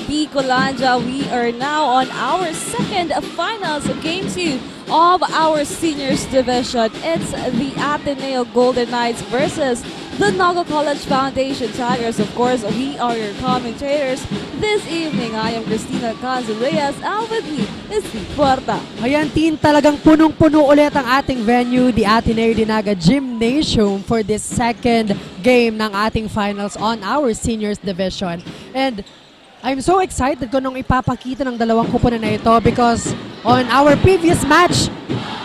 Bicolandia. We are now on our second finals of Game 2 of our Seniors Division. It's the Ateneo Golden Knights versus the Naga College Foundation Tigers. Of course, we are your commentators this evening. I am Christina Canzaleas, and with me is the Puerta. Ayan, team, talagang punong-puno ulit ang ating venue, the Ateneo de Naga Gymnasium, for this second game ng ating finals on our Seniors Division. And I'm so excited ko nung ipapakita ng dalawang kupunan na ito because on our previous match,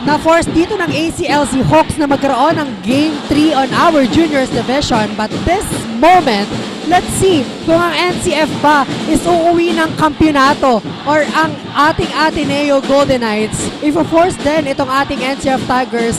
na-force dito ng ACLC Hawks na magkaroon ng Game 3 on our Juniors Division. But this moment, let's see kung ang NCF ba is uuwi ng kampyonato or ang ating Ateneo Golden Knights if-force din itong ating NCF Tigers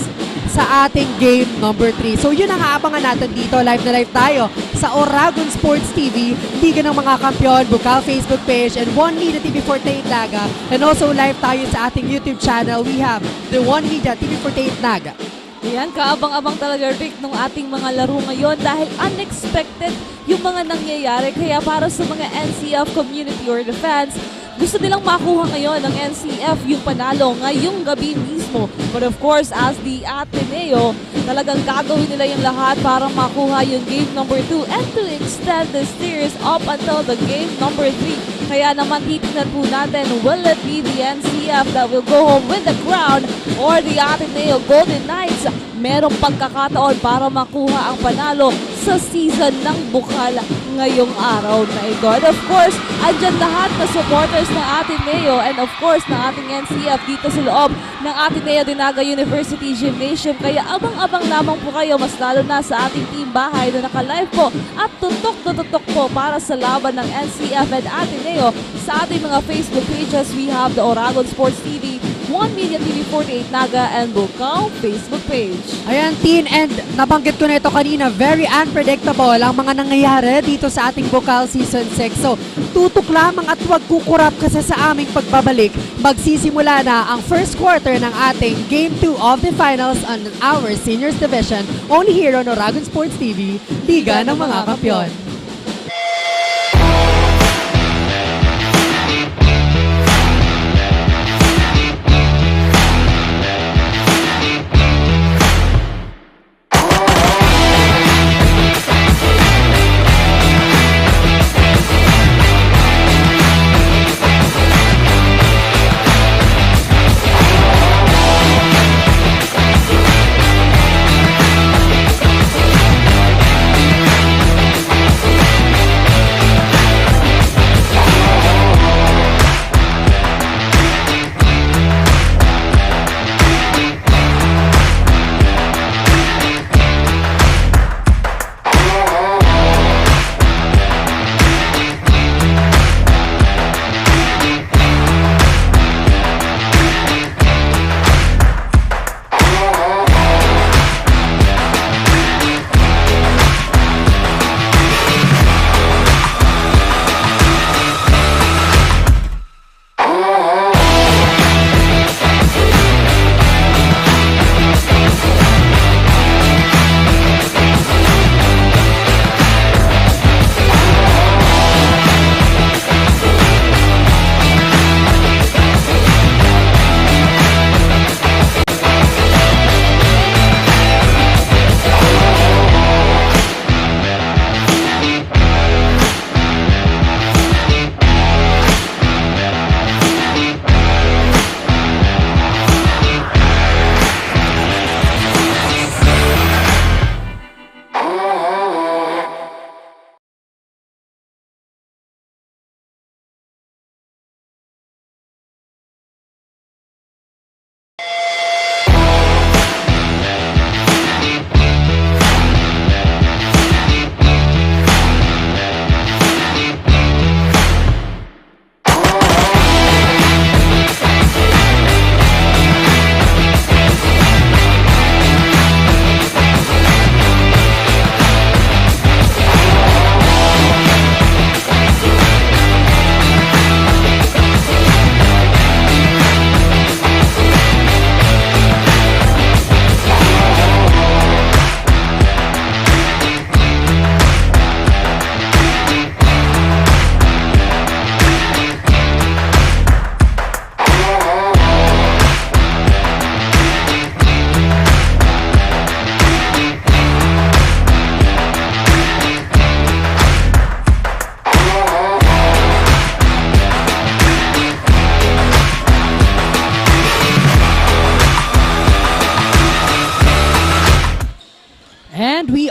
sa ating game number 3. So yun ang aabangan natin dito. Live na live tayo sa Oragon Sports TV, Liga ng mga Kampiyon, Bucal Facebook page, and One Media TV48 Naga. And also live tayo sa ating YouTube channel. We have the One Media TV48 Naga. Ayan, kaabang-abang talaga, Rick, ng ating mga laro ngayon dahil unexpected yung mga nangyayari. Kaya para sa mga NCF community or the fans, gusto nilang makuha ngayon ng NCF yung panalo ngayong gabi mismo. But of course, as the Ateneo, talagang gagawin nila yung lahat para makuha yung game number 2 and to extend the series up until the game number 3. Kaya naman titignan po natin, will it be the NCF that will go home with the crown or the Ateneo Golden Knights? Merong pagkakataon para makuha ang panalo sa season ng Bucal ngayong araw na ito. And of course, andyan lahat na supporters ng Ateneo and of course ng ating NCF dito sa loob ng Ateneo de Naga University Gymnasium. Kaya abang-abang lamang po kayo, mas lalo na sa ating team bahay na naka-live po at tutok po para sa laban ng NCF and Ateneo sa ating mga Facebook pages. We have the Oragon Sports TV, One Media TV48 Naga, and Bucal Facebook page. Ayan, teen, and nabanggit ko na ito kanina, very unpredictable ang mga nangyayari dito sa ating Bucal Season 6. So, tutok lamang at huwag kukurap kasi sa aming pagbabalik. Magsisimula na ang first quarter ng ating Game 2 of the Finals on our Seniors Division, only here on Oragon Sports TV, Liga ng mga Kampiyon.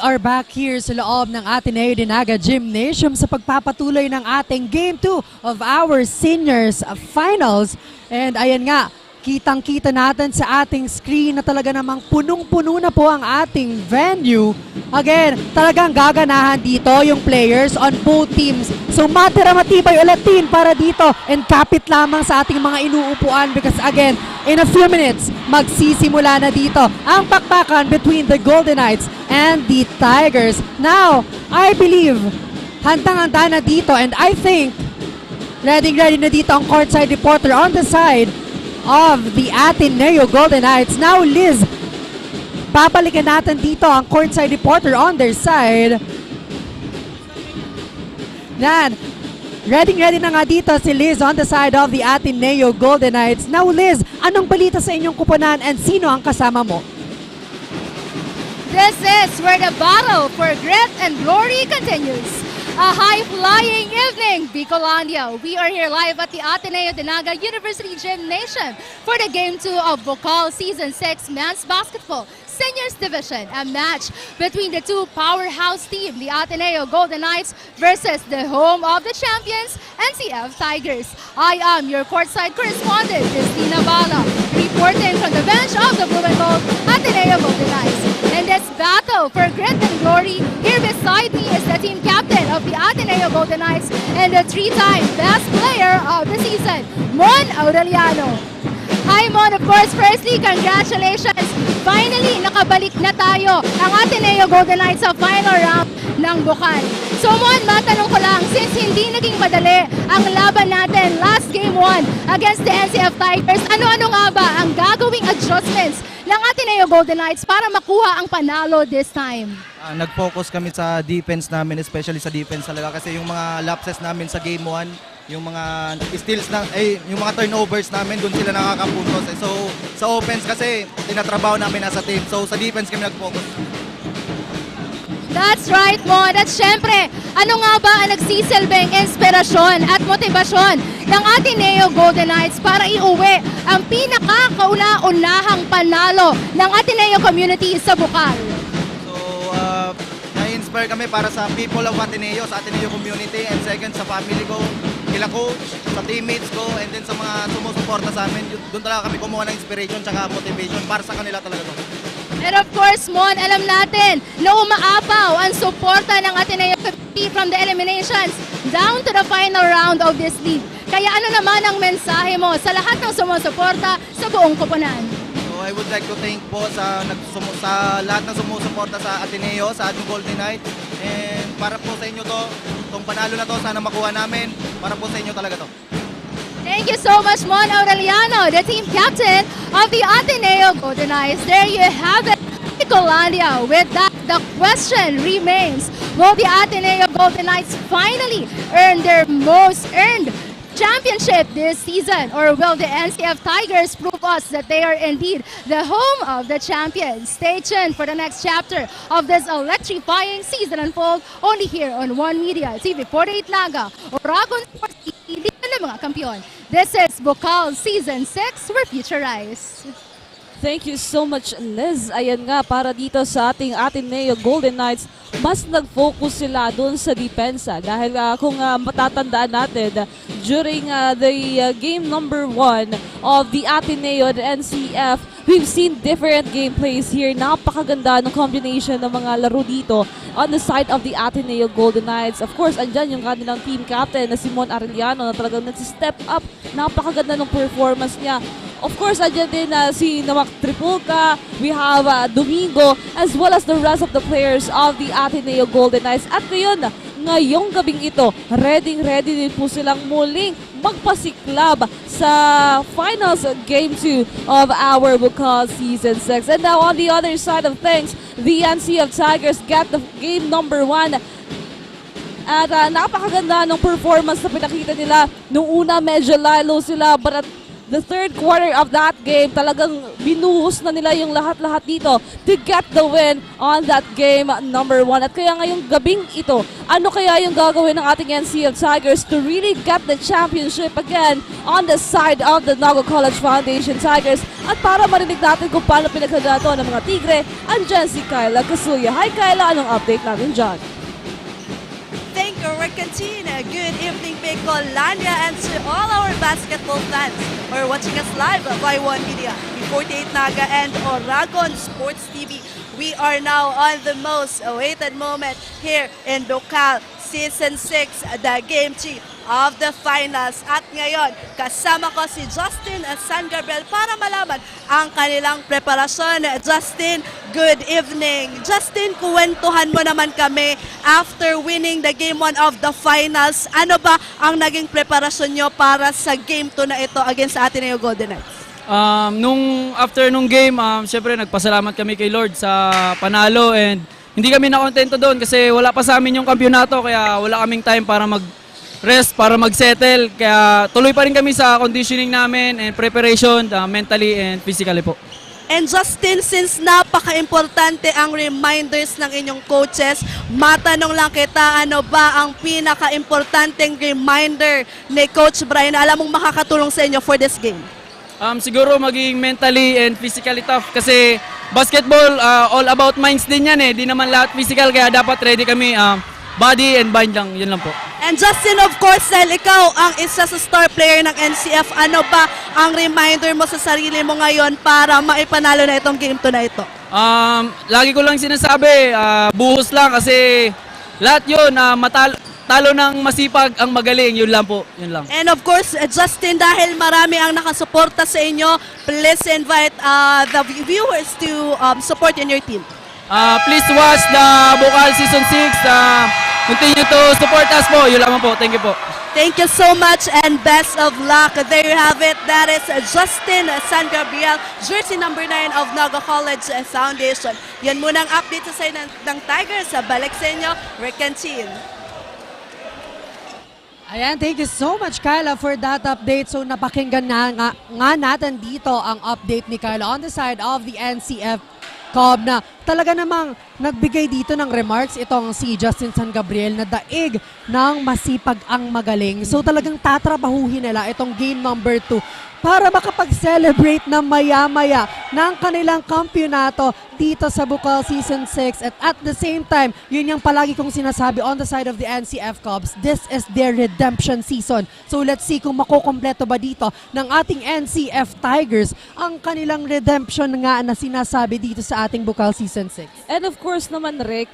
are back here sa loob ng Ateneo de Naga Gymnasium sa pagpapatuloy ng ating Game 2 of our Seniors Finals. And ayan nga, kitang-kita natin sa ating screen na talaga namang punong-puno na po ang ating venue. Again, talagang gaganahan dito yung players on both teams. So matira-matibay ulit team para dito and kapit lamang sa ating mga inuupuan because again, in a few minutes, magsisimula na dito ang pakpakan between the Golden Knights and the Tigers. Now, I believe, handang-handa na dito and I think, ready na dito ang courtside reporter on the side of the Ateneo Golden Knights. Now, Liz, papalikan natin dito ang courtside reporter on their side. Yan. Ready na nga dito si Liz on the side of the Ateneo Golden Knights. Now, Liz, anong balita sa inyong kuponan and sino ang kasama mo? This is where the battle for grit and glory continues. A high-flying evening, Bicolandia. We are here live at the Ateneo de Naga University Gymnasium for the Game 2 of Bucal Season 6 Men's Basketball Seniors Division, a match between the two powerhouse teams, the Ateneo Golden Knights versus the home of the champions, NCF Tigers. I am your courtside correspondent, Christina Bala, reporting from the bench of the Blue and Gold Ateneo Golden Knights. In this battle for grit and glory, here beside me is the team captain of the Ateneo Golden Knights and the three-time best player of the season, Mon Aureliano. Hi Mon, of course, firstly, congratulations! Finally, nakabalik na tayo ang Ateneo Golden Knights sa final round ng Bucal. So Mon, matanong ko lang, since hindi naging madali ang laban natin last game 1 against the NCF Tigers, ano-ano nga ba ang gagawing adjustments ng Ateneo Golden Knights para makuha ang panalo this time? Nag-focus kami sa defense namin, especially sa defense talaga kasi yung mga lapses namin sa game 1, yung mga steals na yung mga turnovers namin doon sila nakakapuntos. So sa offense kasi tinatrabaho namin as a team. So sa defense kami nag-focus. That's right, Mon. At syempre, ano nga ba ang nagsisilbing inspirasyon at motibasyon ng Ateneo Golden Knights para iuwi ang pinakakauna-unahang panalo ng Ateneo community sa Bucal? So na-inspire kami para sa people of Ateneo, sa Ateneo community, and second sa family ko, kila coach, sa teammates ko, and then sa mga sumusuporta sa amin. Doon talaga kami kumuha ng inspiration tsaka motivation para sa kanila talaga to. And of course, Mon, alam natin na umaapaw ang suporta ng Ateneo community from the eliminations down to the final round of this league. Kaya ano naman ang mensahe mo sa lahat ng sumusuporta sa buong koponan? So I would like to thank po sa lahat ng sumusuporta sa Ateneo, sa ating Golden Knights. And para po sa inyo to, itong panalo na to, sana makuha namin. Para po sa inyo talaga to. Thank you so much, Mon Aureliano, the team captain of the Ateneo Golden Knights. There you have it, Bicolandia. With that, the question remains, will the Ateneo Golden Knights finally earn their most earned championship this season, or will the NCF Tigers prove us that they are indeed the home of the champions? Stay tuned for the next chapter of this electrifying season unfold only here on One Media TV 48 Naga, Oragon Sports Liga ng mga kampiyon. This is Bucal Season 6, where future rise. Thank you so much, Liz. Ayan nga, para dito sa ating Ateneo Golden Knights, mas nag-focus sila doon sa depensa. Dahil kung matatandaan natin, during the game number 1 of the Ateneo and NCF, we've seen different gameplays here. Napakaganda ng combination ng mga laro dito on the side of the Ateneo Golden Knights. Of course, andyan yung kanilang team captain na si Mon Aureliano na talagang nag-step up. Napakaganda ng performance niya. Of course, andyan din si Namak Tripulca, we have Domingo, as well as the rest of the players of the Ateneo Golden Knights. At ngayong gabing ito, ready din po silang muling magpasiklab sa finals game 2 of our Bucal Season 6. And now on the other side of things, the NCF Tigers get the game number 1. At napakaganda ng performance na pinakita nila. Nung una medyo lalo sila, but at the third quarter of that game, talagang binuhos na nila yung lahat-lahat dito to get the win on that game number 1. At kaya ngayong gabing ito, ano kaya yung gagawin ng ating NCF Tigers to really get the championship again on the side of the Naga College Foundation Tigers? At para marinig natin kung paano pinagkagato ng mga Tigre, andyan si Kyla Casuya. Hi Kyla, anong update natin dyan? Thank you, Cantina. Good evening, Bicolandia, and to all our basketball fans who are watching us live by One Media, B48 Naga, and Oragon Sports TV. We are now on the most awaited moment here in Bucal, Season 6, the Game 3 of the Finals. At ngayon, kasama ko si Justin San Gabriel para malaman ang kanilang preparasyon. Justin, good evening. Justin, kuwentuhan mo naman kami after winning the Game 1 of the Finals. Ano ba ang naging preparasyon nyo para sa Game 2 na ito against Ateneo Golden Knights? After nung game, syempre nagpasalamat kami kay Lord sa panalo and hindi kami nakontento doon kasi wala pa sa amin yung kampyonato kaya wala kaming time para mag-rest, para mag-settle. Kaya tuloy pa rin kami sa conditioning namin and preparation mentally and physically po. And Justin, since napaka-importante ang reminders ng inyong coaches, matanong lang kita, ano ba ang pinaka-importanteng reminder ni Coach Brian na alam mong makakatulong sa inyo for this game? Siguro maging mentally and physically tough kasi basketball, all about minds din yan eh. Di naman lahat physical kaya dapat ready kami. Body and mind lang, yun lang po. And Justin, of course, dahil ikaw ang isa sa star player ng NCF, ano ba ang reminder mo sa sarili mo ngayon para maipanalo na itong game 2 na ito? Lagi ko lang sinasabi, buhos lang kasi lahat yun, talo ng masipag ang magaling, yun lang po, yun lang. And of course, Justin, dahil marami ang nakasuporta sa inyo, please invite the viewers to support in your team. Please watch the Bucal Season 6. Continue to support us po. Yun lang po. Thank you po. Thank you so much and best of luck. There you have it. That is Justin San Gabriel, jersey number 9 of Naga College Foundation. Yan muna ang update sa side ng Tigers. Balik sa inyo, Recantin. Ayan, thank you so much Kyla for that update. So napakinggan nga natin dito ang update ni Kyla on the side of the NCF Cobb na talaga namang nagbigay dito ng remarks itong si Justin San Gabriel na daig ng masipag ang magaling. So talagang tatrabahuhin nila itong game number 2 para makapag-celebrate na maya-maya ng kanilang kampyonato dito sa Bucal Season 6. At the same time, yun yung palagi kong sinasabi on the side of the NCF Cubs, this is their redemption season. So let's see kung makukompleto ba dito ng ating NCF Tigers ang kanilang redemption nga na sinasabi dito sa ating Bucal Season 6. And of course naman, Rick,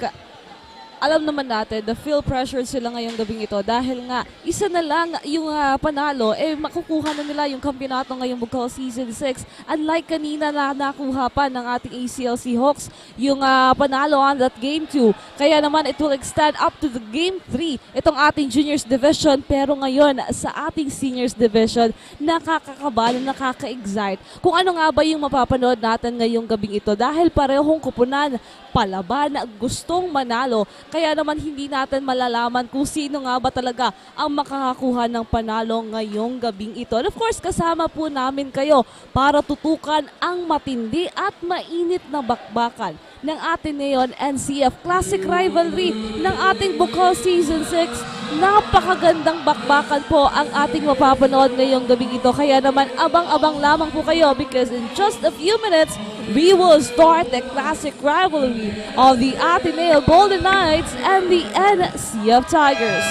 alam naman natin, the feel pressure sila ngayong gabing ito dahil nga isa na lang yung panalo, makukuha na nila yung kampyonato ngayong Bucal Season 6. Unlike kanina na nakuha pa ng ating ACLC Hawks yung panalo on that Game 2. Kaya naman it will extend up to the Game 3, itong ating Juniors Division. Pero ngayon sa ating Seniors Division, nakakakabala, nakaka-excite. Kung ano nga ba yung mapapanood natin ngayong gabing ito dahil parehong kupunan, palaban, gustong manalo. Kaya naman hindi natin malalaman kung sino nga ba talaga ang makakakuha ng panalo ngayong gabing ito. And of course, kasama po namin kayo para tutukan ang matindi at mainit na bakbakan ng Ateneo NCF Classic Rivalry ng ating Bucal Season 6. Napakagandang bakbakan po ang ating mapapanood ngayong gabing ito. Kaya naman abang-abang lamang po kayo because in just a few minutes, we will start the Classic Rivalry of the Ateneo Golden Knights and the NCF Tigers.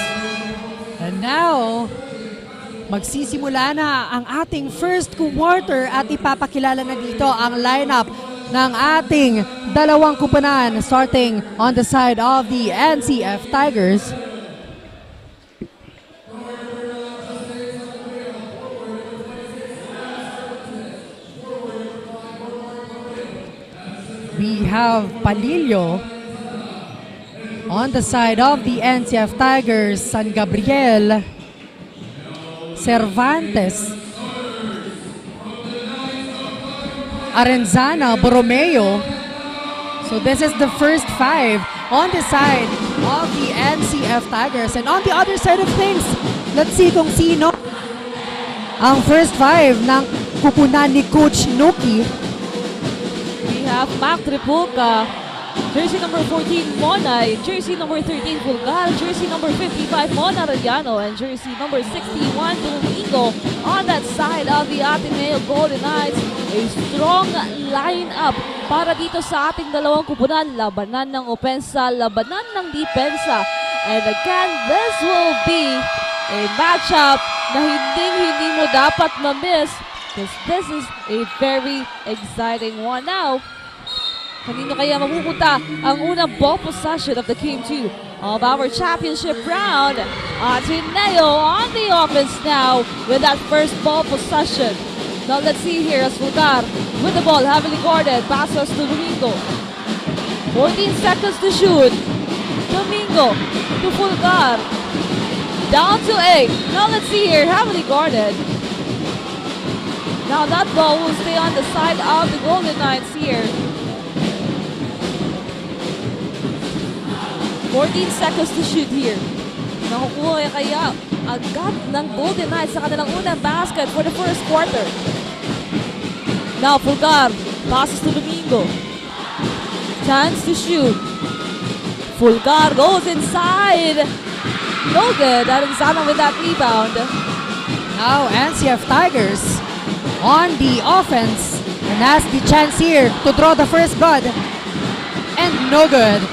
And now, magsisimula na ang ating first quarter at ipapakilala na dito ang lineup ng ating dalawang kupunan starting on the side of the NCF Tigers. We have Palillo. On the side of the NCF Tigers, San Gabriel, Cervantes, Arenzana, Borromeo. So this is the first 5 on the side of the NCF Tigers. And on the other side of things, let's see kung sino ang first 5 ng kupunan ni Coach Nuki. We have Mac Tripulca, jersey number 14, Monay, jersey number 13, Bucal, jersey number 55, Mona Arellano, and jersey number 61, Domingo on that side of the Ateneo Golden Knights. A strong lineup para dito sa ating dalawang kupunan. Labanan ng opensa, labanan ng depensa. And again, this will be a matchup na hindi mo dapat ma-miss because this is a very exciting one. Now, kanino kaya mapupunta ang unang ball possession of the Game 2 of our championship round? Ateneo on the offense now with that first ball possession. Now let's see here as Fulgar with the ball heavily guarded. Passes to Domingo. 14 seconds to shoot. Domingo to Fulgar. Down to 8. Now let's see here, heavily guarded. Now that ball will stay on the side of the Golden Knights here. 14 seconds to shoot here. Nakukuha kaya agad ng Golden Knights sa kanilang unang basket for the first quarter. Now Fulgar passes to Domingo. Chance to shoot. Fulgar goes inside. No good. Arizona with that rebound. Now NCF Tigers on the offense and has the chance here to draw the first blood. And no good.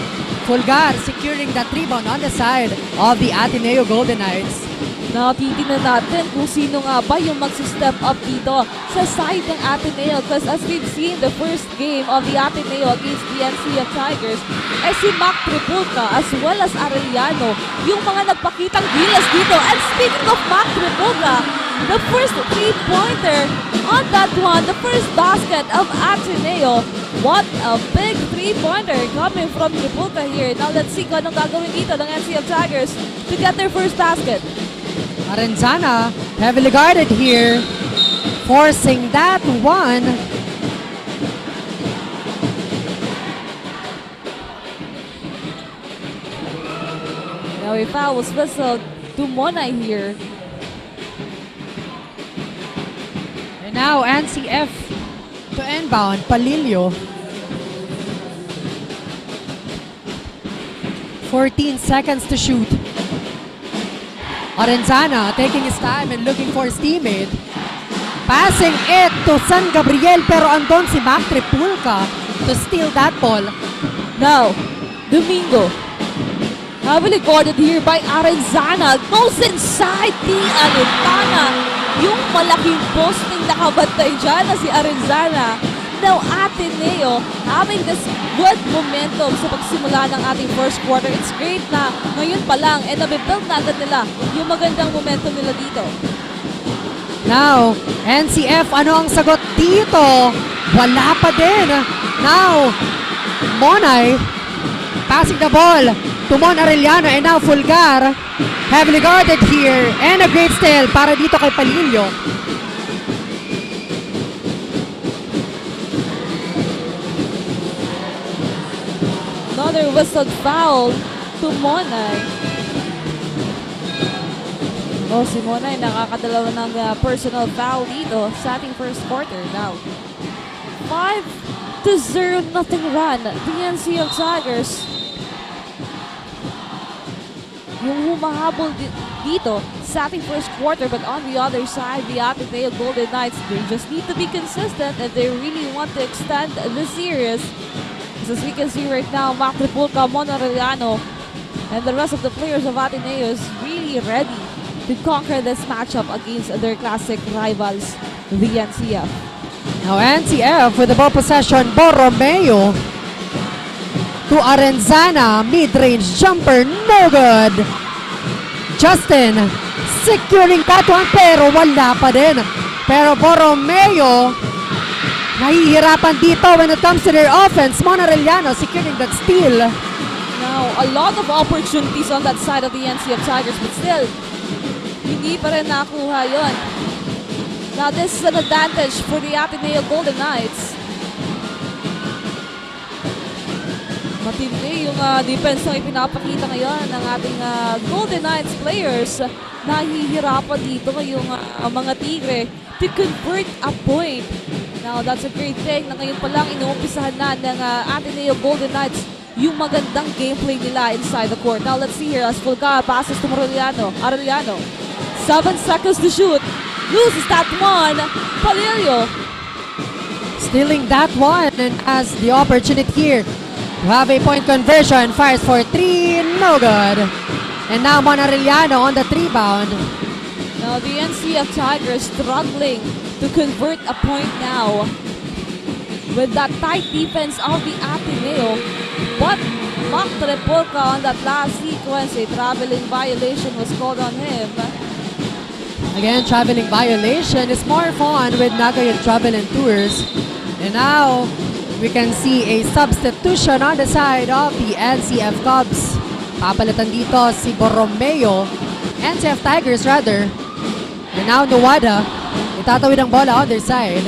Fulgar securing that rebound on the side of the Ateneo Golden Knights. Now, titignan natin kung sino nga ba yung mag-step up dito sa side ng Ateneo because as we've seen the first game of the Ateneo against the NCF Tigers ay si Mac Tripulca as well as Arellano yung mga nagpakitang gilas dito. And speaking of Mac Tripulca, the first three-pointer on that one, the first basket of Ateneo. What a big three-pointer coming from Tripulca here. Now let's see kung anong gagawin dito ng NCF Tigers to get their first basket. Arenzana heavily guarded here, forcing that one. Now a foul was whistled to Monay here. And now NCF to inbound, Palilio. 14 seconds to shoot. Arenzana taking his time and looking for his teammate. Passing it to San Gabriel pero andon si Mac Tripulca to steal that ball. Now, Domingo. Heavily guarded here by Arenzana. Goes inside the Alipana. Yung malaking posting nakabantay dyan na si Arenzana. Now, Ateneo having this good momentum sa pagsimula ng ating first quarter. It's great na ngayon pa lang and nabibuild na agad nila yung magandang momentum nila dito. Now, NCF, ano ang sagot dito? Wala pa din. Now, Monay passing the ball to Mon Arellano and now Fulgar heavily guarded here and a great steal para dito kay Palilio. Another whistled foul to Monay. Oh, si Monay nakakadalawa ng personal foul dito sa ating first quarter. Now, 5-0 nothing run. The NCF Tigers. Yung humahabol dito sa ating first quarter, but on the other side, the Ateneo Golden Knights, they just need to be consistent and they really want to extend the series. As we can see right now, Mac Tripulca, Mon Arellano, and the rest of the players of Ateneo is really ready to conquer this matchup against their classic rivals, the NCF. Now NCF with the ball possession, Borromeo to Arenzana, mid-range jumper, no good. Justin securing that one pero wala pa din. Pero Borromeo nahihirapan dito when it comes to their offense. Mon Arellano securing that steal. Now, a lot of opportunities on that side of the NCF Tigers, but still, hindi pa rin nakuha yun. Now, this is an advantage for the Ateneo Golden Knights. Matindi yung defense na ipinapakita ngayon ng ating Golden Knights players. nahihirapan dito ngayong mga Tigre to convert a point. Now, that's a great thing na ngayon pa lang inuumpisahan na ng Ateneo Golden Knights yung magandang gameplay nila inside the court. Now, let's see here as Bucal passes to Arellano. 7 seconds to shoot. Loses that one. Palilio. Stealing that one and has the opportunity here to have a point conversion. Fires for 3, no good. And now Arellano on the rebound. Now, the NCF Tigers struggling to convert a point now with that tight defense of the Ateneo. But Mac Trepolka on that last sequence, a traveling violation was called on him. Again, traveling violation is more fun with Naga yung travel and tours. And now, we can see a substitution on the side of the NCF Cubs. Papalitan dito si Borromeo, NCF Tigers rather. And now Nuwada, itatawid ang bola on their side.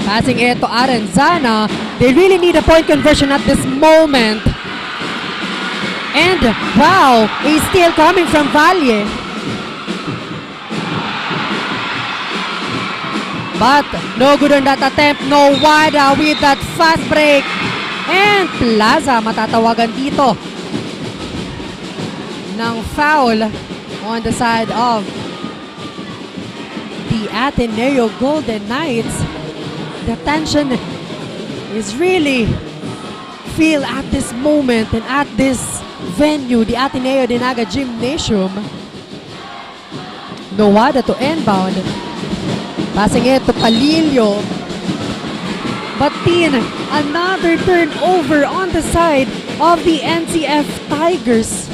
Passing it to Arenzana. They really need a point conversion at this moment. And wow, a steal coming from Valle. But no good on that attempt. Nuwada with that fast break. And Plaza matatawagan dito ng foul on the side of the Ateneo Golden Knights. The tension is really feel at this moment and at this venue, the Ateneo de Sta Gymnasium. Nuwada to inbound. Passing it to Palilio. But then, another turnover on the side of the NCF Tigers.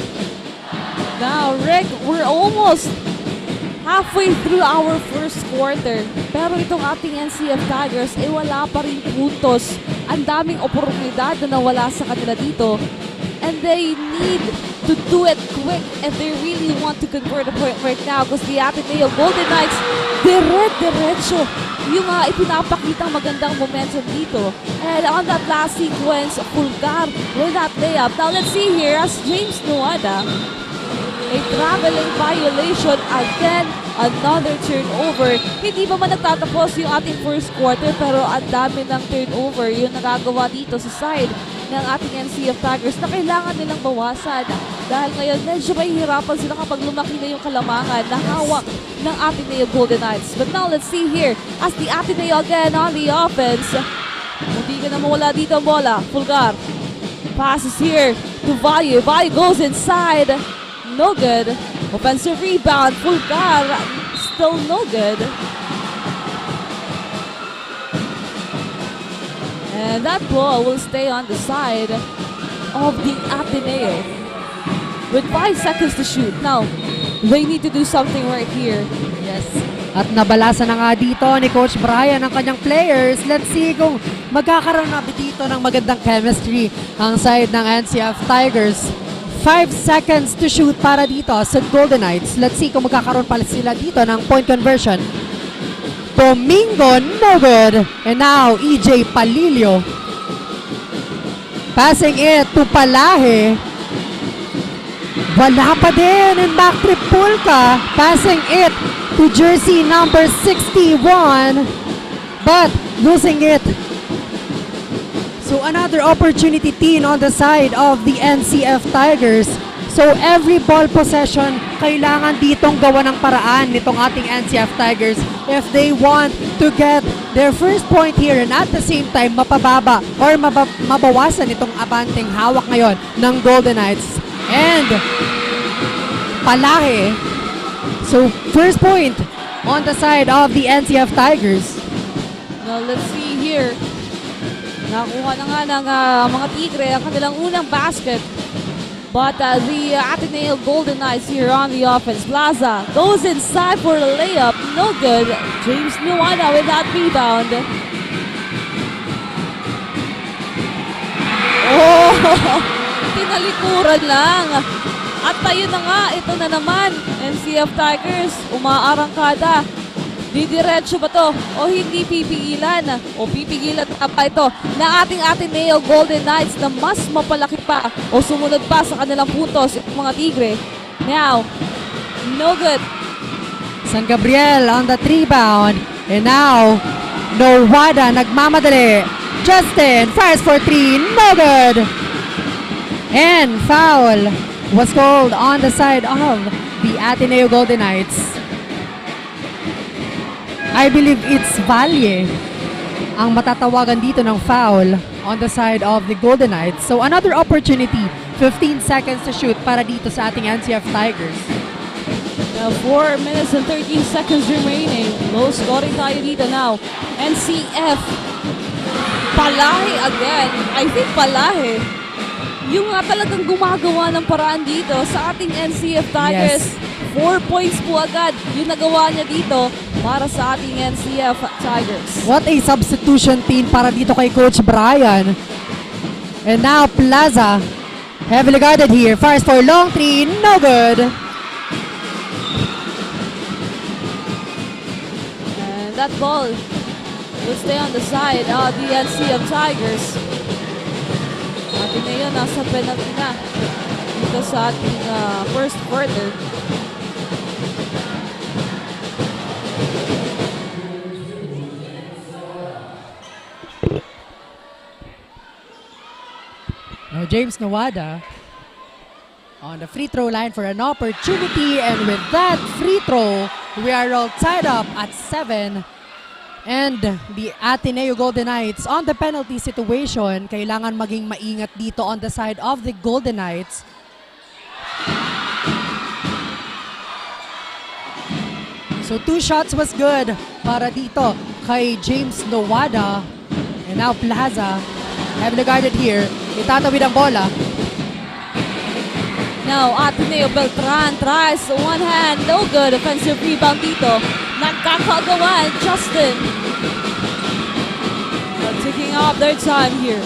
Now, Rick, we're almost halfway through our first quarter. Pero itong ating NCF Tigers, wala pa rin puntos. Ang daming oportunidad na nawala sa kanila dito. And they need to do it quick if they really want to convert a point right now because the Ateneo Golden Knights, diretso yung ipinapakitang magandang momentum dito. And on that last sequence, Pulgar with that layup. Now let's see here as James Nuwada, a traveling violation again, another turnover. Hindi pa man nagtatapos yung ating first quarter pero ang dami ng turnover yung nagagawa dito sa side ng ating NCF Tigers na kailangan nilang bawasan dahil ngayon medyo mahihirapan sila kapag lumaki na yung kalamangan na hawak ng Ateneo Golden Knights. But now let's see here as the Ateneo again on the offense. Hindi ka na mawala dito ang bola. Pulgar passes here to Valle. Valle goes inside. No good. Offensive rebound. Pulgar still no good. And that ball will stay on the side of the Ateneo with 5 seconds to shoot. Now, they need to do something right here. Yes. At nabalasa na nga dito ni Coach Brian ang kanyang players. Let's see kung magkakaroon na dito ng magandang chemistry ang side ng NCF Tigers. 5 seconds to shoot para dito sa Golden Knights. Let's see kung magkakaroon pala sila dito ng point conversion. Domingo, no good. And now, EJ Palilio. Passing it to Palahe. Wala pa din. And back to Pulka. Passing it to jersey number 61. But losing it. So another opportunity team on the side of the NCF Tigers. So every ball possession, kailangan ditong gawa ng paraan nitong ating NCF Tigers if they want to get their first point here and at the same time mapababa or mabawasan itong abanteng hawak ngayon ng Golden Knights. And Palahe. So first point on the side of the NCF Tigers. Now let's see here. Nakuha na nga ng mga Tigre ang kanilang unang basket. But the Ateneo Golden Knights here on the offense. Plaza goes inside for a layup. No good. James Nuwada with that rebound. Oh! Tinalikuran lang. At tayo na nga. Ito na naman. NCF Tigers. Umaarangkada. Didiretso ba to? O hindi pipigilan? O pipigilan pa ito na ating Ateneo Golden Knights na mas mapalaki pa o sumunod pa sa kanilang puntos itong mga Tigre. Now, no good. San Gabriel on the rebound. And now, Nowada nagmamadali. Justin fires for three. No good. And foul was called on the side of the Ateneo Golden Knights. I believe it's Valle ang matatawagan dito ng foul on the side of the Golden Knights. So another opportunity. 15 seconds to shoot para dito sa ating NCF Tigers. Now, 4 minutes and 13 seconds remaining. Low scoring tayo dito now. NCF. Palahe again. I think Palahe. Yung nga talagang gumagawa ng paraan dito sa ating NCF Tigers. Yes. 4 points po agad yung nagawa niya dito para sa ating NCF Tigers. What a substitution team para dito kay Coach Brian. And now Plaza, heavily guarded here, fires for long three, no good. And that ball will stay on the side of the NCF Tigers. Ateneo nasa penalty na dito sa ating first quarter. Now James Nawada on the free throw line for an opportunity, and with that free throw, we are all tied up at 7. And the Ateneo Golden Knights on the penalty situation, kailangan maging maingat dito on the side of the Golden Knights. So 2 shots was good para dito kay James Nawada. And now Plaza, heavily guarded here. Itatawid ang bola. Now, Ateneo Beltran tries one hand. No good. Offensive rebound dito. Nagkakagawan, Justin. Taking off their time here.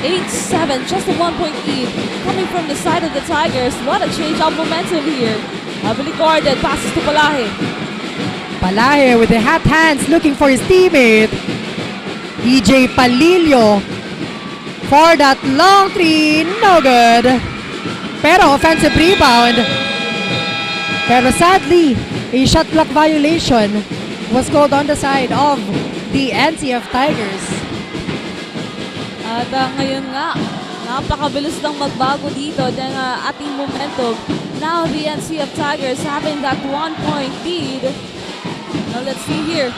8-7, just a 1-point lead. Coming from the side of the Tigers. What a change of momentum here. Heavily guarded. Passes to Palahe. Palahe with the hot hands looking for his teammate. EJ Palillo for that long three, no good. Pero offensive rebound. Pero sadly, a shot clock violation was called on the side of the NCF Tigers. At ngayon nga, napakabilis lang magbago dito ng ating momentum. Now the NCF Tigers having that 1-point lead. Now let's see here.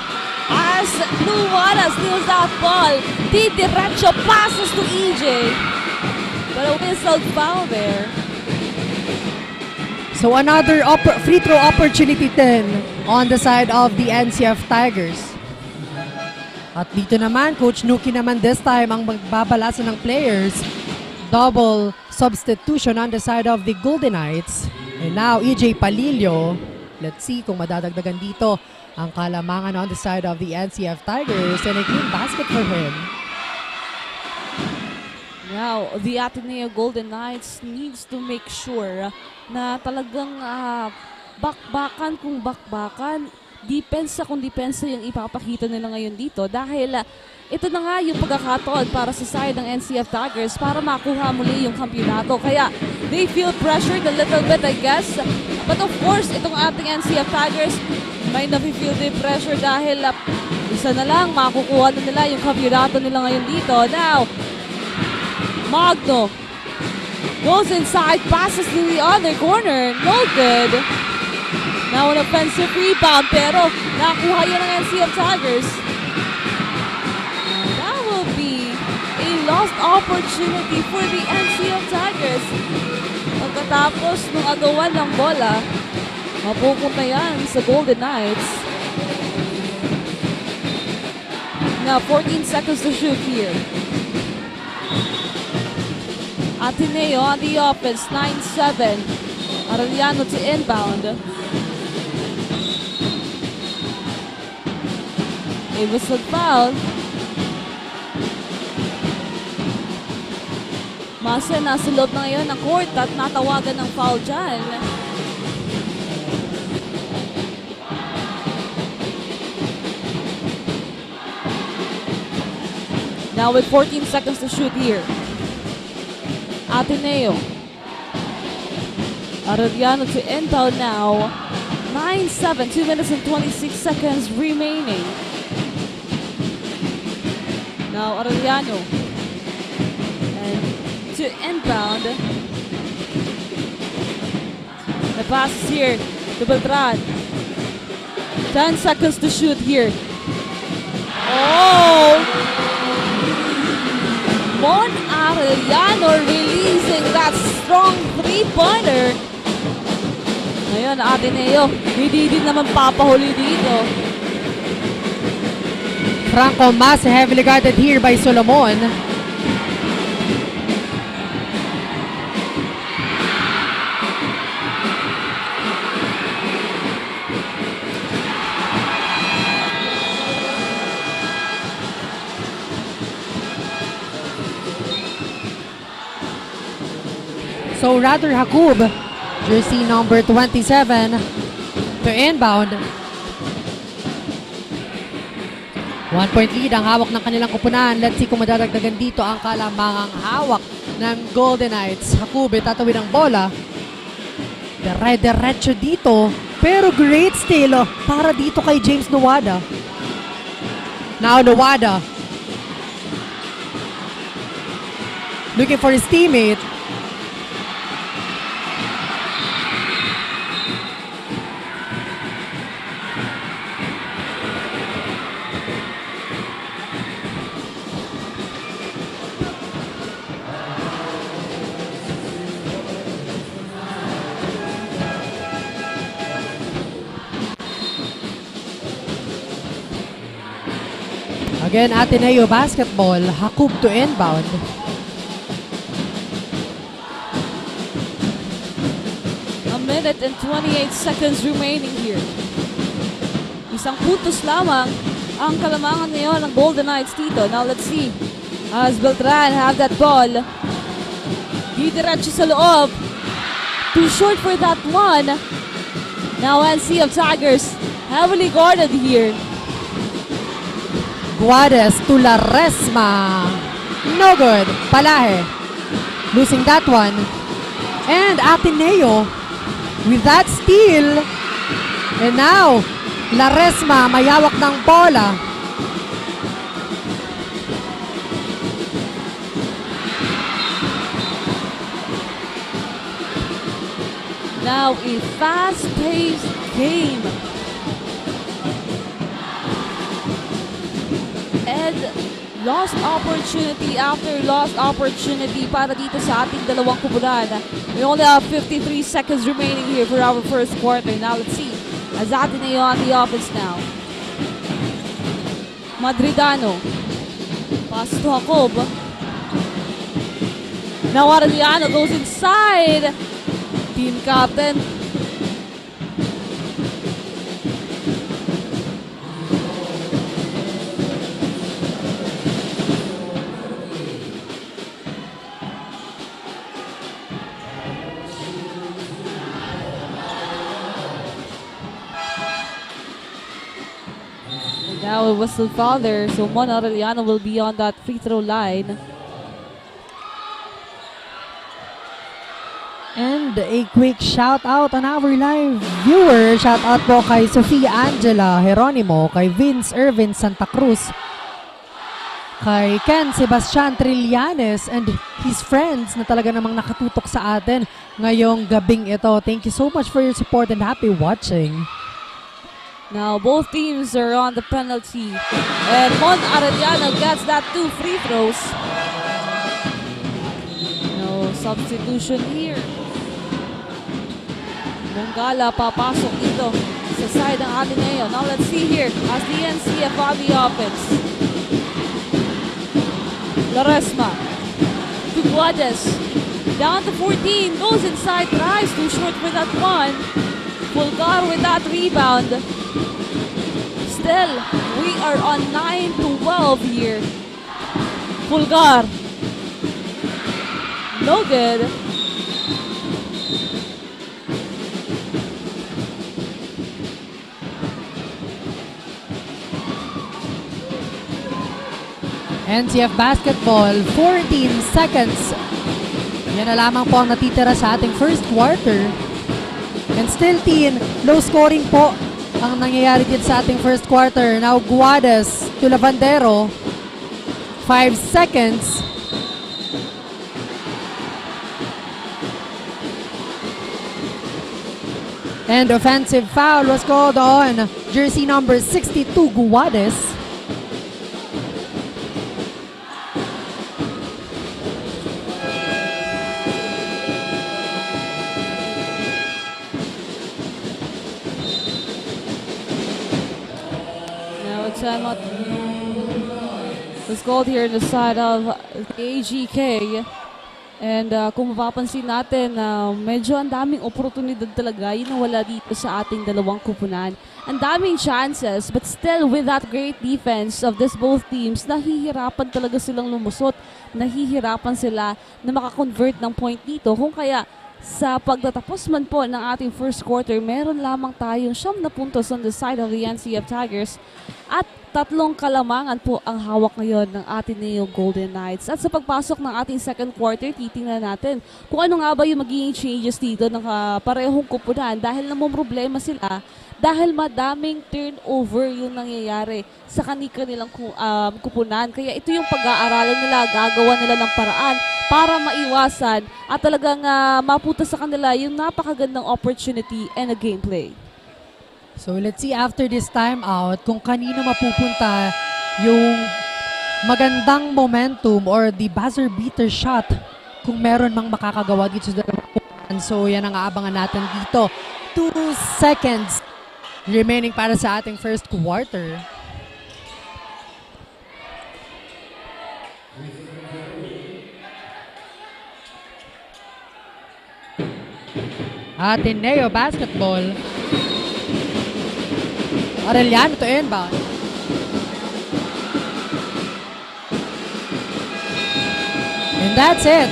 As Nuwada steals that ball, diretso passes to EJ. But a whistle foul there. So another free throw opportunity then on the side of the NCF Tigers. At dito naman, Coach Nuki naman this time ang magbabalasan ng players. Double substitution on the side of the Golden Knights. And now EJ Palillo. Let's see kung madadagdagan dito ang kalamangan on the side of the NCF Tigers, and a clean basket for him. Now, the Ateneo Golden Knights needs to make sure na talagang bakbakan kung bakbakan, depensa kung depensa yung ipapakita nila ngayon dito dahil ito na nga yung pagkakataon para sa side ng NCF Tigers para makuha muli yung kampyonato. Kaya they feel pressured a little bit, I guess. But of course, itong ating NCF Tigers may nafe-feel din pressure dahil isa na lang, makukuha na nila yung kampyonato nila ngayon dito. Now, Magno goes inside, passes to the other corner. No good. Now an offensive rebound, pero nakuha yan ng NCF Tigers. That will be a lost opportunity for the NCF Tigers. Pagkatapos nung agawan ng bola, mapupunta yan sa Golden Knights. Now 14 seconds to shoot here. Ateneo on the offense, 9-7. Arellano to inbound. A whistle foul. Masa nasa loob na ngayon ng court at natawagan ng foul dyan. Now with 14 seconds to shoot here. Ateneo. Arellano to inbound now. 9-7, 2 minutes and 26 seconds remaining. Now Arellano. And to inbound. The pass is here to Beltran. 10 seconds to shoot here. Oh! Mon Arellano releasing that strong three-pointer. Ngayon, Ateneo, hindi din naman papahuli dito. Franco Mas heavily guarded here by Solomon. So rather Jakub, jersey number 27 to inbound. 1-point lead ang hawak ng kanilang kupunan. Let's see kung madadagdagan dito ang kalamangang hawak ng Golden Knights. Jakub tatawid ang bola. Dire-diretso dito. Pero great steal para dito kay James Nuwada. Now Nuwada looking for his teammate. Again, Ateneo basketball. Jakub to inbound. A minute and 28 seconds remaining here. Isang puntos lamang ang kalamangan ngayon ng Golden Knights dito. Now let's see. As Beltran have that ball. Didiretso sa loob. Too short for that one. Now NCF Tigers heavily guarded here. Guades to Laresma. No good. Palahe losing that one. And Ateneo with that steal. And now, Laresma may hawak ng bola. Now a fast-paced game. And lost opportunity after lost opportunity para dito sa ating dalawang kupunan. We only have 53 seconds remaining here for our first quarter. Now let's see. As Ateneo on the offense now. Madridano. Pass to Jacob. Now Arellano goes inside. Team captain. Now it whistle father, so Mon Arellano will be on that free throw line. And a quick shout out on our live viewer. Shout out po kay Sofia Angela Jeronimo, kay Vince Irvin Santa Cruz, kay Ken Sebastian Trillanes and his friends na talaga namang nakatutok sa atin ngayong gabing ito. Thank you so much for your support and happy watching. Now both teams are on the penalty. And Mon Arellano gets that 2 free throws. No substitution here. Bongala papasok dito sa side ng Ateneo. Now let's see here as the NCF on the offense. Laresma to Guades. Down to 14. Goes inside. Tries. Too short for that one. Pulgar with that rebound. Still, we are on 9-12 here. Pulgar. No good. NCF basketball, 14 seconds. Yan na lamang po ang natitira sa ating first quarter. And still teen, low scoring po ang nangyayari dito sa ating first quarter. Now Guades to Lavandero. 5 seconds. And offensive foul was called on jersey number 62, Guades. Now it's was called here on the side of the AGK. And kung mapapansin natin, medyo ang daming oportunidad talaga yung nawala dito sa ating dalawang kupunan. Ang daming chances, but still with that great defense of this both teams, nahihirapan talaga silang lumusot. Nahihirapan sila na makakonvert ng point dito. Kung kaya sa pagtatapos man po ng ating first quarter, meron lamang tayong 9 na puntos on the side of the NCF Tigers at 3 kalamangan po ang hawak ngayon ng Ateneo Golden Knights. At sa pagpasok ng ating second quarter, titingnan natin kung ano nga ba yung magiging changes dito ng parehong kupunan dahil namumroblema sila dahil madaming turnover yung nangyayari sa kanilang kupunan. Kaya ito yung pag-aaralan nila, gagawa nila ng paraan para maiwasan at talagang maputa sa kanila yung napakagandang opportunity and a gameplay. So let's see after this timeout kung kanino mapupunta yung magandang momentum or the buzzer beater shot kung meron mang makakagawa dito sa dalawang. So yan ang aabangan natin dito. 2 seconds remaining para sa ating first quarter. Ateneo basketball. Arellano to inbound. And that's it.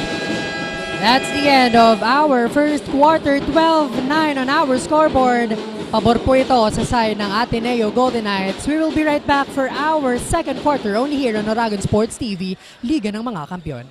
That's the end of our first quarter. 12-9 on our scoreboard. Pabor po ito sa side ng Ateneo Golden Knights. We will be right back for our second quarter only here on Oragon Sports TV, Liga ng mga Kampiyon.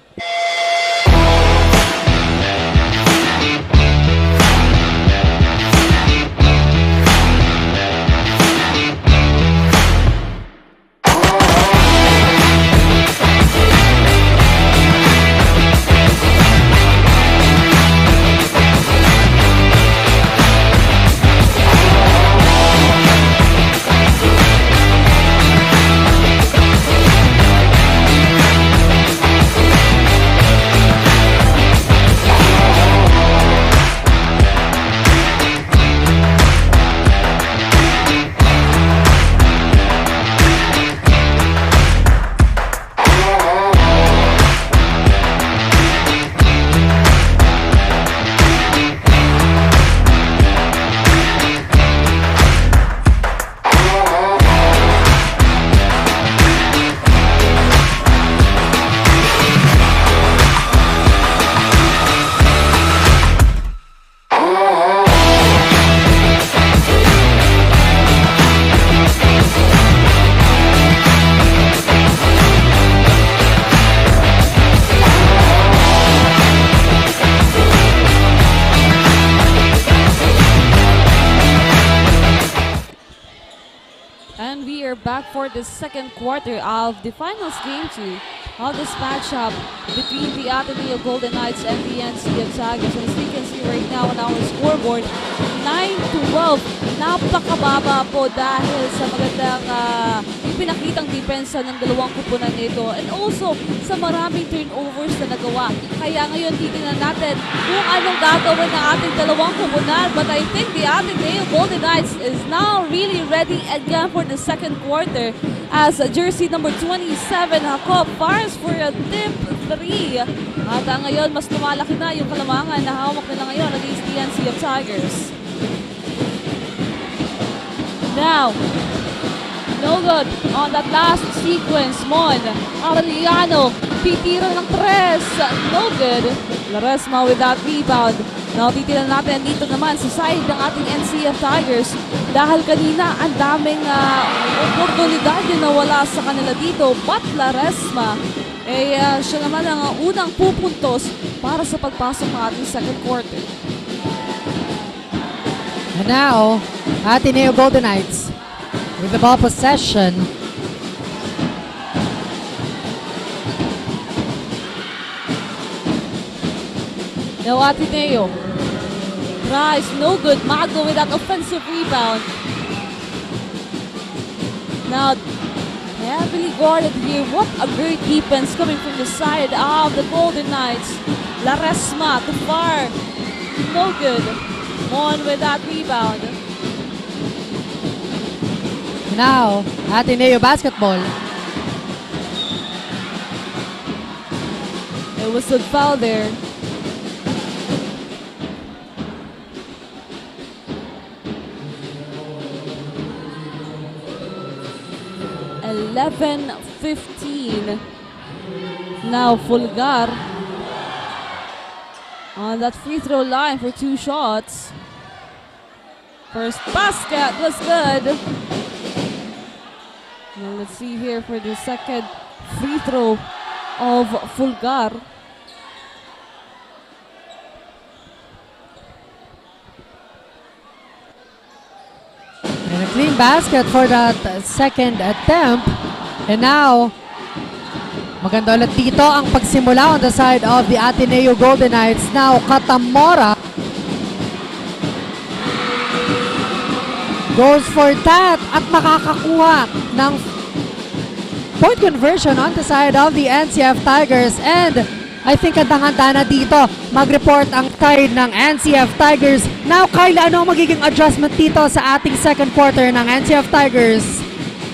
Back for the second quarter of the finals game 2 of this matchup between the Ateneo Golden Knights and the NCF Tigers. As we can see right now on our scoreboard, 9-12. Napakababa po dahil sa magandang ipinakitang depensa ng dalawang kupunan nito and also sa maraming turnovers na nagawa. Kaya ngayon titingnan natin kung anong gagawin ng ating dalawang kupunan. But I think the Ateneo Golden Knights is now really ready again for the second quarter as jersey number 27, Jacob, fires for a tip 3. At ngayon mas lumalaki na yung kalamangan na hawak nila ngayon against the NCF Tigers. Now, no good on that last sequence. Mon Arellano, titira ng 3. No good. Laresma with that rebound. Now, titiran natin dito naman sa side ng ating NCF Tigers dahil kanina ang daming oportunidad yung nawala sa kanila dito. But Laresma, siya naman ang unang pupuntos para sa pagpasok ng ating second quarter. And now, Ateneo Golden Knights with the ball possession. Now Ateneo tries, no good. Naga with that offensive rebound. Now heavily guarded here. What a great defense coming from the side of the Golden Knights. Laresma too far. No good. On with that rebound. Now, Ateneo basketball. It was a foul there. (11:15). Now Fulgar on that free throw line for 2 shots. First basket was good. Now let's see here for the second free throw of Fulgar. And a clean basket for that second attempt. And now, maganda ulit dito ang pagsimula on the side of the Ateneo Golden Knights. Now, Katamora goes for that at makakakuha ng point conversion on the side of the NCF Tigers. And I think handa-handa na dito mag-report ang side ng NCF Tigers. Now, Kyle, ano ang magiging adjustment dito sa ating second quarter ng NCF Tigers?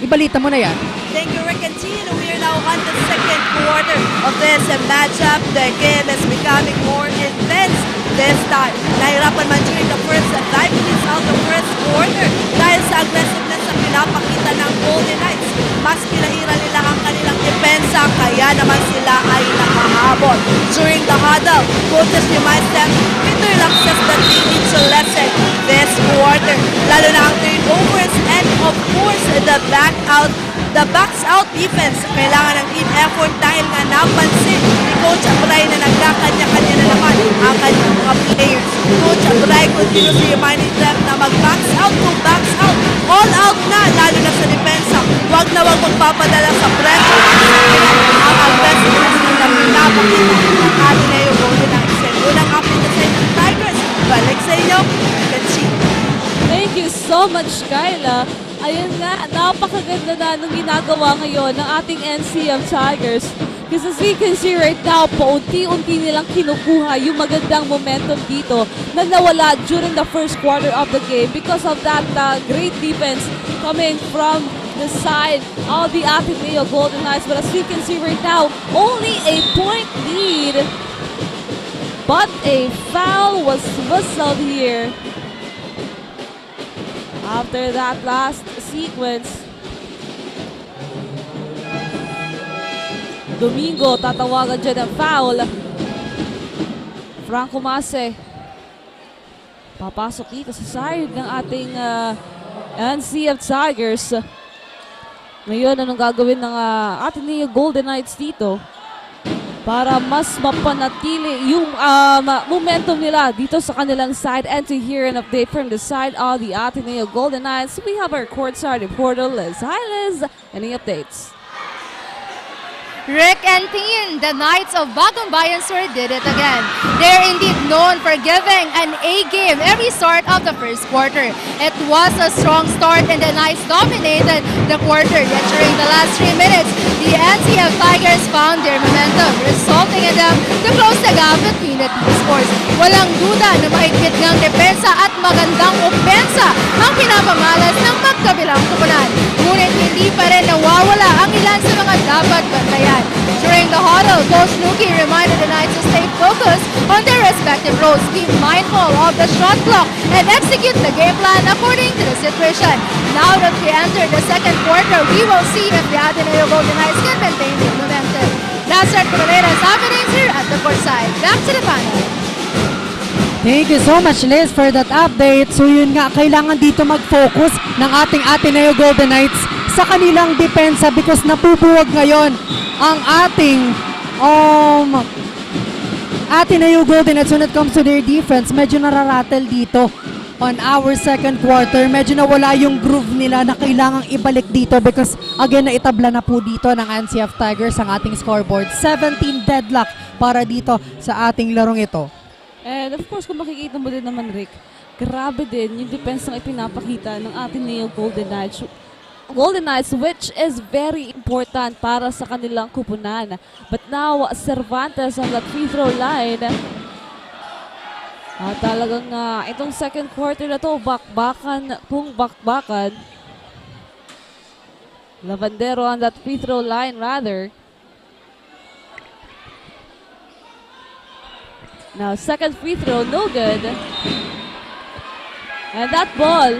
Ibalita mo na yan. Thank you, Rick and Tina. We are now on the second quarter of this matchup. The game is becoming more intense this time. Nahirapan man during the first 5 minutes of the first quarter dahil sa aggressiveness na pinapakita ng Golden Knights. Mas pinahiran nila ang kanilang depensa, kaya naman sila ay nakahabol. During the huddle, coaches remind them with lapses that they need to lessen this quarter. Lalo na ang turnovers and of course the backs out defense. Kailangan ng team effort dahil nga napansin ni Coach Abray na nagkakanya-kanya na naman ang kanyang mga players. Coach Abray continuously reminding them na mag-backs out kung backs out. All out na, lalo na sa depensa. Huwag na huwag magpapadala sa pressure. Ang aggressiveness na pinapakita ng Ateneo Golden Knights. And unang update na sa inyo ng Tigers. Balik sa inyo. Let's see. Thank you so much, Kyla. Ayun nga, napakaganda na nung ginagawa ngayon ng ating NCF Tigers. Because as we can see right now, paunti-unti nilang kinukuha yung magandang momentum dito na nawala during the first quarter of the game because of that great defense coming from the side of the Ateneo Golden Knights. But as we can see right now, only a point lead. But a foul was whistled here. After that last sequence, Domingo tatawagan dyan ng foul. Franco Mase papasok dito sa side ng ating NCF Tigers. Ngayon, anong gagawin ng Ateneo Golden Knights dito para mas mapanatili yung momentum nila dito sa kanilang side? And to hear an update from the side of the Ateneo Golden Knights, we have our courtside reporter, Liz. Hi, Liz. Any updates? Rick and Teen, the Knights of Bagong Bayan Sur did it again. They're indeed known for giving an A game every start of the first quarter. It was a strong start and the Knights dominated the quarter. Yet during the last 3 minutes, the NCF Tigers found their momentum, resulting in them to close the gap between the two scores. Walang duda na mahigpit ngang depensa at magandang opensa ang pinapamalas ng magkabilang tupunan. Ngunit hindi pa rin nawawala ang ilan sa mga dapat bantayan. During the huddle, Coach Nuki reminded the Knights to stay focused on their respective roles, be mindful of the shot clock, and execute the game plan according to the situation. Now that we enter the second quarter, we will see if the Ateneo Golden Knights can maintain the momentum. That's our latest happenings here at the courtside. Back to the panel. Thank you so much, Liz, for that update. So yun nga, kailangan dito mag-focus ng ating Ateneo Golden Knights sa kanilang depensa because napupuwag ngayon ang ating Ateneo Golden Knights when it comes to their defense. Medyo nararattle dito on our second quarter. Medyo nawala yung groove nila na kailangang ibalik dito because again, naitabla na po dito ng NCF Tigers ang ating scoreboard. 17 deadlock para dito sa ating larong ito. And of course, kung makikita mo din naman, Rick, grabe din yung depensa na ipinapakita ng Ateneo Golden Knights, which is very important para sa kanilang kupunan. But now, Cervantes on that free throw line. Talagang itong second quarter na to, bakbakan. Lavandero on that free throw line rather. Now second free throw, no good. And that ball.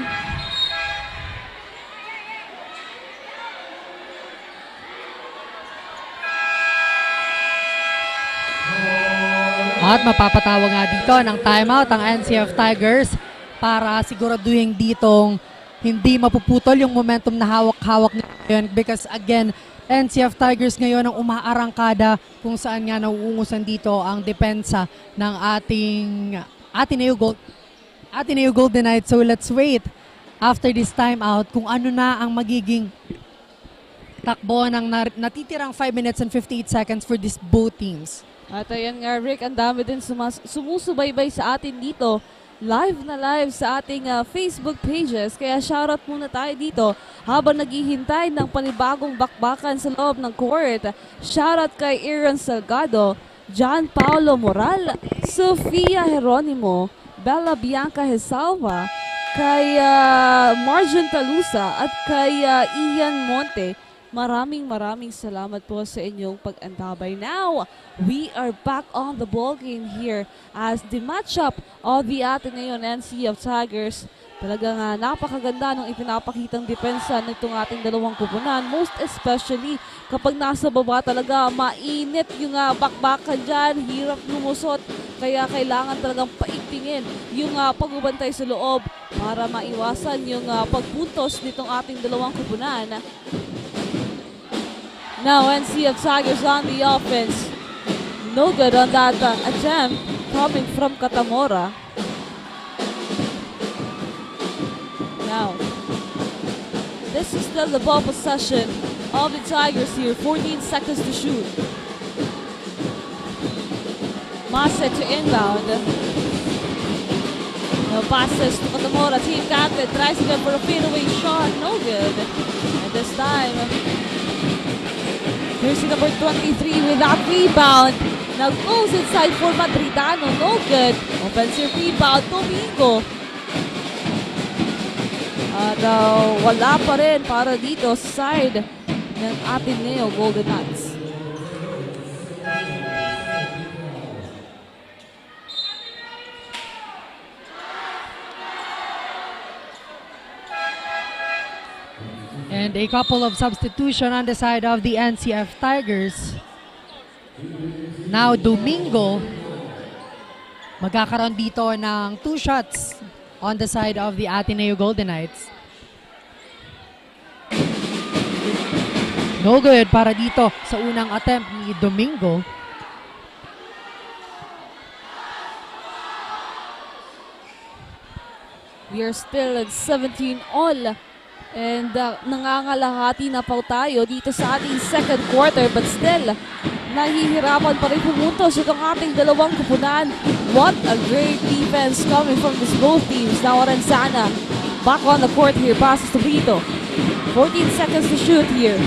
At mapapatawag nga dito ng timeout ang NCF Tigers para siguraduhin ditong hindi mapuputol yung momentum na hawak-hawak ngayon because again, NCF Tigers ngayon ang umaarangkada kung saan nga nauungusan dito ang depensa ng ating Ateneo Golden Knights. So let's wait after this timeout kung ano na ang magiging takbo ng natitirang 5 minutes and 58 seconds for these both teams. At ayan nga, Rick, ang dami din sumusubaybay sa atin dito. Live na live sa ating Facebook pages. Kaya shoutout muna tayo dito habang naghihintay ng panibagong bakbakan sa loob ng court. Shoutout kay Aaron Salgado, John Paulo Moral, Sofia Jeronimo, Bella Bianca Hesalva, kay Marjan Talusa at kay Ian Monte. Maraming salamat po sa inyong pag-antabay. Now, we are back on the ball game here as the matchup of the Ateneo and NCF Tigers. Talagang napakaganda ng ipinapakitang depensa nitong ating dalawang kupunan. Most especially kapag nasa baba talaga, mainit yung bakbakan dyan, hirap lumusot. Kaya kailangan talagang paigtingin yung pagbabantay sa loob para maiwasan yung pagpuntos nitong ating dalawang kupunan. Now, NCF Tigers on the offense. No good on that attempt coming from Catamora. Now, this is still the ball possession of the Tigers here. 14 seconds to shoot. Masa to inbound. Now passes to Catamora. Team captain tries to get for a fadeaway shot. No good. And this time, here's number 23 with that rebound. Now goes inside for Madridano. No good. Offensive rebound. Domingo. At wala pa rin para dito sa side ng Ateneo Golden Knights. And a couple of substitution on the side of the NCF Tigers. Now Domingo magkakaroon dito ng 2 shots on the side of the Ateneo Golden Knights. No good para dito sa unang attempt ni Domingo. We are still at 17 all. And nangangalahati na po tayo dito sa ating second quarter, but still, nahihirapan pa rin pumuntos itong ating dalawang kupunan. What a great defense coming from these both teams. Now Arenzana back on the court here, passes to Brito. 14 seconds to shoot here.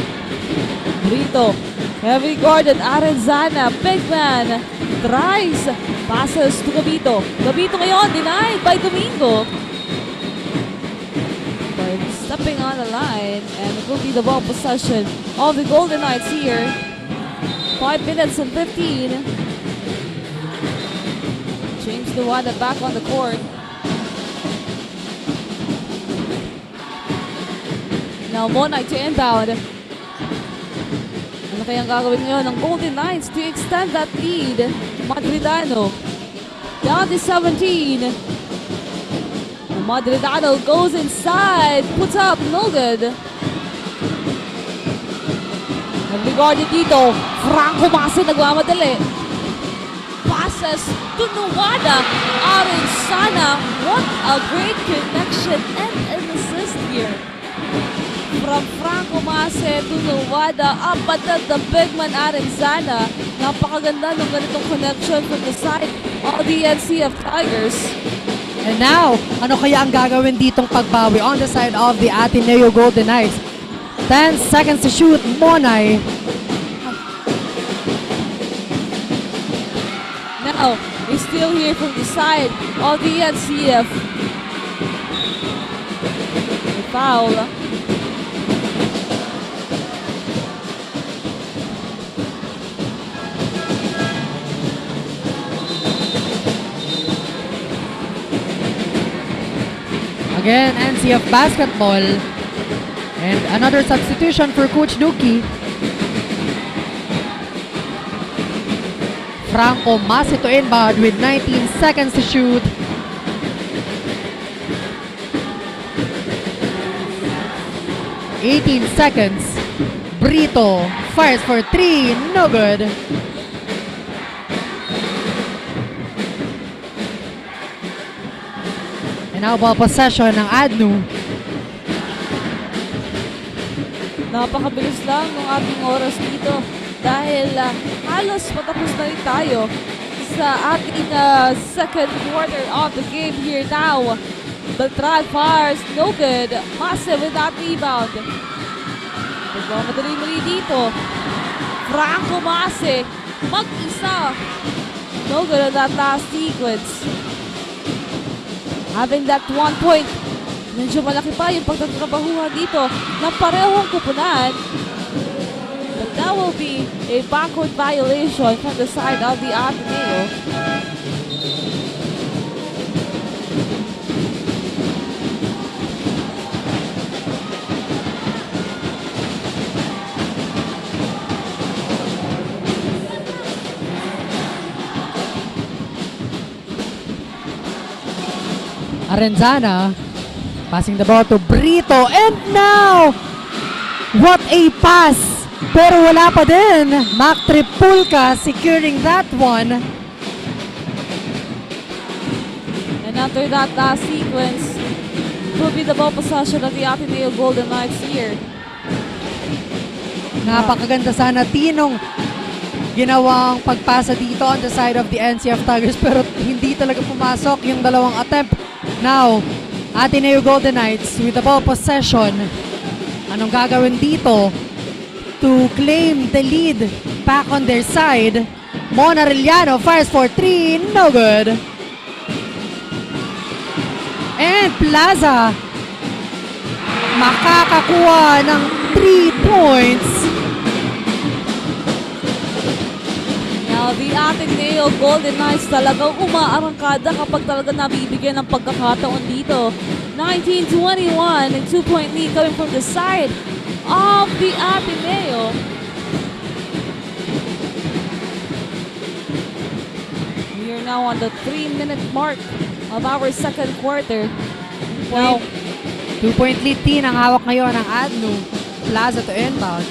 Brito, heavy guarded Arenzana, big man, tries, passes to Gabito. Gabito ngayon, denied by Domingo. Stepping on the line, and it will be the ball possession of the Golden Knights here. 5 minutes and 15. James Duwada back on the court. Now Monay to inbound. Ano kayang gagawin ngayon ng Golden Knights to extend that lead? Madridano down to 17. Madridano goes inside, puts up, no good. Nagligordi dito, Franco Masi nagmamadali. Passes to Nuwada. Arenzana, what a great connection and an assist here. From Franco Mase to Nuwada, up at the big man Arenzana. Napakaganda ng ganitong connection from the side of the NCF Tigers. And now, ano kaya ang gagawin ditong pagbawi on the side of the Ateneo Golden Knights? 10 seconds to shoot, Monay. Now, he's still here from the side of the NCF. The foul. Again, NCF basketball. And another substitution for Coach Duki. Franco Masi to inbound with 19 seconds to shoot. (18 seconds). Brito fires for 3, no good. And now ball possession ng Adnu. Napakabilis lang ng ating oras dito dahil halos patapos na rin tayo sa ating second quarter of the game here now. Beltran fires, no good. Mase with that rebound. Nagmamadali muli dito. Franco Mase, mag-isa. No good on that last sequence. Having that 1 point, medyo malaki pa yung pagtatrabahuhan dito ng parehong kupunan. But that will be a backward violation from the side of the Ateneo. Arenzana passing the ball to Brito, and now what a pass, pero wala pa din. Mac Tripulca securing that one. And after that last sequence, it will be the ball possession of the Ateneo Golden Knights here. Napakaganda sana Tinong ginawang pagpasa dito on the side of the NCF Tigers, pero hindi talaga pumasok yung dalawang attempt. Now, Ateneo Golden Knights with the ball possession. Anong gagawin dito to claim the lead back on their side? Mona Arellano fires for 3, no good. And Plaza makakakuha ng 3 points. Now, the Ateneo Golden Knights talagang umaarangkada kapag talaga nabibigyan ng pagkakataon dito. 19-21, a 2-point lead coming from the side of the Ateneo. We are now on the 3-minute mark of our second quarter. Now, 2-point lead team ang hawak ngayon ng Adnu. Plaza to inbound.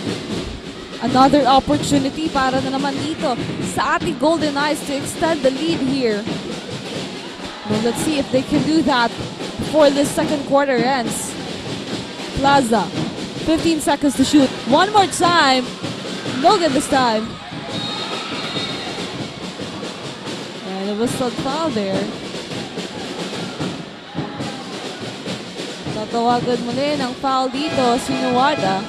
another opportunity para na naman dito sa ating Golden Knights to extend the lead here. Well, let's see if they can do that before this second quarter ends. Plaza, 15 seconds to shoot. One more time. No good this time. And it was a foul there. Tatawagan muli ng foul dito si Nuwada.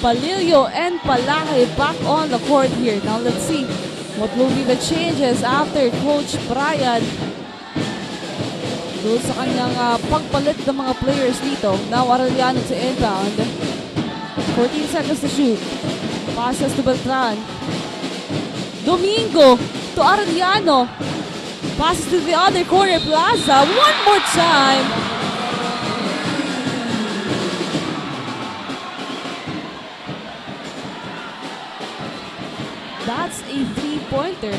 Palillo and Palake back on the court here. Now let's see what will be the changes after Coach Brian doon sa kanyang pagpalit ng mga players dito. Now Arellano to inbound. 14 seconds to shoot. Passes to Beltran. Domingo to Arellano. Passes to the other corner. Plaza. One more time. That's a three-pointer.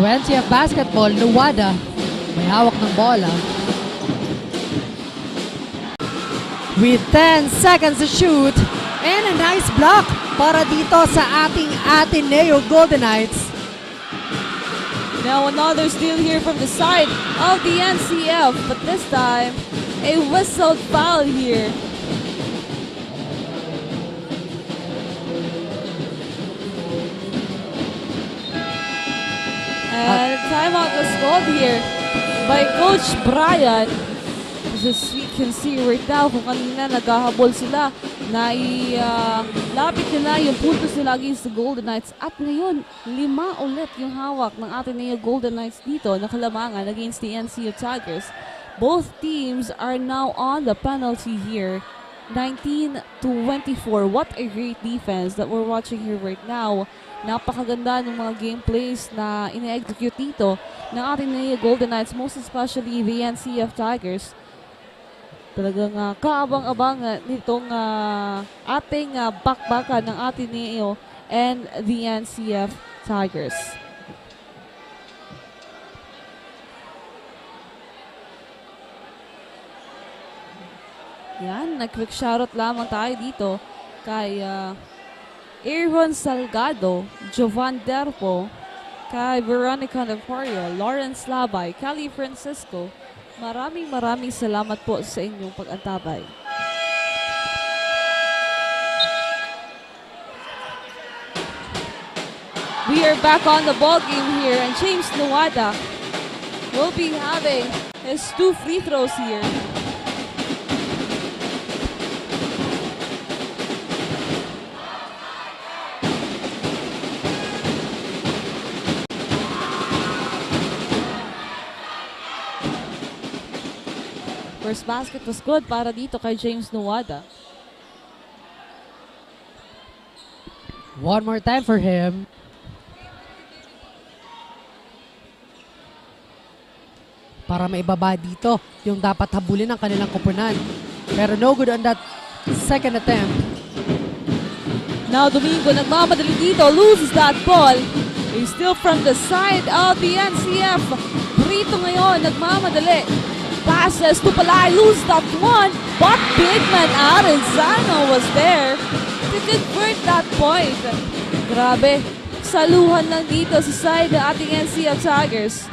NCF Basketball, Nuwada. May hawak ng bola. With 10 seconds to shoot. And a nice block para dito sa ating Ateneo Golden Knights. Now another steal here from the side of the NCF, but this time a whistled foul here. And a timeout was called here by Coach Brian. As we can see right now, kung kanina naghahabol sila, lapit nila yung puntos nila against the Golden Knights. At ngayon, 5 ulit yung hawak ng Ateneo Golden Knights dito na kalamangan against the NCF Tigers. Both teams are now on the penalty here. 19-24. What a great defense that we're watching here right now. Napakaganda ng mga gameplays na ine-execute dito ng Ateneo Golden Knights, most especially the NCF Tigers. Talagang kaabang-abang nitong ating bakbakan ng Ateneo and the NCF Tigers. Yan, nag-quick shoutout lamang tayo dito kay Aaron Salgado, Jovan Derpo, kay Veronica Navarro, Lawrence Labay, Cali Francisco. Maraming salamat po sa inyong pag-antabay. We are back on the ball game here, and James Nuwada will be having his 2 free throws here. First basket was good para dito kay James Nuwada. One more time for him. Para maibaba dito yung dapat habulin ng kanilang koponan. Pero no good on that second attempt. Now Domingo nagmamadali dito, loses that ball. He's still from the side of the NCF. Brito ngayon, nagmamadali. Passes to Palay, lose that one, but big man Arenzano was there to convert that point. Grabe, saluhan lang dito sa side ng ating NCF Tigers.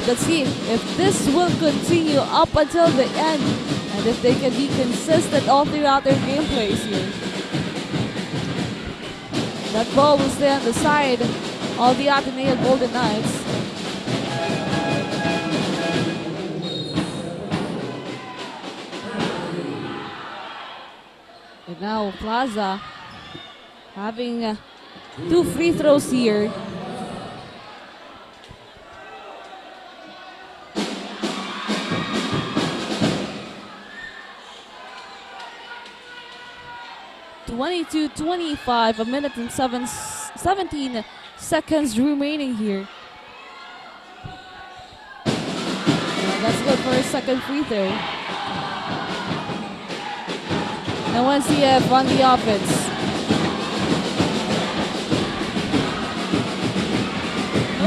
But let's see if this will continue up until the end and if they can be consistent all throughout their gameplays here. That ball will stay on the side of the Ateneo Golden Knights. And now Plaza having 2 free throws here. (22-25), a minute and 17 seconds remaining here. That's good for a second free throw. And NCF on the offense.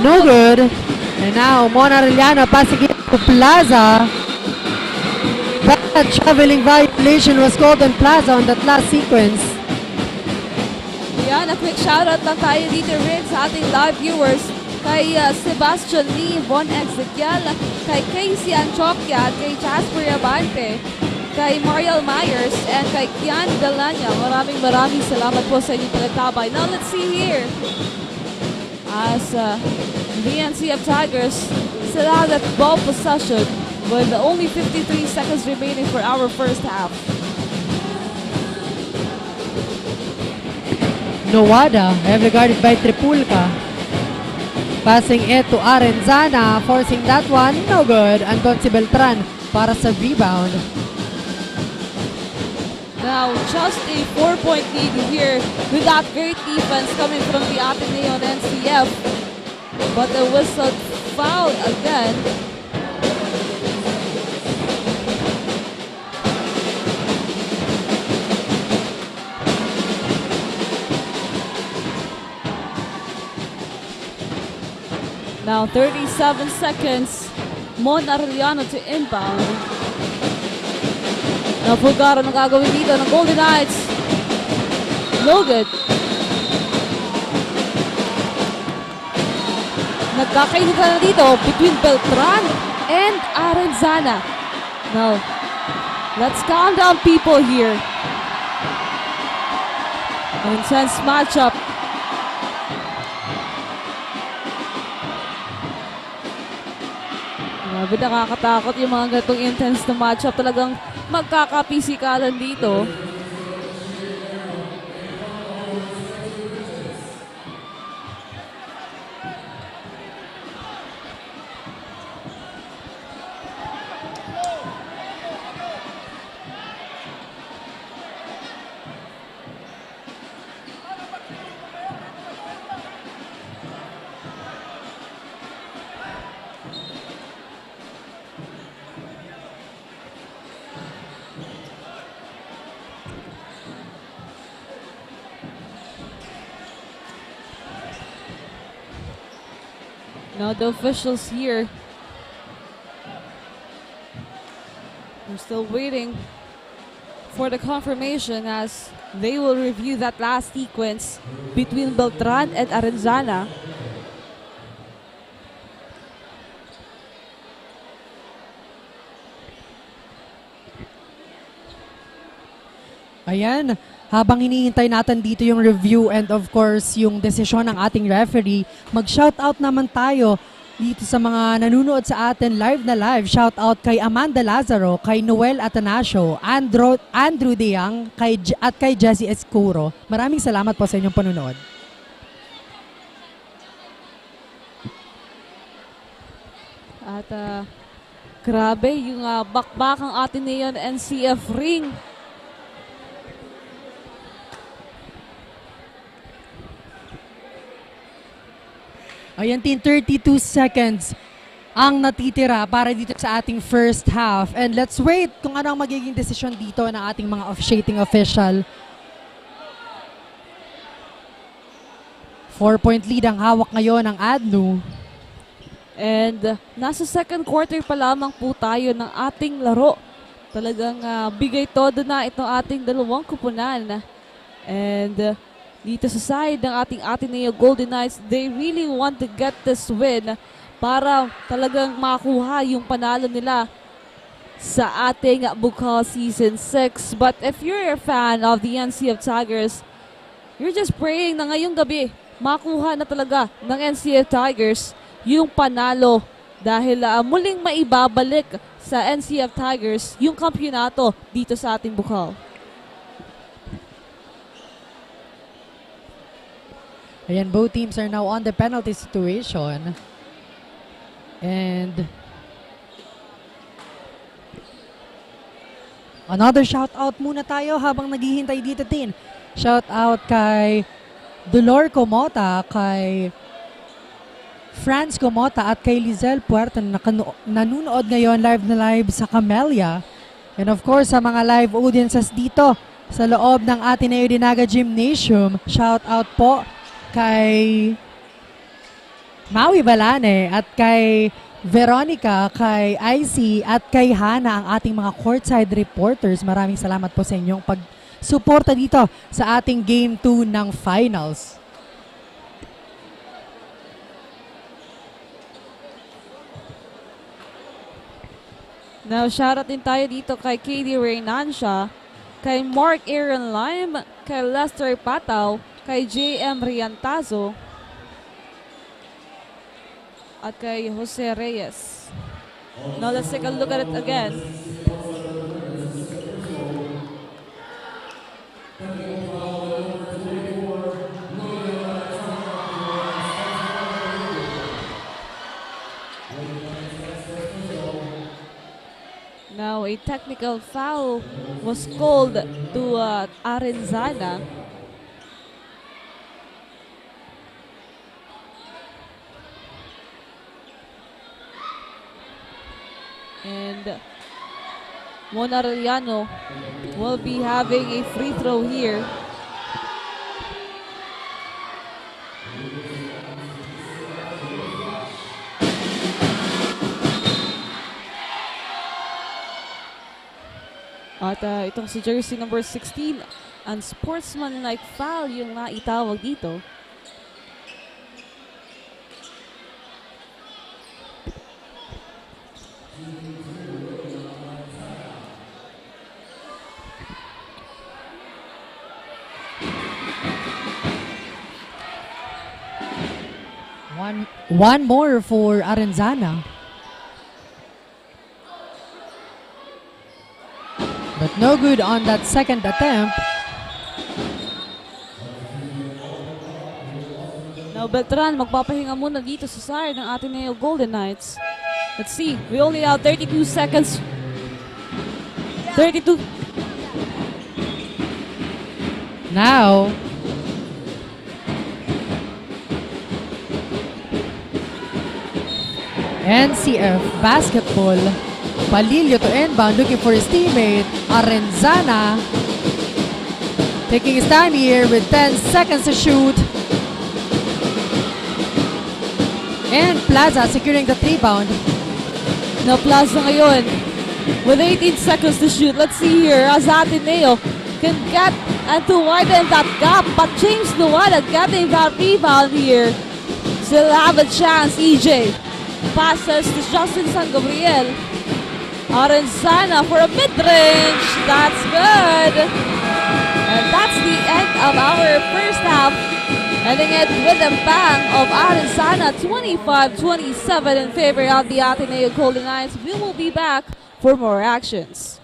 No good. And now Mona Arellano passing it to Plaza. That traveling violation was called on Plaza on that last sequence. Yan, a quick shoutout lang tayo dito rin sa ating live viewers. Kay Sebastian Lee, Von Ezequiel, kay Casey Anchoquia, at kay Jasper Abante, kay Mariel Myers, and kay Kian Delanya. Maraming salamat po sa inyong pagtabay. Now let's see here. As the NCF Tigers still have that ball possession with only 53 seconds remaining for our first half. Nuwada, heavily guarded by Tripulca. Passing it to Arenzana, forcing that one, no good. Anton si Beltran para sa rebound. Now, just a 4-point lead here with that great defense coming from the Ateneo and NCF. But the whistle foul again. Now Now, 37 seconds. Mon Arellano to inbound. Now, Fulgaro ang gagawin dito ng Golden Knights. No good. Nagkakainitan na dito between Beltran and Arenzana. Now, let's calm down people here. An intense matchup. Grabe, nakakatakot yung mga gatong intense na matchup. Talagang magkakapisikalan dito. Now the officials here, we're still waiting for the confirmation as they will review that last sequence between Beltran and Arenzana. Ayan, habang hinihintay natin dito yung review and of course yung desisyon ng ating referee, mag-shoutout naman tayo dito sa mga nanonood sa atin live na live. Shoutout kay Amanda Lazaro, kay Noel Atanasio, Andrew Deang, at kay Jessie Escuro. Maraming salamat po sa inyong panonood. At grabe yung bakbakang Ateneo NCF ring. Ayan, 32 seconds ang natitira para dito sa ating first half. And let's wait kung ano ang magiging desisyon dito ng ating mga officiating official. 4-point lead ang hawak ngayon ng ADNU. And nasa second quarter pa lamang po tayo ng ating laro. Talagang bigay todo na itong ating dalawang kupunan. And dito sa side ng ating Ateneo Golden Knights, they really want to get this win para talagang makuha yung panalo nila sa ating Bucal Season 6. But if you're a fan of the NCF Tigers, you're just praying na ngayong gabi makuha na talaga ng NCF Tigers yung panalo dahil muling maibabalik sa NCF Tigers yung kampyonato dito sa ating Bucal. Ayan, both teams are now on the penalty situation. And another shout out muna tayo habang naghihintay dito din. Shout out kay Dolor Comota, kay Franz Comota at kay Lizelle Puerta na nanonood ngayon live na live sa Camellia. And of course sa mga live audiences dito sa loob ng Ateneo de Naga Gymnasium. Shout out po kay Maui Balane at kay Veronica, kay IC at kay Hana, ang ating mga courtside reporters. Maraming salamat po sa inyong pagsuporta dito sa ating Game 2 ng Finals. Now, shoutout din tayo dito kay KD Reynancia, kay Mark Aaron Lime, kay Lester Pataw, kay JM Riantazo, at kay Jose Reyes. Now let's take a look at it again. Now a technical foul was called to Arenzana. And Mon Arellano will be having a free throw here. At itong si jersey number 16, ang sportsman-like foul yung naitawag dito. One more for Arenzana. But no good on that second attempt. Now Beltran, magpapahinga muna dito sa side ng Ateneo Golden Knights. Let's see, we only have 32 seconds. 32. Now, NCF basketball. Palilio to inbound, looking for his teammate, Arenzana. Taking his time here with 10 seconds to shoot. And Plaza securing the rebound. Now Plaza ngayon with 18 seconds to shoot. Let's see here as Ateneo can get and to widen that gap, but James Luwada getting that rebound here. Still have a chance, EJ. Passes to Justin San Gabriel. Arenzana for a mid-range. That's good. And that's the end of our first half. Ending it with a bang of Arenzana, 25-27 in favor of the Ateneo Golden Knights. We will be back for more actions.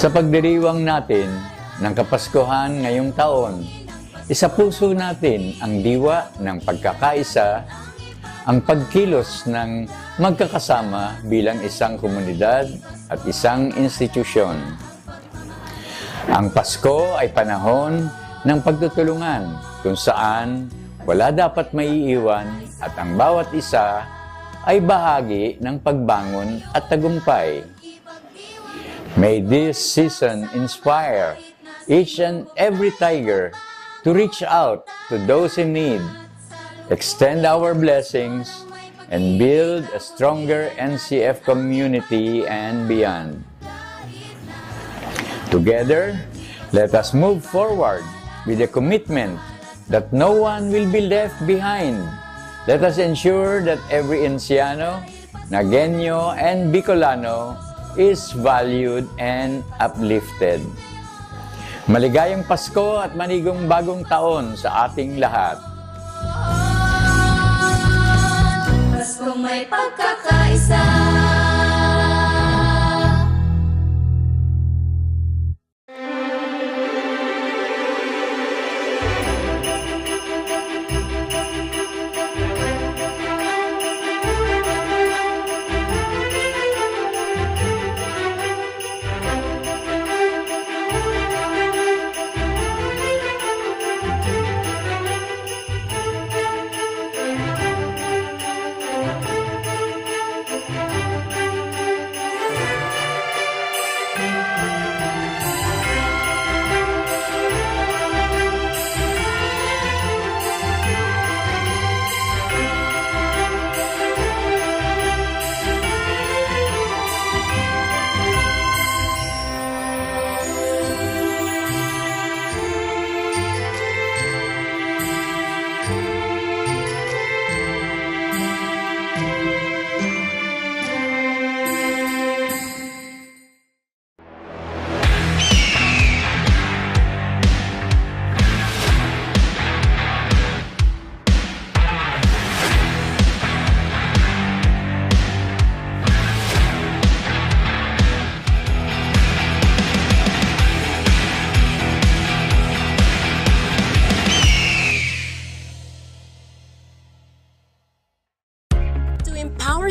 Sa pagdiriwang natin ng Kapaskuhan ngayong taon, isapuso natin ang diwa ng pagkakaisa, ang pagkilos ng magkakasama bilang isang komunidad at isang institusyon. Ang Pasko ay panahon ng pagtutulungan kung saan wala dapat maiiwan at ang bawat isa ay bahagi ng pagbangon at tagumpay. May this season inspire each and every tiger to reach out to those in need, extend our blessings, and build a stronger NCF community and beyond. Together, let us move forward with a commitment that no one will be left behind. Let us ensure that every Enciano, Nagueño, and Bicolano is valued and uplifted. Maligayang Pasko at manigong bagong taon sa ating lahat. Paskong may pagkakaisa.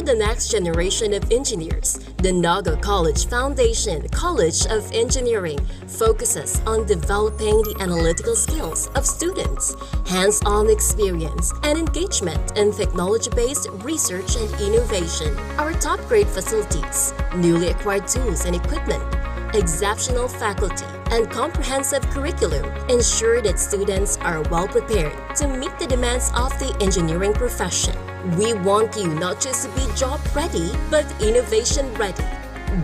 The next generation of engineers, the Naga College Foundation College of Engineering focuses on developing the analytical skills of students, hands-on experience, and engagement in technology-based research and innovation. Our top-grade facilities, newly acquired tools and equipment, exceptional faculty, and comprehensive curriculum ensure that students are well prepared to meet the demands of the engineering profession. We want you not just to be job ready, but innovation ready.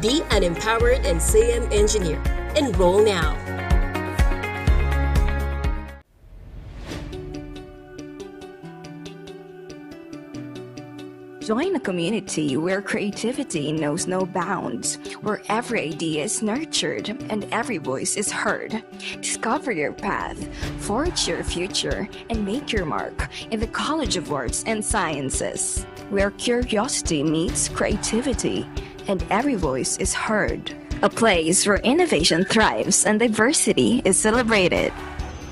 Be an empowered and CM engineer. Enroll now. Join a community where creativity knows no bounds, where every idea is nurtured and every voice is heard. Discover your path, forge your future, and make your mark in the College of Arts and Sciences, where curiosity meets creativity and every voice is heard. A place where innovation thrives and diversity is celebrated.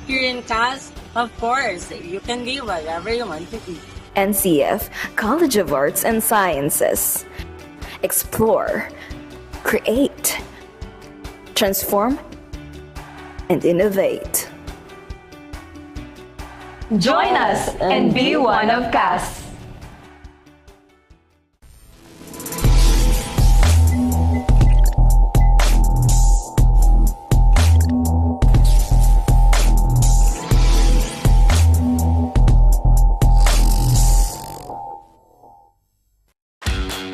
Here in CAS, of course, you can be whatever you want to be. NCF College of Arts and Sciences. Explore, create, transform, and innovate. Join us and be one of CAS.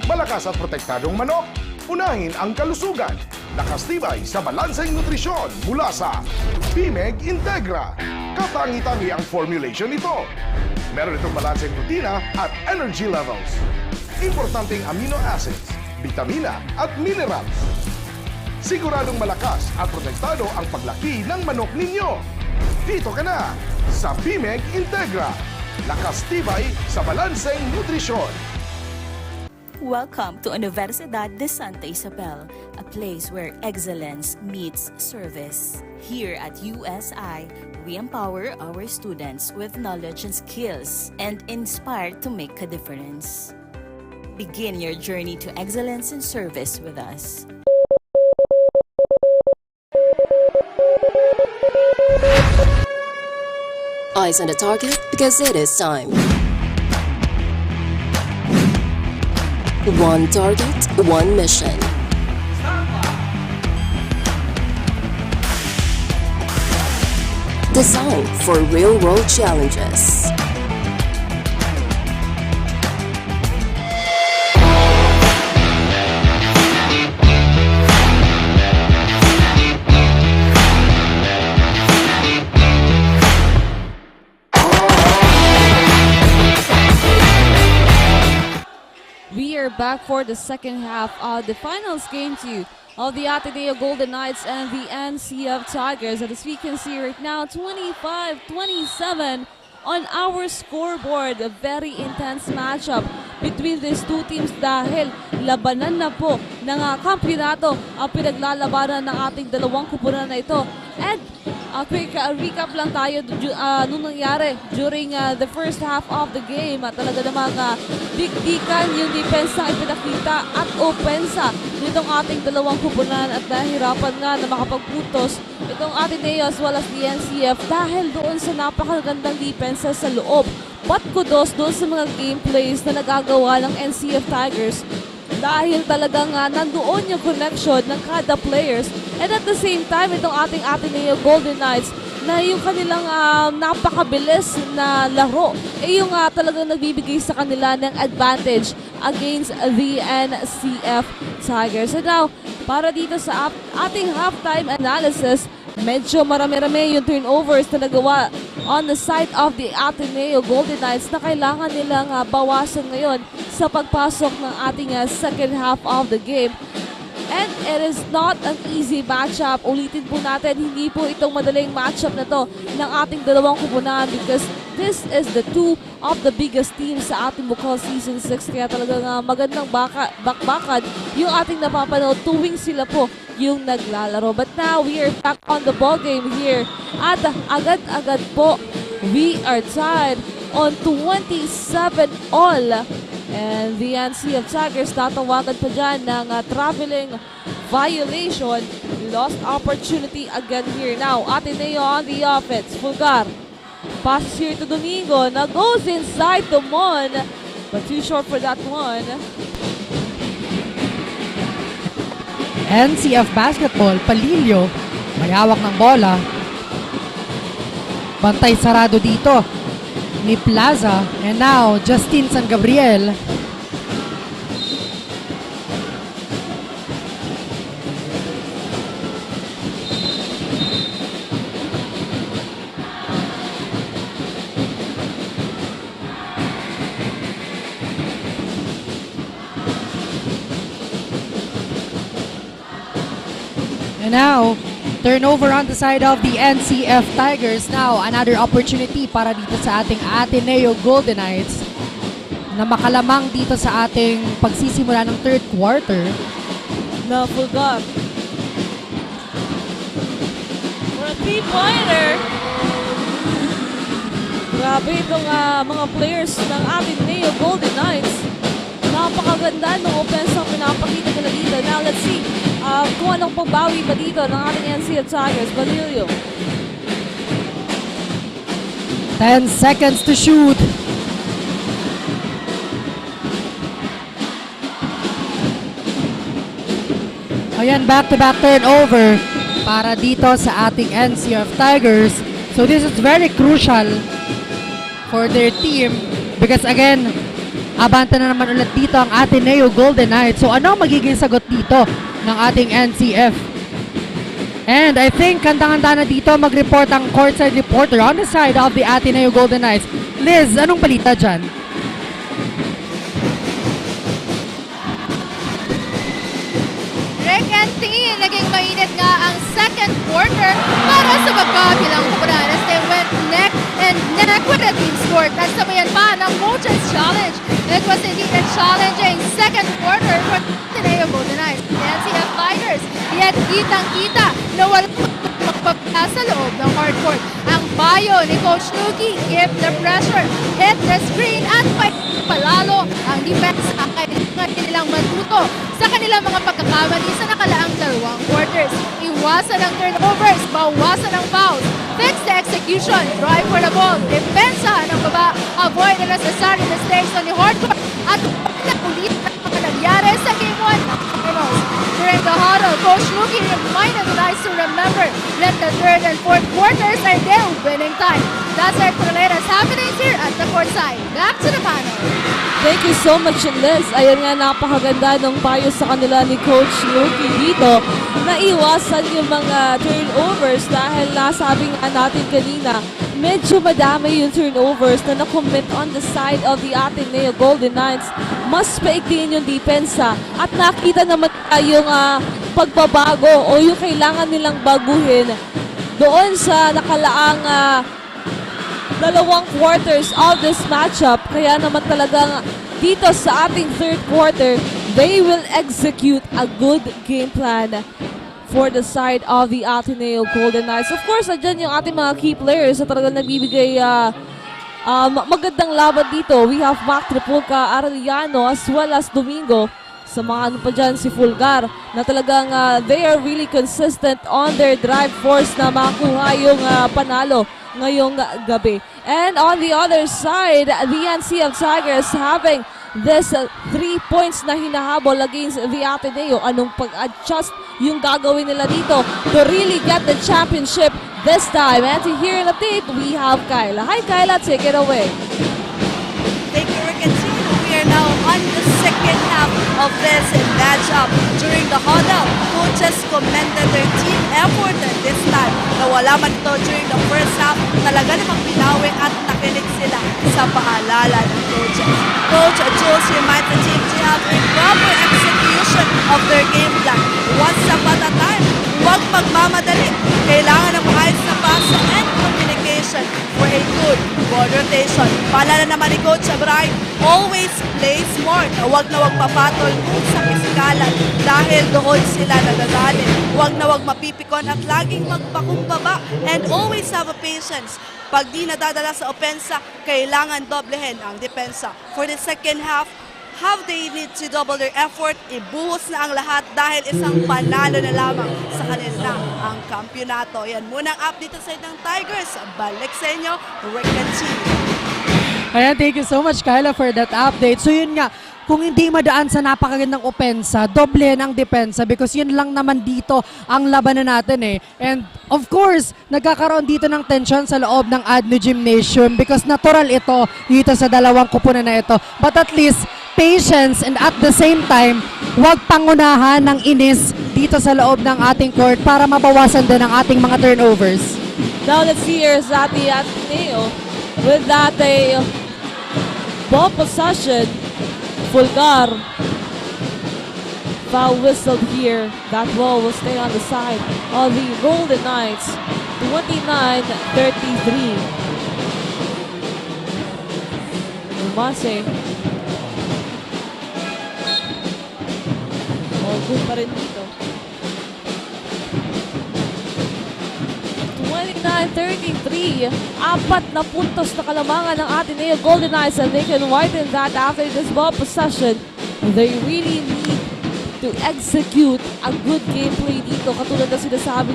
Malakas at protektadong manok, unahin ang kalusugan. Nakastibay sa balanseng nutrisyon mula sa BMEG Integra. Katangi-tangi ang formulation nito. Meron itong balanseng protina at energy levels. Importanteng amino acids, vitamina at minerals. Siguradong malakas at protektado ang paglaki ng manok ninyo. Dito ka na sa BMEG Integra. Nakastibay sa balanseng nutrisyon. Welcome to Unibersidad de Sta Isabel, a place where excellence meets service. Here at USI, we empower our students with knowledge and skills and inspire to make a difference. Begin your journey to excellence and service with us. Eyes on the target because it is time. One target, one mission. Designed for real-world challenges. We are back for the second half of the finals game 2 of the Ateneo Golden Knights and the NCF Tigers. And as we can see right now, 25-27 on our scoreboard. A very intense matchup between these two teams dahil labanan na po ng kampyonato ang pinaglalabanan ng ating dalawang kupunan na ito. And quick recap lang tayo nung nangyari during the first half of the game. Talaga namang dikdikan yung depensa ay pinakita at opensa nitong ating dalawang kupunan at nahirapan nga na makapagputos itong Ateneo as well as the NCF dahil doon sa napakagandang depensa sa loob. But kudos doon sa mga gameplays na nagagawa ng NCF Tigers dahil talagang nandoon yung connection ng kada players. And at the same time, itong ating Ateneo Golden Knights na yung kanilang napakabilis na laro yung talagang nagbibigay sa kanila ng advantage against the NCF Tigers. And now, para dito sa ating halftime analysis, medyo marami-rami yung turnovers na nagawa on the side of the Ateneo Golden Knights na kailangan nilang bawasan ngayon sa pagpasok ng ating second half of the game. And it is not an easy matchup. Ulitin po natin, hindi po itong madaling matchup na to ng ating dalawang kupunan because this is the two of the biggest teams sa ating Bucal Season 6. Kaya talagang magandang bakbakan yung ating napapanood tuwing sila po yung naglalaro. But now, we are back on the ball game here. At agad-agad po, we are tied on 27 all. And the NCF Tigers tatawagan pa dyan ng traveling violation. Lost opportunity again here. Now, Ateneo on the offense. Fulgar. Passes here to Domingo. Now goes inside to Mon. But too short for that one. NCF Basketball, Palilio. May hawak ng bola. Bantay sarado dito ni Plaza. And now, Justin San Gabriel. And now, turnover on the side of the NCF Tigers. Now, another opportunity para dito sa ating Ateneo Golden Knights na makalamang dito sa ating pagsisimula ng third quarter. Na Fulgar. For a three-pointer. Grabe itong mga players ng Ateneo Golden Knights. Napakaganda ng offense ang pinapakita nila dito. Now, let's see kung anong pagbawi pa dito ng ating NCF Tigers. Balilio. 10 seconds to shoot. Ayan, back-to-back turnover para dito sa ating NCF Tigers. So this is very crucial for their team because again, abante na naman ulit dito ang Ateneo Golden Knights. So ano ang magiging sagot dito ng ating NCF? And I think kandang-handa na dito mag-report ang courtside reporter on the side of the Ateneo Golden Knights. Liz, anong balita dyan? Rick and T, naging mainit nga ang second quarter para sa magkabilang kupunan as they went neck and and neck with the team scored. At sabayan pa ng Coaches Challenge. It was indeed a challenging second quarter for Ateneo Golden Knights. The NCF Fighters, yet kitang-kita na walang magpapala sa loob ng hardcourt. Ang bayo ni Coach Nuki, give the pressure, hit the screen at palalo ang defense ang kanilang matuto sa kanilang mga pagkakamali sa nakalaang dalawang quarters. Iwasan ang turnovers, bawasan ang fouls, fix the execution, drive for the ball, depensa ng baba, avoid the necessary mistakes on the hardcourt at ulit ang mga nangyari sa Game 1 ng Finals. During the huddle, Coach Nuki reminded the guys to remember that the third and fourth quarters are their winning time. That's it for the latest happenings here at the courtside. Back to the panel. Thank you so much, Liz. Ayun nga, napakaganda ng payo sa kanila ni Coach Nuki dito na iwasan yung mga turnovers dahil nasabi nga natin kanina, medyo madami yung turnovers na na-commit on the side of the Ateneo Golden Knights. Mas paigtiin yung depensa at nakita naman yung pagbabago o yung kailangan nilang baguhin doon sa nakalaang dalawang quarters of this matchup. Kaya naman talagang dito sa ating third quarter, they will execute a good game plan for the side of the Ateneo Golden Knights. Of course, andyan yung ating mga key players na talagang nagbibigay magandang laban dito. We have Mac Tripulca, Arellano, as well as Domingo. Sa mga ano pa dyan, si Fulgar, na talagang they are really consistent on their drive force na makuha yung panalo ngayong gabi. And on the other side, the NCF Tigers having this 3 points na hinahabol against the Ateneo. Anong pag-adjust yung gagawin nila dito to really get the championship this time? And to hear an update, we have Kyla. Hi Kyla, take it away. Thank you, Rick and team. We are now on the second half of this matchup. During the huddle, coaches commended their team effort this time. Nawala man ito during the first half, talaga namang pinawi at nakinig sila sa paalala ng coaches. Coach Jules reminds the team to have a proper execution of their game plan. One step at a time, huwag magmamadali. Kailangan ng maayos na pasa and communication for a good ball rotation. Paalala naman ni Coach Abray, always play smart. Huwag na huwag papatol sa piskalan dahil doon sila nagagalit. Huwag na huwag mapipikon at laging magpakumbaba and always have a patience. Pag di nadadala sa opensa, kailangan doblehin ang depensa. For the second half they need to double their effort, ibuhos na ang lahat dahil isang panalo na lamang sa kanila ang kampyonato. Yan muna ang update sa side ng Tigers. Balik sa inyo, Rick and team. Ayan, thank you so much Kyla for that update. So yun nga, kung hindi madaan sa napakagandang opensa, doblehin ang depensa because yun lang naman dito ang labanan natin eh. And of course, nagkakaroon dito ng tension sa loob ng Ateneo Gymnasium because natural ito dito sa dalawang kupunan na ito. But at least, patience and at the same time, huwag pangunahan ng inis dito sa loob ng ating court para mabawasan din ang ating mga turnovers. Now let's see here sa the Ateneo with that a ball possession. Fulgar foul whistled here. That ball will stay on the side of the Golden Knights. 29-33. Umase. Oh, good pa rin dito. 29-33. 4 na puntos na kalamangan ng Ateneo Golden Knights and they can widen that after this ball possession. They really need to execute a good gameplay dito. Katulad na sinasabi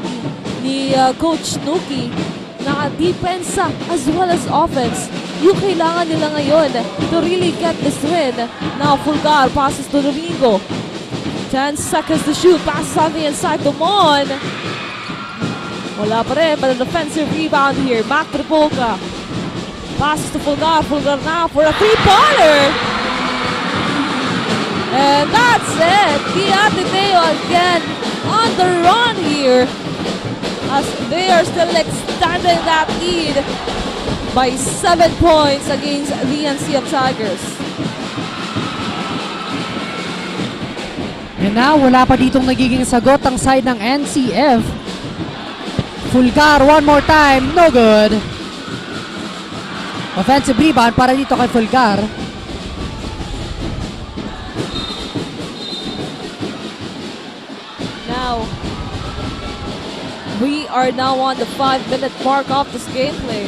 ni Coach Nuki na defense as well as offense. Yung kailangan nila ngayon to really get this win. Now Fulgar passes to Domingo. 10 seconds to shoot. Passes on the inside to Mon. Wala pa rin, but an offensive rebound here. Mac Tripulca. Passes to Fulgar. Fulgar now for a three-pointer. And that's it. The Ateneo again on the run here as they are still extending that lead by 7 points against the NCF Tigers. And now, wala pa ditong nagiging sagot ang side ng NCF. Fulgar, one more time, no good. Offensive rebound para dito kay Fulgar. Now, we are now on the 5-minute mark of this gameplay.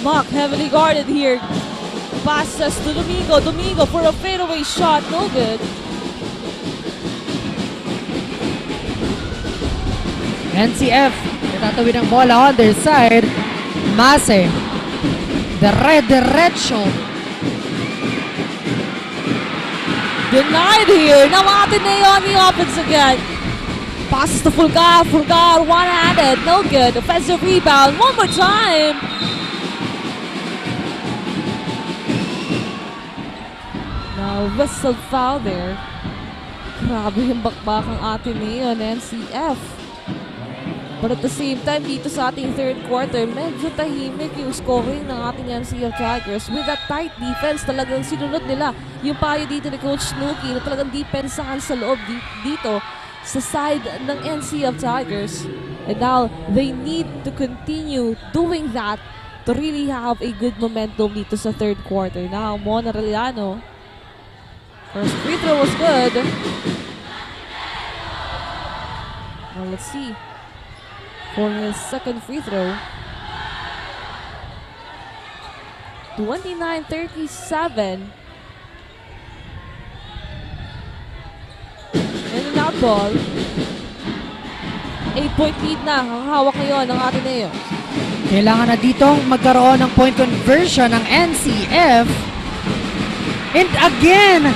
Mock heavily guarded here. Passes to Domingo. Domingo for a fadeaway shot. No good. NCF, natatawid ang bola on their side. Mase, diretso. Denied here. Now Ateneo on the offense again. Passes to Fulgar. Fulgar one-handed. No good. Offensive rebound. One more time. Now whistle foul there. Grabe yung bakbakang Ateneo and NCF. But at the same time, dito sa ating third quarter, medyo tahimik yung scoring ng ating NCF Tigers. With that tight defense, talagang sinunod nila yung payo dito ni Coach Snooki na talagang depensahan sa loob dito sa side ng NCF Tigers. And now, they need to continue doing that to really have a good momentum dito sa third quarter. Now, Mona Reliano. First free throw was good. Well, let's see. For his second free throw. 29-37. And an out ball. 8-point lead na ang hawak ngayon ng Ateneo. Kailangan na ditong magkaroon ng point conversion ng NCF. And again,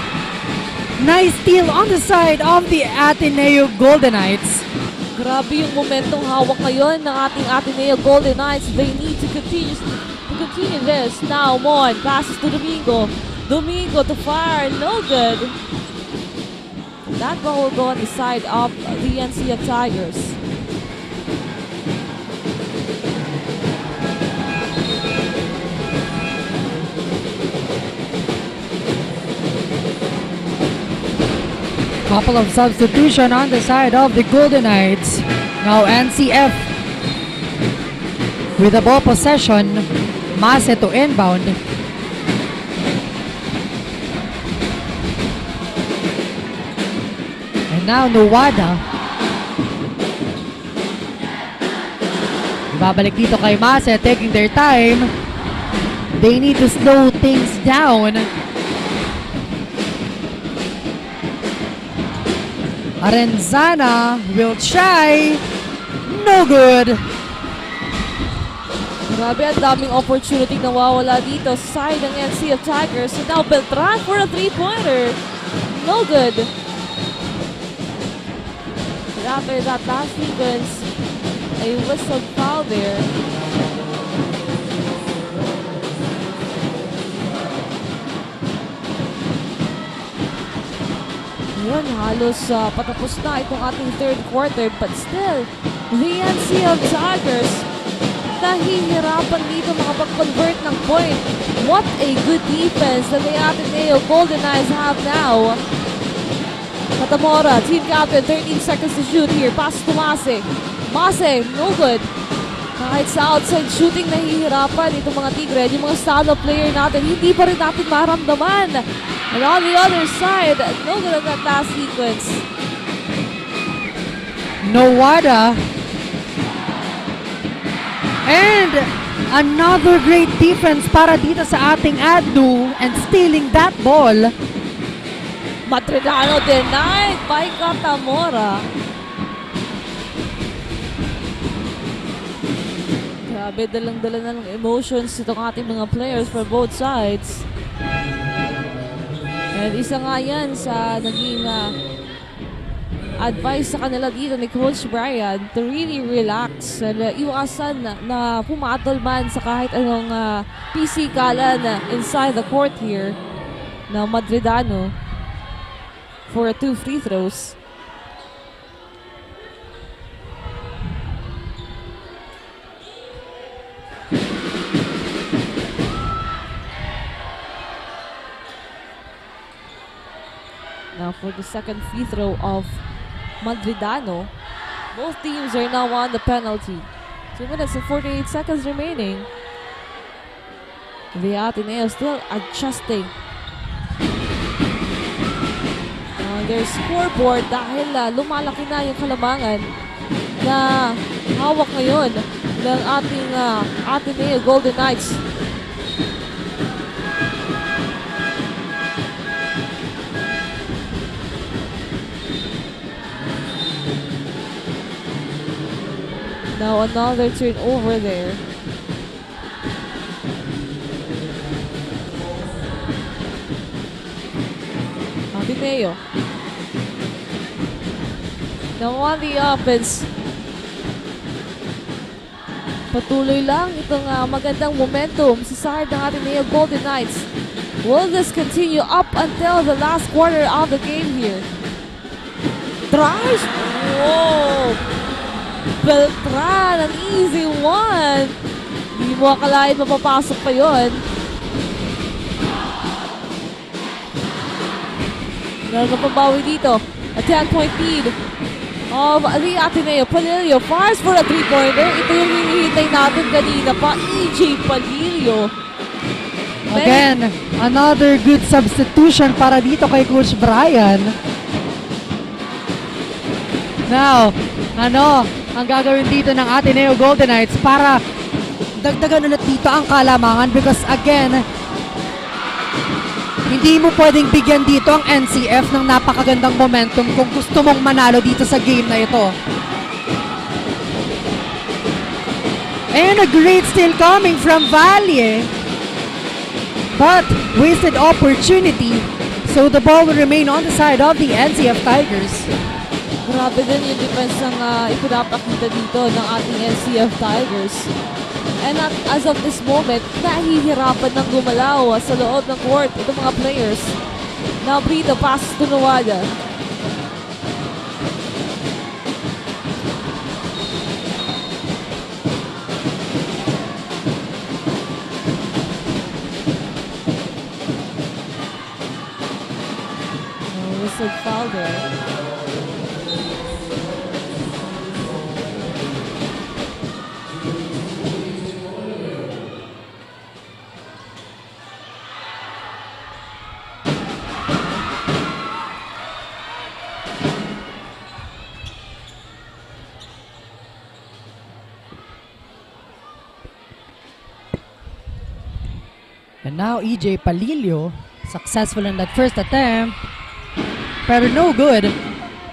nice steal on the side of the Ateneo Golden Knights. Grabe yung momentong hawak ngayon ng ating Ateneo Golden Knights. They need to continue this. Now, Mon passes to Domingo. Domingo to fire. No good. That ball will go on the side of the NCF Tigers. Couple of substitution on the side of the Golden Knights. Now NCF with the ball possession. Mase to inbound. And now Nuwada. Babalik dito kay Mase, taking their time. They need to slow things down. Arenzana will try. No good. Grabe, ang daming opportunity nawawala dito sa side ng NCF Tigers. So now Beltran for a three-pointer. No good. But after that last sequence, a whistle foul there. Yun, halos patapos na itong ating third quarter, but still, the NCF Tigers nahihirapan dito makapag-convert ng point. What a good defense that the Ateneo Golden Knights have now. Katamora, team captain, 13 seconds to shoot here. Pass to Mase. Mase, no good. Kahit sa outside shooting, nahihirapan itong mga Tigre. Yung mga style player natin, hindi pa rin natin maramdaman. And on the other side, no good on that last sequence. Nuwada. And another great defense para dito sa ating Adnu and stealing that ball. Matredano denied by Katamora. Grabe, dalang-dala na ng emotions itong ating mga players for both sides. And isa nga yan sa naging advice sa kanila dito ni Coach Brian to really relax and iwasan na pumatol man sa kahit anong pisikalan inside the court here na Madridano for 2 free throws. Now for the second free throw of Madridano. Both teams are now on the penalty. 2 minutes and 48 seconds remaining. The Ateneo still adjusting on their scoreboard dahil lumalaki na yung kalamangan na hawak ngayon ng ating Ateneo Golden Knights. Now another turnover there. Ateneo. Now on the offense. Patuloy lang itong magandang momentum sa side ng Ateneo Golden Knights. Will this continue up until the last quarter of the game here? Drives! Whoa! Beltran, an easy one. Hindi mo akalain mapapasok pa yun. Nagpapabawi dito. A 10-point lead of the Ateneo. Palilio fires for a 3-pointer. Ito yung hinihintay natin kanina pa. EJ Palilio. Again, another good substitution para dito kay Coach Brian. Now, ang gagawin dito ng Ateneo Golden Knights para dagdagan ulit dito ang kalamangan because again, hindi mo pwedeng bigyan dito ang NCF ng napakagandang momentum kung gusto mong manalo dito sa game na ito. And a great steal coming from Valle. But wasted opportunity. So the ball will remain on the side of the NCF Tigers. Grabe din yung defense ng ipinapakita dito ng ating NCF Tigers. And as of this moment, nahihirapan ng gumalaw sa loob ng court itong mga players. Now Brito passes to Nawada. Whistle foul there. And now EJ Palilio, successful in that first attempt, pero no good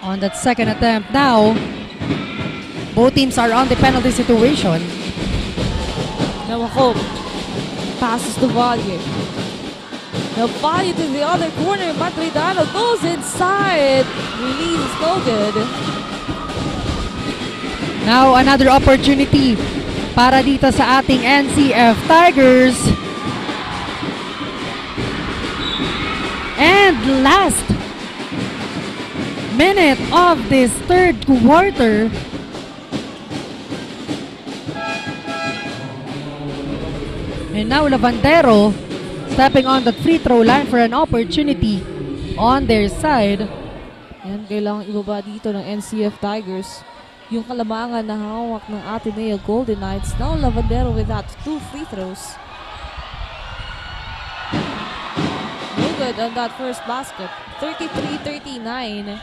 on that second attempt. Now, both teams are on the penalty situation. Now Hope passes to Valle. Now Valle to the other corner. Madridano goes inside. Release is no good. Now, another opportunity para dito sa ating NCF Tigers. And last minute of this third quarter. And now Lavandero stepping on the free throw line for an opportunity on their side. And kailangan ibaba dito ng NCF Tigers yung kalamangan na hawak ng Ateneo Golden Knights. Now Lavandero with that 2 free throws. Good on that first basket. 33-39.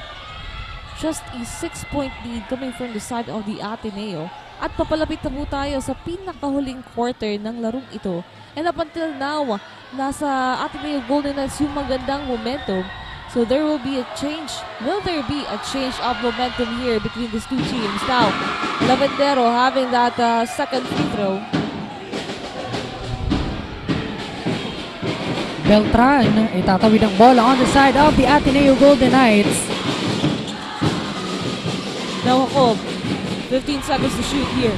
Just a 6-point lead coming from the side of the Ateneo. At papalapit na po tayo sa pinakahuling quarter ng larong ito. And up until now, nasa Ateneo Golden Knights yung magandang momentum. So there will be a change. Will there be a change of momentum here between these two teams? Now, Lavandero having that second free throw. Beltran, itatawid ang bola on the side of the Ateneo Golden Knights. Now Jacob, 15 seconds to shoot here.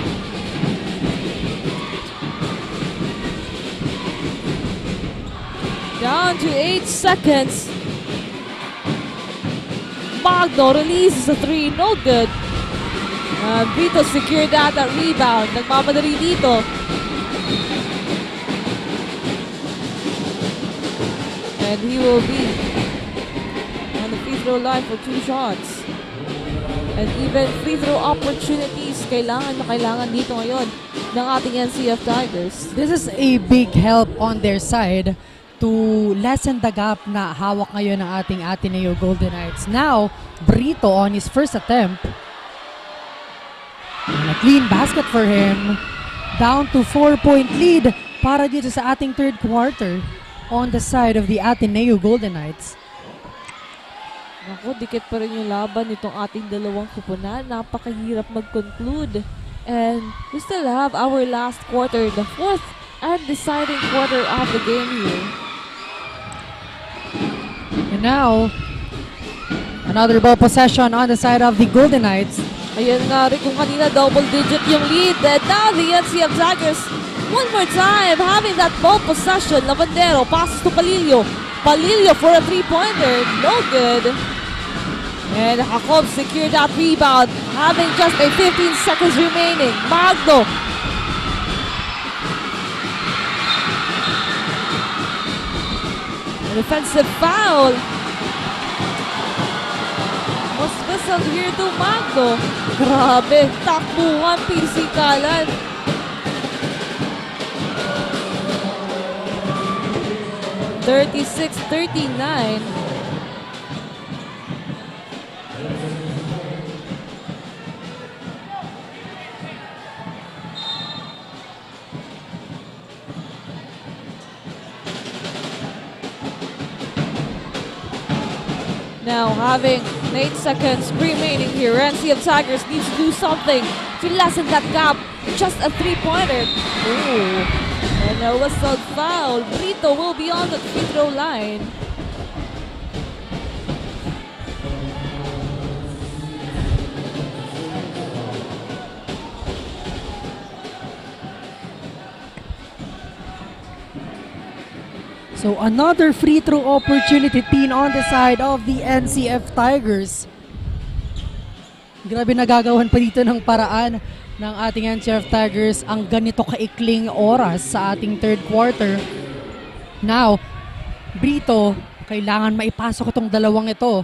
Down to 8 seconds. Magno releases a 3, no good. Vito secured that rebound. Nagmamadali dito. And he will be on the free throw line for 2 shots. And even free throw opportunities kailangan dito ngayon ng ating NCF Tigers. This is a big help on their side to lessen the gap na hawak ngayon ng ating Ateneo Golden Knights. Now, Brito on his first attempt. And a clean basket for him. Down to 4-point lead para dito sa ating third quarter on the side of the Ateneo Golden Knights. Naku, dikit pa rin yung laban nitong ating dalawang kupunan. Napakahirap mag-conclude. And we still have our last quarter, the fourth and deciding quarter of the game here. And now, another ball possession on the side of the Golden Knights. Ayan nga rin kung kanina double-digit yung lead. And now the NCF Tigers, one more time, having that ball possession. Lavandero passes to Palillo. Palillo for a three-pointer. No good. And Jacob secured that rebound, having just a 15 seconds remaining. Magno. An offensive foul. Was whistled here to Magno. Grabe, takbuhan, pisikalan. (36-39). Now having 8 seconds remaining here, NCF Tigers needs to do something to lessen that gap. Just a three-pointer. Ooh. And a whistle foul. Brito will be on the free throw line. So another free throw opportunity pin on the side of the NCF Tigers. Grabe nagagawan pa dito ng paraan ng ating NCF Tigers ang ganito kaikling oras sa ating third quarter. Now, Brito, kailangan maipasok itong dalawang ito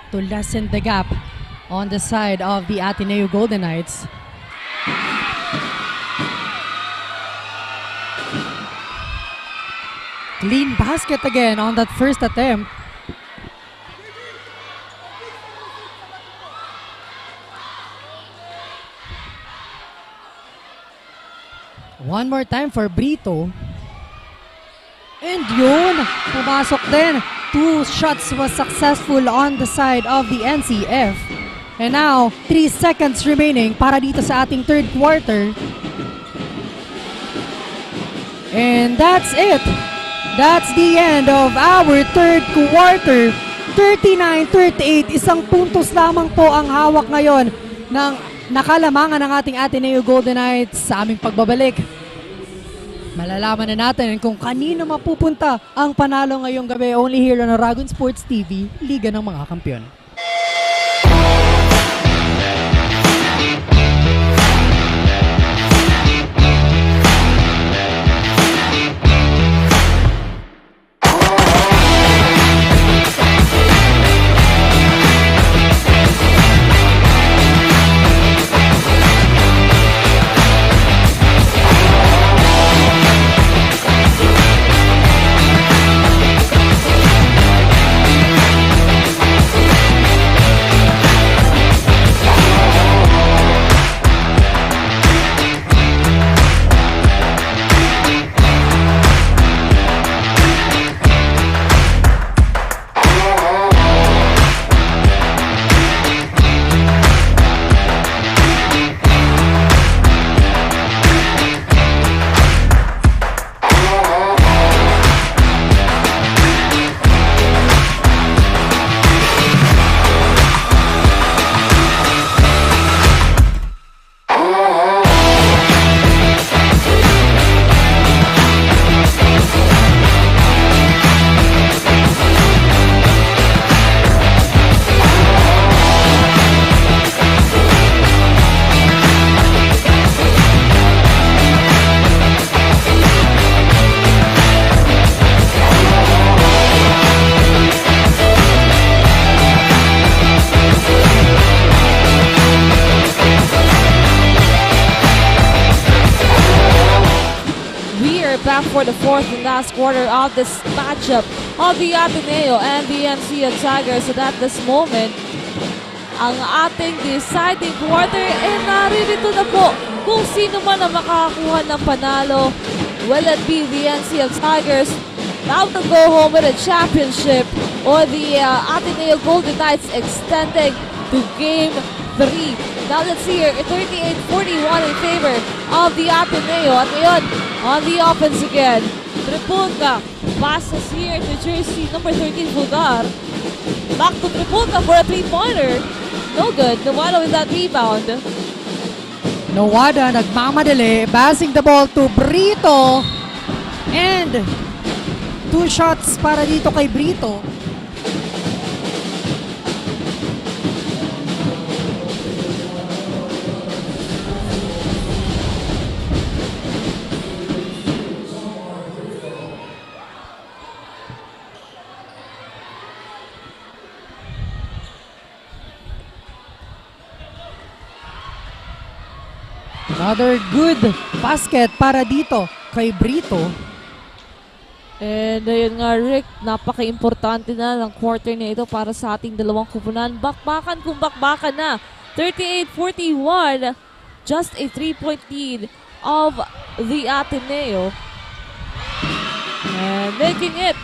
to lessen the gap on the side of the Ateneo Golden Knights. Clean basket again on that first attempt. One more time for Brito. And yun, pumasok din. 2 shots was successful on the side of the NCF. And now, 3 seconds remaining para dito sa ating third quarter. And that's it. That's the end of our third quarter. 39-38, isang puntos lamang po ang hawak ngayon ng nakalamangan ng ating Ateneo Golden Knights sa aming pagbabalik. Malalaman na natin kung kanino mapupunta ang panalo ngayong gabi only here on Aragon Sports TV, Liga ng mga Kampiyon. half for the fourth and last quarter of this matchup of the Ateneo and the NCF Tigers. So at this moment, ang ating deciding quarter naririto na po kung sino man ang makakakuha ng panalo. Will it be the NCF Tigers now to go home with a championship, or the Ateneo Golden Knights extending to Game 3? Now let's see here, 38-41 in favor of the Ateneo. At ngayon, on the offense again, Tripulka passes here to jersey number 13, Bucal. Back to Tripulka for a three-pointer. No good. Nawala with that rebound. Nawada nagmamadali, passing the ball to Brito. And 2 shots para dito kay Brito. Another good basket para dito kay Brito. And ayun nga, Rick, napaka-importante na ng quarter na ito para sa ating dalawang kupunan. Bakbakan kung bakbakan na. 38-41, just a 3-point lead of the Ateneo. And making it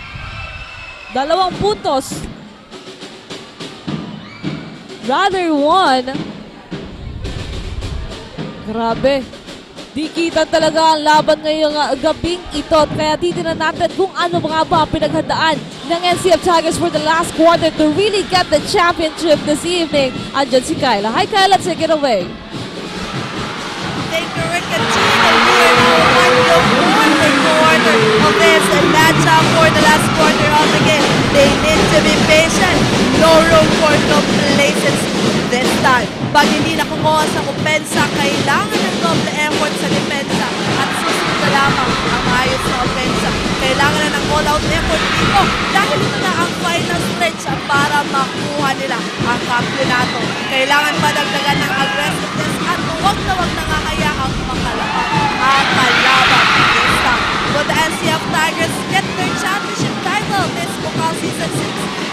2 puntos. Rather 1. Grabe. Di kita talaga ang laban ngayong gabing ito. Kaya titignan natin kung ano mga ba pinaghandaan ng NCF Tigers for the last quarter to really get the championship this evening. Andyan si Kyla. Hi Kyla, take it away. Thank you, Rick and Gene. And we are now on the fourth quarter of this matchup for the last quarter of the game. They need to be patient. No room for complacency this time. Pag hindi nakukuha sa opensa, kailangan ng double effort sa depensa at susunod na lamang ang ayos na opensa. Kailangan na ng all-out effort dito dahil ito na ang final stretch para makuha nila ang kampyonato. Kailangan madagdagan ng aggressiveness at huwag na huwag nangangayaang makalaban ang kalaban this time. Will the NCF Tigers get their championship title this Bucal Season 6?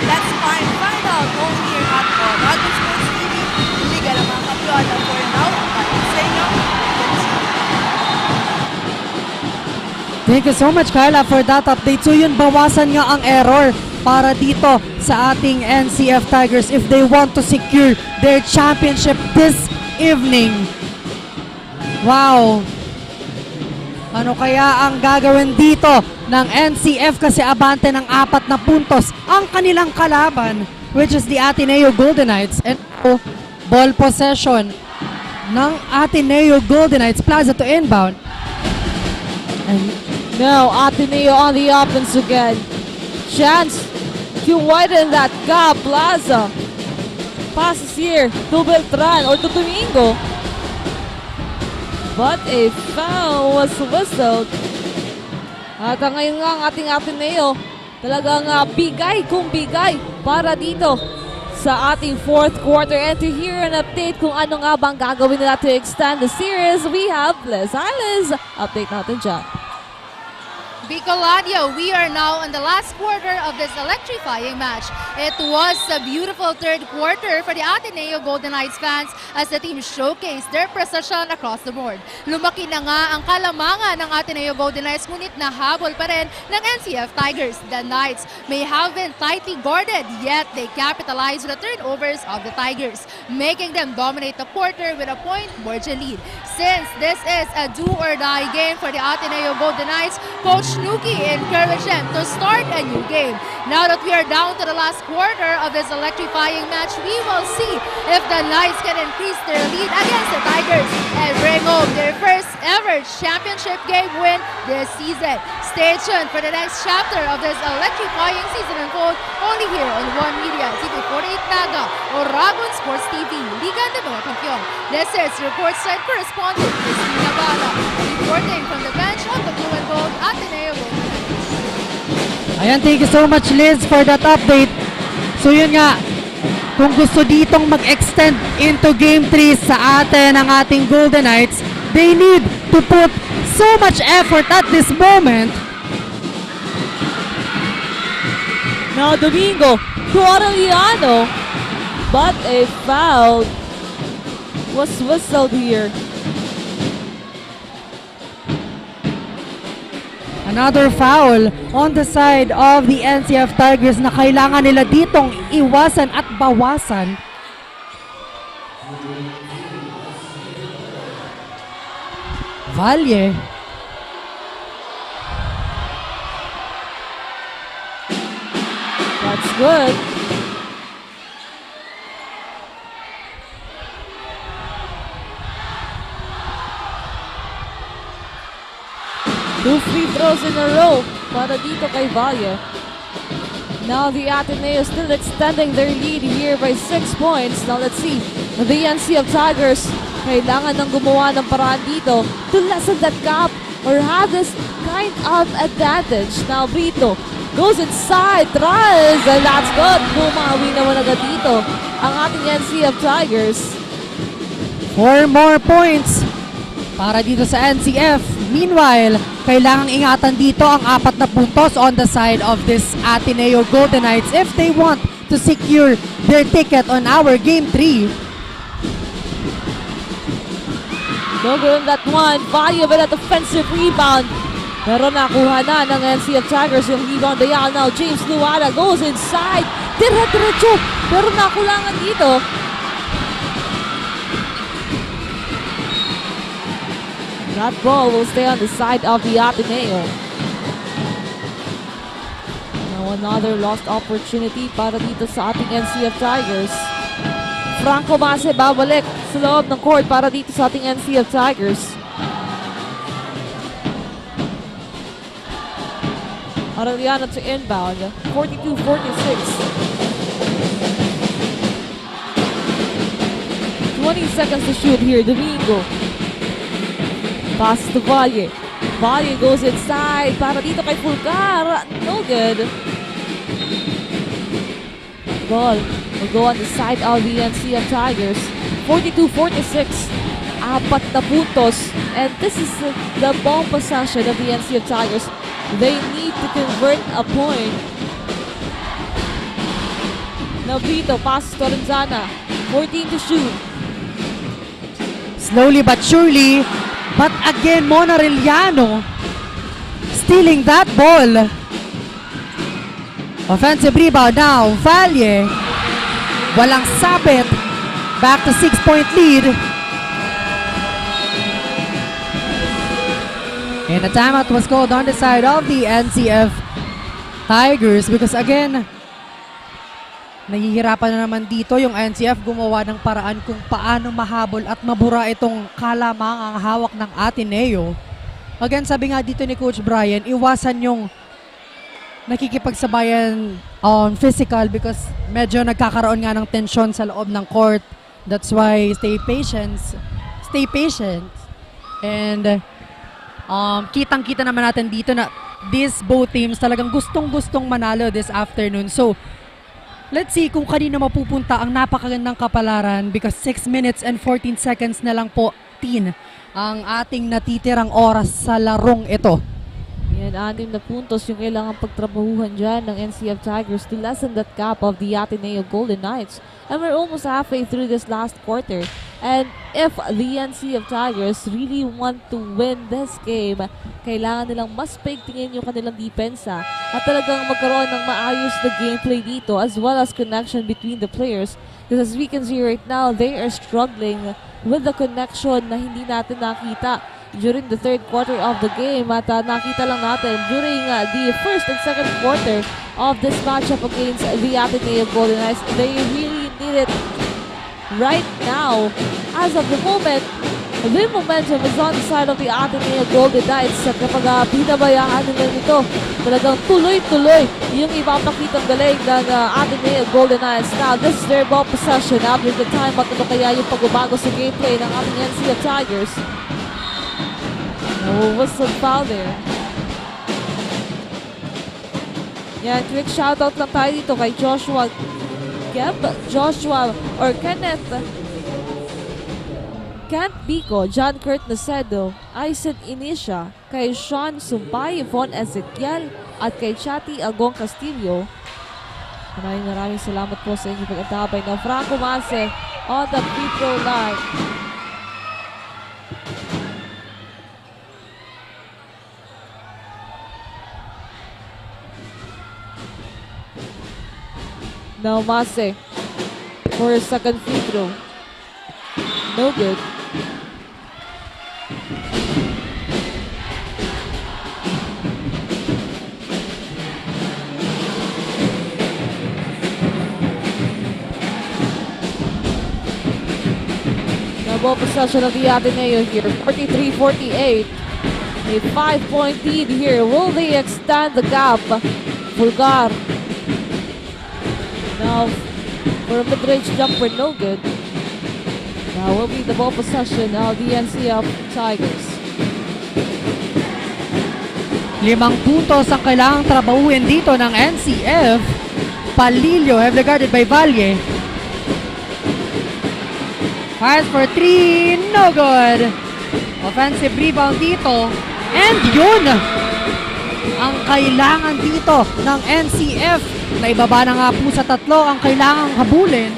Let's find out home here at Naga Sports TV. Liga ng mga kampiyon na for now. Sa inyo, Thank you so much, Kyla, for that update. So yun, bawasan nga ang error para dito sa ating NCF Tigers if they want to secure their championship this evening. Wow! Ano kaya ang gagawin dito ng NCF kasi abante ng 4 na puntos ang kanilang kalaban, which is the Ateneo Golden Knights. And ball possession ng Ateneo Golden Knights. Plaza to inbound. And now Ateneo on the offense again. Chance to widen that gap. Plaza passes here to Beltran or to Domingo. But a foul was whistled. At ngayon nga ang ating Ateneo talagang bigay kung bigay para dito sa ating fourth quarter. And to hear an update kung ano nga bang gagawin nila to extend the series, we have Les Isles. Update natin dyan. Bicolania, we are now in the last quarter of this electrifying match. It was a beautiful third quarter for the Ateneo Golden Knights fans as the team showcased their precision across the board. Lumaki na nga ang kalamangan ng Ateneo Golden Knights, ngunit nahabol pa rin ng NCF Tigers. The Knights may have been tightly guarded, yet they capitalized on the turnovers of the Tigers, making them dominate the quarter with a point margin lead. Since this is a do-or-die game for the Ateneo Golden Knights, Coach Nuki encouraged them to start a new game. Now that we are down to the last quarter of this electrifying match, we will see if the Knights can increase their lead against the Tigers and bring home their first ever championship game win this season. Stay tuned for the next chapter of this electrifying season unfold only here on One Media, TV48 Naga, Oragon Sports TV, Liga ng mga Kampiyon. This is your courtside correspondent, Christina Bala, reporting from the bench of the Blue and Gold Ateneo Golden Knights. Ayan, thank you so much, Liz, for that update. So yun nga, kung gusto ditong mag-extend into Game 3 sa atin ang ating Golden Knights, they need to put so much effort at this moment. Now Domingo to Aureliano, but a foul was whistled here. Another foul on the side of the NCF Tigers na kailangan nila ditong iwasan at bawasan. Valle. That's good. Two free throws in a row para dito kay Valle. Now the Ateneo still extending their lead here by 6 points. Now let's see. The NCF Tigers kailangan ng gumawa ng paraan dito to lessen that gap or have this kind of advantage. Now Brito goes inside, tries, and that's good. Bumawi naman agad dito ang ating NCF Tigers. 4 more points para dito sa NCF. Meanwhile, kailangang ingatan dito ang 4 na puntos on the side of this Ateneo Golden Knights if they want to secure their ticket on our Game 3. No good on that one. Valle with that offensive rebound. Pero nakuha na ng NCF Tigers yung rebound. Dayal now. James Luara goes inside. Dire-diretso. Pero nakulangan dito. That ball will stay on the side of the Ateneo. Now another lost opportunity para dito sa ating NCF Tigers. Franco Mase babalik sa loob ng court para dito sa ating NCF Tigers. Aureliano to inbound. 42-46. 20 seconds to shoot here. Domingo. Pass to Valle. Valle goes inside para dito kay Pulgar. No good. Ball will go on the side of the NCF Tigers. 42-46. 4 na puntos. And this is the ball possession of the NCF Tigers. They need to convert a point. Now Vito, pass to Lorenzana. 14 to shoot. Slowly but surely, but again, Monarellano stealing that ball. Offensive rebound now. Valle. Walang sapit. Back to 6-point lead. And the timeout was called on the side of the NCF Tigers because again, nahihirapan na naman dito yung NCF gumawa ng paraan kung paano mahabol at mabura itong kalamangang hawak ng Ateneo. Again, sabi nga dito ni Coach Brian, iwasan yung nakikipagsabayan on physical because medyo nagkakaroon nga ng tensyon sa loob ng court. That's why stay patient. And kitang-kita naman natin dito na these both teams talagang gustong-gustong manalo this afternoon. So, let's see kung kanino mapupunta ang napakagandang kapalaran because 6 minutes and 14 seconds na lang po ang ating natitirang oras sa larong ito. Yan, 6 na puntos yung kailangan pagtrabahuhan dyan ng NCF Tigers to lessen that gap of the Ateneo Golden Knights. And we're almost halfway through this last quarter. And if the NCF Tigers really want to win this game, kailangan nilang mas paigtingin yung kanilang depensa at talagang magkaroon ng maayos na gameplay dito as well as connection between the players. Because as we can see right now, they are struggling with the connection na hindi natin nakita during the third quarter of the game at nakita lang natin during the first and second quarter of this matchup against the Ateneo Golden Knights. They really need it right now. As of the moment, the momentum is on the side of the Ateneo Golden Knights at kapag pinabayaan nila nito, talagang tuloy-tuloy yung ipapakitang galing ng Ateneo Golden Knights. Now, this is their ball possession after the time at ano kaya yung pagbabago sa gameplay ng ating NCF Tigers. No whistle foul there. Yan, quick shoutout lang tayo dito kay Joshua or Kenneth Kent Bico, John Kurt Nacedo, Aisen Inisha, kay Sean Sumpay, Von Ezequiel, at kay Chati Agong Castillo. Maraming salamat po sa inyong pag-atabay ng Franco Mase on the free throw line. Now Mase for a second free throw. No good. Ball possession of the Ateneo here, 43-48. A 5-point lead here. Will they extend the gap? Vulgar. Now, for a mid-range jumper, no good. Now will be the ball possession of the NCF Tigers. 5 puntos ang kailangang trabahuin dito ng NCF. Palillo, heavily guarded by Valle. Fires for 3, no good. Offensive rebound dito. And yun ang kailangan dito ng NCF. Naibaba na nga po sa 3 ang kailangang habulin.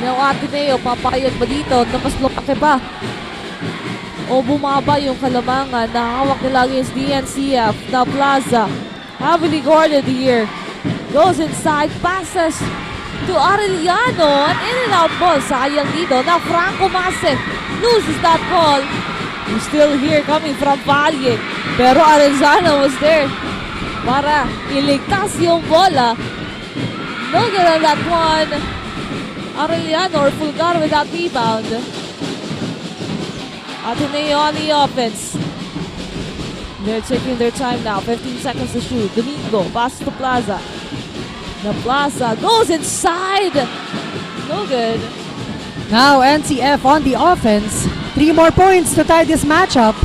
Now Ateneo, papayag ba dito? Tapos lumaki ba? O bumaba yung kalamangan na hawak nila against the NCF. Now Plaza, heavily guarded here. Goes inside, passes to Arellano, an in and out ball, sayang dito. Now Franco Mase loses that ball. He's still here coming from Valle, pero Arellano was there para iligtas yung bola. No good on that one. Arellano or Fulgar with that rebound. Ateneo on the offense. They're taking their time now, 15 seconds to shoot. Domingo, pass to Plaza. The Plaza goes inside. No good. Now NCF on the offense. 3 more points to tie this matchup.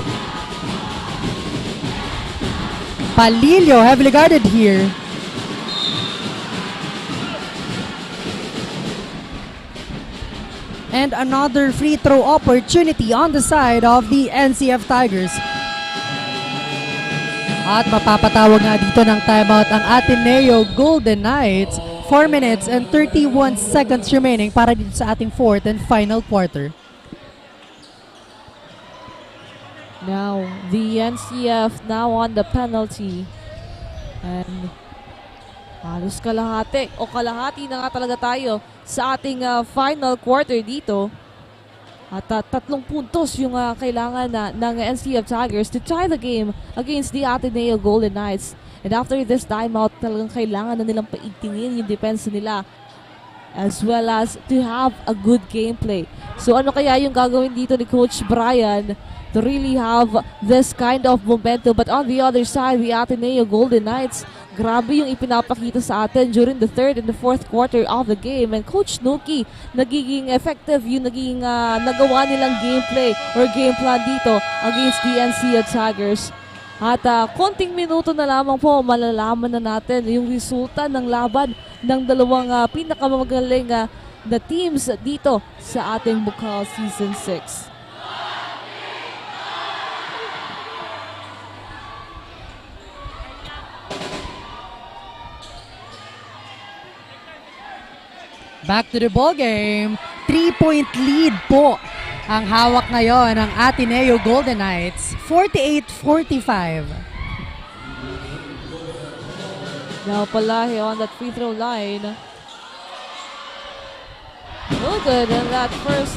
Palillo heavily guarded here. And another free throw opportunity on the side of the NCF Tigers. At mapapatawag nga dito ng timeout ang Ateneo Golden Knights. 4 minutes and 31 seconds remaining para dito sa ating 4th and final quarter. Now, the NCF now on the penalty. And halos kalahati o kalahati na nga talaga tayo sa ating final quarter dito. At 3 puntos yung kailangan ng NCF Tigers to tie the game against the Ateneo Golden Knights. And after this timeout, talagang kailangan na nilang paigtingin yung depensa nila as well as to have a good gameplay. So ano kaya yung gagawin dito ni Coach Brian to really have this kind of momentum? But on the other side, the Ateneo Golden Knights, grabe yung ipinapakita sa atin during the 3rd and the 4th quarter of the game. And Coach Nuki, nagiging effective yung naging nagawa nilang gameplay or game plan dito against the NCF Tigers. At konting minuto na lamang po, malalaman na natin yung resulta ng laban ng dalawang pinakamagaling na teams dito sa ating Bucal Season 6. Back to the ball game. 3-point lead po ang hawak ngayon ng Ateneo Golden Knights. 48-45. Now Palahi on that free throw line. No good in that first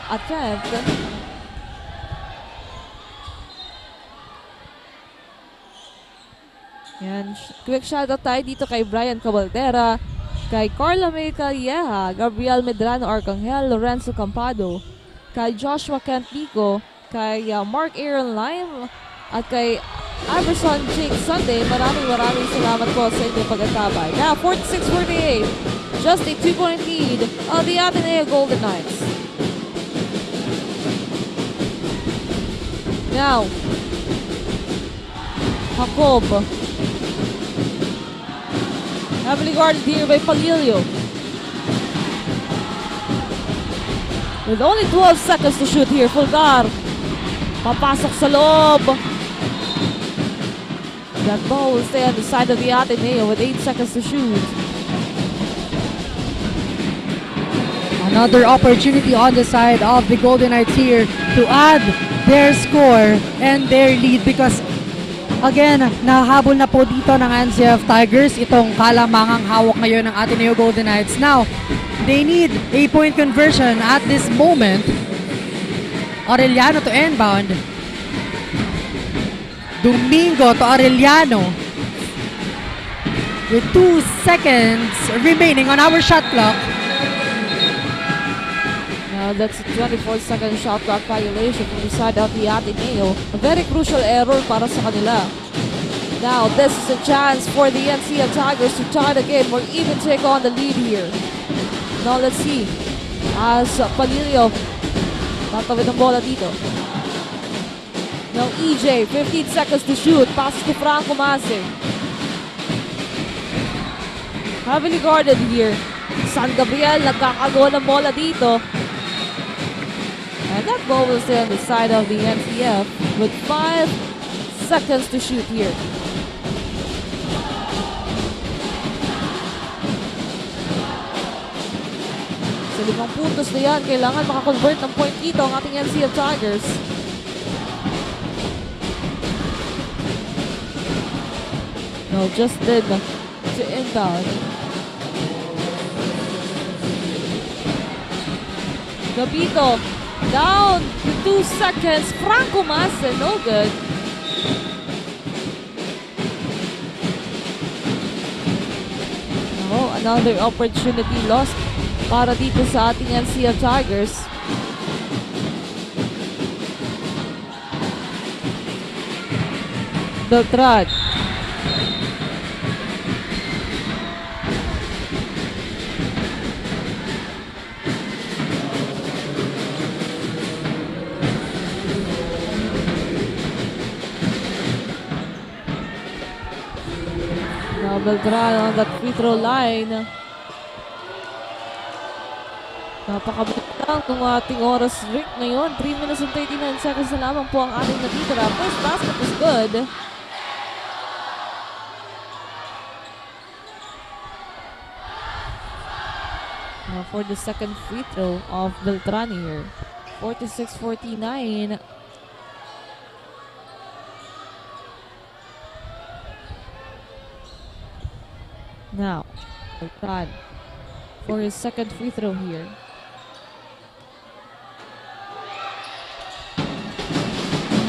attempt. Yan, quick shoutout tayo dito kay Brian Cabaldera, kay Carla May Calleja, Gabriel Medrano Arcangel, Lorenzo Campado, kay Joshua Cantico, kay Mark Aaron Lime, at kay Iverson Jake Sunday. Maraming salamat po sa inyong pag-atabay. Now, 46-48, just a 2-point lead of the Ateneo Golden Knights. Now, Jacob, heavily guarded here by Palillo. With only 12 seconds to shoot here, Fulgar. Papasok sa loob. That ball will stay on the side of the Ateneo with 8 seconds to shoot. Another opportunity on the side of the Golden Knights here to add their score and their lead because again, nahabol na po dito ng NCF Tigers itong kalamangang hawak ngayon ng Ateneo Golden Knights. Now, they need a point conversion at this moment. Aureliano to inbound. Domingo to Aureliano. With 2 seconds remaining on our shot clock. Now that's a 24-second shot clock violation from the side of the Ateneo. A very crucial error para sa kanila. Now this is a chance for the NCF Tigers to tie the game or even take on the lead here. Now let's see. As Palilio tatawid ang bola dito. Now EJ, 15 seconds to shoot. Passes to Franco Masing. Heavily guarded here. San Gabriel nagkakago ng bola dito. And that ball will stay on the side of the NCF with 5 seconds to shoot here. Sa 5 puntos na yan, kailangan makakonvert ng point dito ang ating NCF Tigers. No, Justin to inbound. Gabito down to 2 seconds. Franco Massa, no good. No, another opportunity lost para dito sa ating NCF Tigers. Beltran. Beltran on that free throw line. Napakabilis lang ng ating oras Rick ngayon. 3 minutes and 39 seconds na lamang po ang ating natitira. First basket is good. Now for the second free throw of Beltran here. 46-49. Now, Beltran for his second free throw here.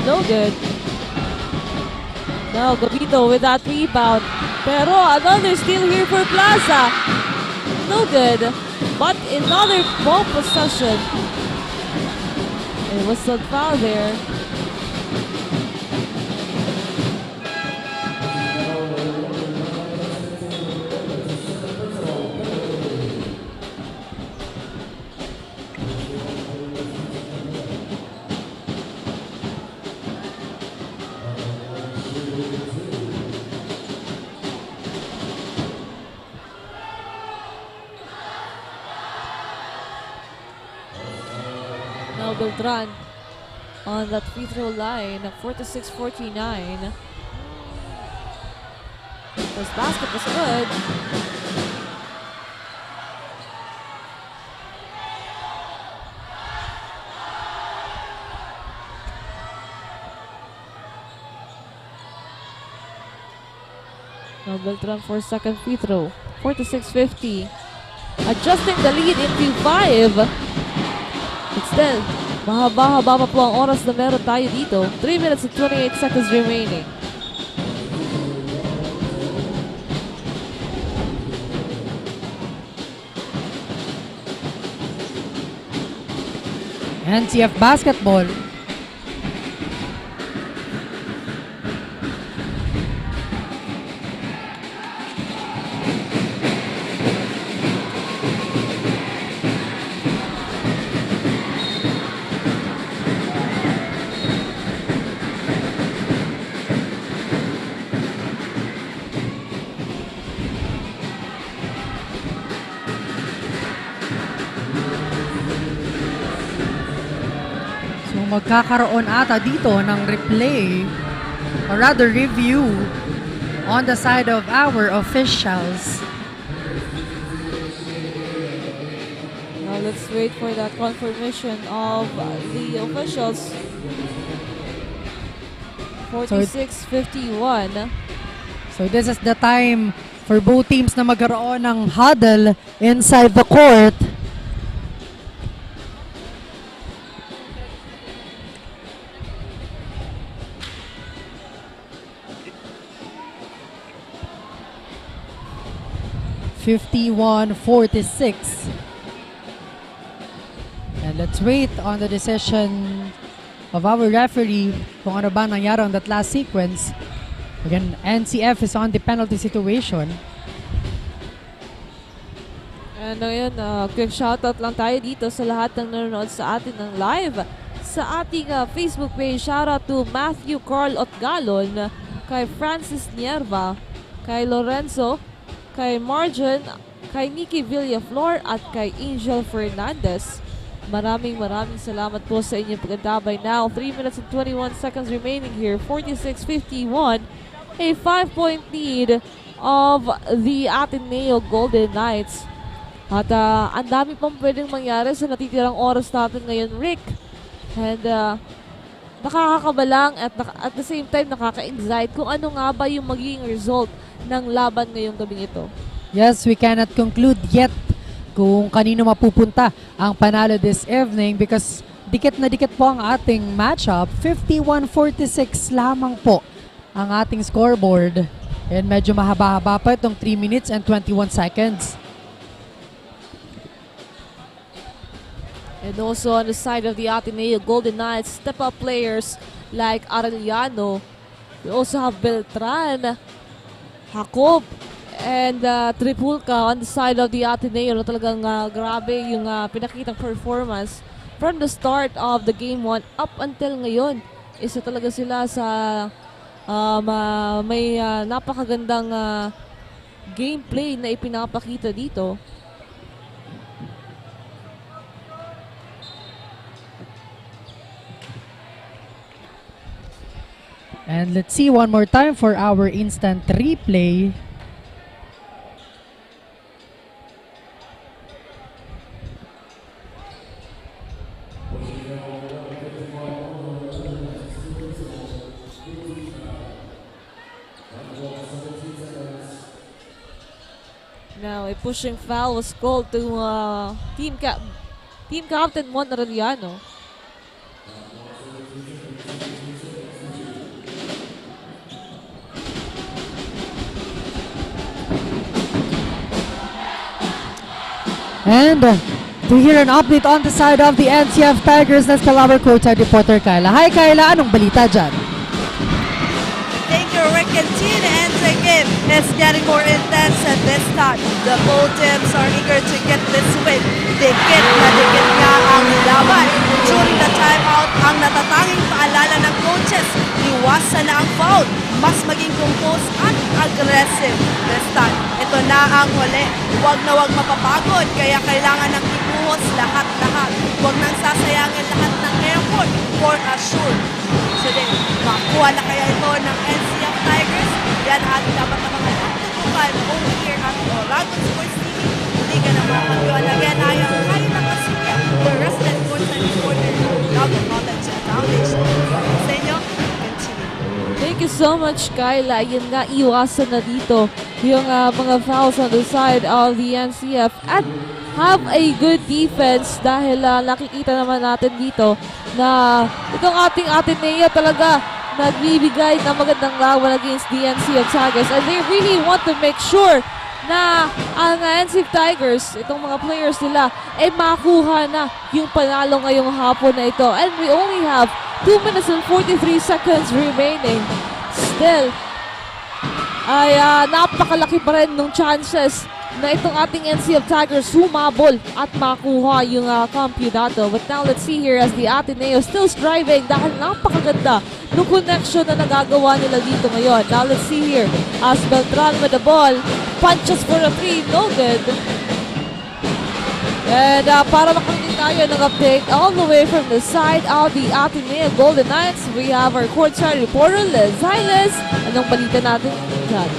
No good. Now, Gabito with that rebound. Pero another steal here for Plaza. No good. But another ball possession. It was a foul there. Beltran on that free throw line, 46-49. This basket was good. Now Beltran for second free throw, 46-50. Adjusting the lead into 5. But still, mahaba-haba pa po ang oras na meron tayo dito. 3 minutes and 28 seconds remaining. NCF Basketball. magkakaroon ata dito ng replay or rather review on the side of our officials. Now let's wait for that confirmation of the officials. 46-51. So this is the time for both teams na magkaroon ng huddle inside the court. (51-46). And let's wait on the decision of our referee kung ano ba nangyari on that last sequence. Again, NCF is on the penalty situation. And ngayon, quick shoutout lang tayo dito sa lahat ng nanonood sa atin ng live. Sa ating Facebook page, shoutout to Matthew Carl Otgalon, kay Francis Nierva, kay Lorenzo, kay Marjan, kay Nikki Villaflor at kay Angel Fernandez. Maraming salamat po sa inyong pagkadabay. Now, 3 minutes and 21 seconds remaining here. 46-51, a 5-point lead of the Ateneo Golden Knights. At ang dami pang pwedeng mangyari sa natitirang oras natin ngayon, Rick. And nakakakabalang at the same time nakaka-excite kung ano nga ba yung magiging result ng laban ngayong gabing ito. Yes, we cannot conclude yet kung kanino mapupunta ang panalo this evening because dikit na dikit po ang ating matchup. 51-46 lamang po ang ating scoreboard. And medyo mahaba-haba pa itong 3 minutes and 21 seconds. And also on the side of the Ateneo Golden Knights, step-up players like Arellano. We also have Beltran, Jacob, and Tripulca on the side of the Ateneo na talagang grabe yung pinakitang performance from the start of the game 1 up until ngayon. Isa talaga sila sa may napakagandang gameplay na ipinapakita dito. And let's see one more time for our instant replay. Now, a pushing foul was called to team captain Mon Arellano. And to hear an update on the side of the NCF Tigers, let's call our courtside reporter Kyla. Hi Kyla, anong balita dyan? Thank you, Rick and team. And the game is getting more intense at this time. The both teams are eager to get this win. Dikit na dikit nga ang laban. During the timeout, ang natatanging paalala ng coaches, iwasan na ang foul. Mas maging composed at aggressive this time. Ito na ang huli. Huwag na huwag mapapagod, kaya kailangan ng ibuhos lahat-lahat. Huwag nang sasayangin lahat ng effort for a sure. Sige, makuha na kaya ito ng NCF Tigers? Yan at dapat na mga tutukan over here at Oragon Sports TV. Hindi ka na mapagyan. Again, I am Kyla Casilia, the resident courtside reporter ng Naga College Foundation. Sa inyo, thank you so much, Kyla. Yan nga, iwasan na dito yung mga fouls on the side of the NCF at have a good defense dahil nakikita naman natin dito na itong ating Ateneo talaga nagbibigay ng magandang laban against the NCF Tigers and they really want to make sure na ang NCF Tigers, itong mga players nila, ay makuha na yung panalo ngayong hapon na ito. And we only have 2 minutes and 43 seconds remaining. Still, ay napakalaki pa rin ng chances na itong ating NCF Tigers humabol at makuha yung kampiyonato. But now let's see here as the Ateneo still striving dahil napakaganda ng connection na nagagawa nila dito ngayon. Now let's see here as Beltran with the ball, punches for a 3, no good. And para makarinig tayo ng update all the way from the side of the Ateneo Golden Knights, we have our courtside reporter, Liz. Hi, Liz! Anong balita natin dyan?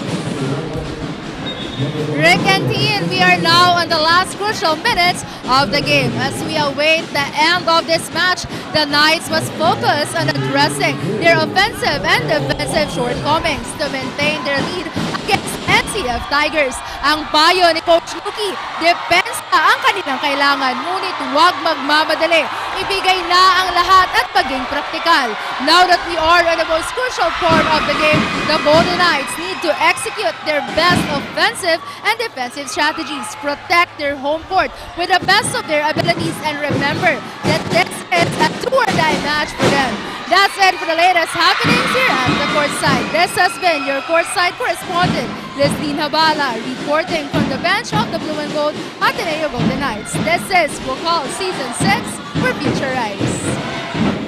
Rick and Teen, we are now on the last crucial minutes of the game. As we await the end of this match, the Knights must focus on addressing their offensive and defensive shortcomings to maintain their lead against NCF Tigers. Ang payo ni Coach Luki, depensa ang kanilang kailangan, ngunit huwag magmamadali. Ibigay na ang lahat at maging praktikal. Now that we are on the most crucial part of the game, the Golden Knights need to execute their best offensive and defensive strategies, protect their home court with the best of their abilities, and remember that this is a do-or-die match for them. That's it for the latest happenings here at the courtside. This has been your courtside correspondent, Leslie Habala, reporting from the bench of the Blue and Gold Ateneo Golden Knights. This is Bucal Season 6 for Future Rise.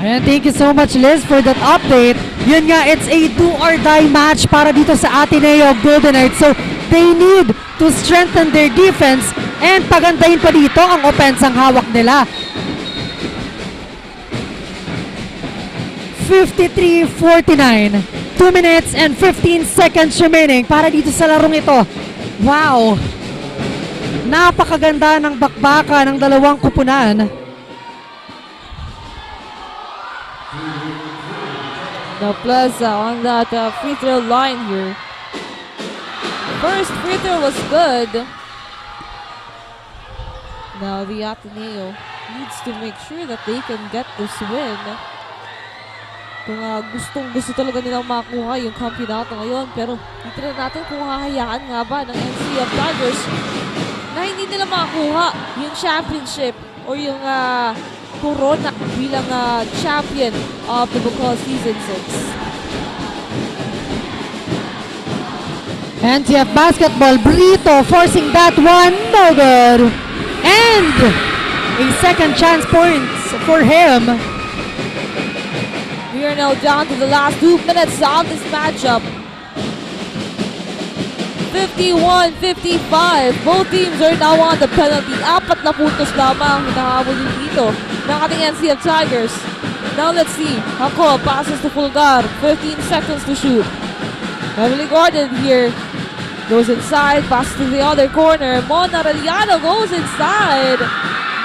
Ayan, thank you so much, Liz, for that update. Yun nga, it's a do-or-die match para dito sa Ateneo Golden Knights. So, they need to strengthen their defense and pagandahin pa dito ang opensang hawak nila. 53-49. 2 minutes and 15 seconds remaining para dito sa larong ito. Wow! Napakaganda ng bakbaka ng dalawang kupunan. Now Plaza on that free throw line here. First free throw was good. Now the Ateneo needs to make sure that they can get this win. Kung gusto talaga nilang makuha yung kampiyonato ngayon, pero titignan natin kung hahayaan nga ba ng NCF Tigers na hindi nila makuha yung championship or yung corona bilang champion of the Bucal Season 6. NCF basketball, Brito forcing that one, no good. And a second chance points for him. We are now down to the last 2 minutes of this matchup. 51-55. Both teams are now on the penalty. 4 na puntos lamang hinahabol din dito ng ating NCF Tigers. Now let's see. Ako passes to Fulgar. 15 seconds to shoot. Heavily guarded here. Goes inside. Passes to the other corner. Mona Reliano goes inside.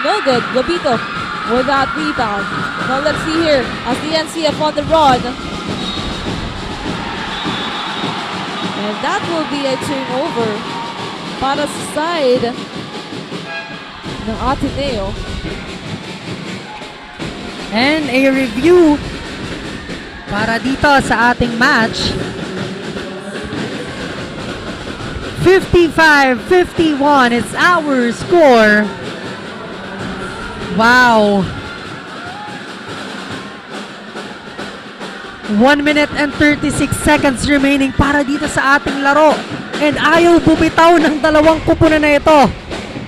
No good. Gabito with that rebound. Now let's see here as the NCF on the run. And that will be a turnover para sa side ng Ateneo. And a review para dito sa ating match. 55-51 is our score. Wow. 1 minute and 36 seconds remaining para dito sa ating laro. And ayaw bumitaw ng dalawang kupunan na ito.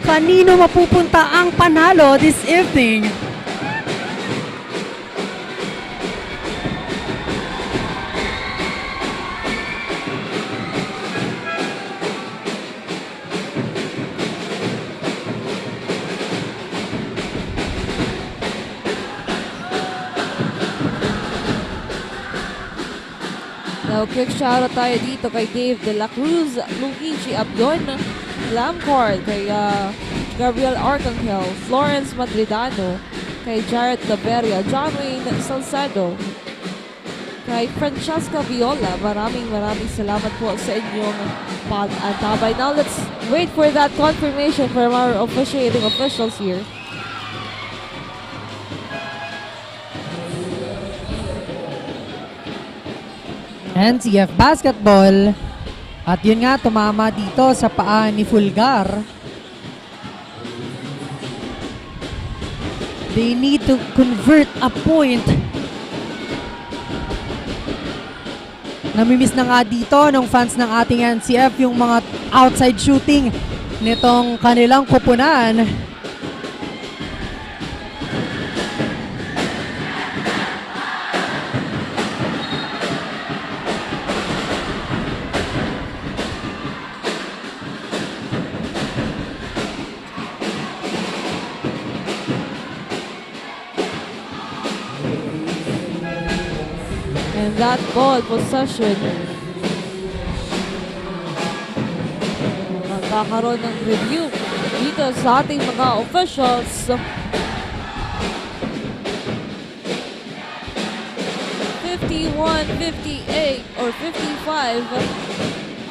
Kanino mapupunta ang panalo this evening? Now, quick shoutout tayo dito kay Dave De La Cruz, Luigi Abion, Lamcord, kay Gabriel Arcangel, Florence Madridano, kay Jared Gaberia, John Wayne Salcedo, kay Francesca Viola. Maraming salamat po sa inyong pag-antabay. Now, let's wait for that confirmation from our officiating officials here. NCF basketball. At yun nga, tumama dito sa paa ni Fulgar. They need to convert a point. Namimiss na nga dito ng fans ng ating NCF yung mga outside shooting nitong kanilang kupunan. And that ball possession. Magkakaroon ng review dito sa ating mga officials. 51, 58, or 55.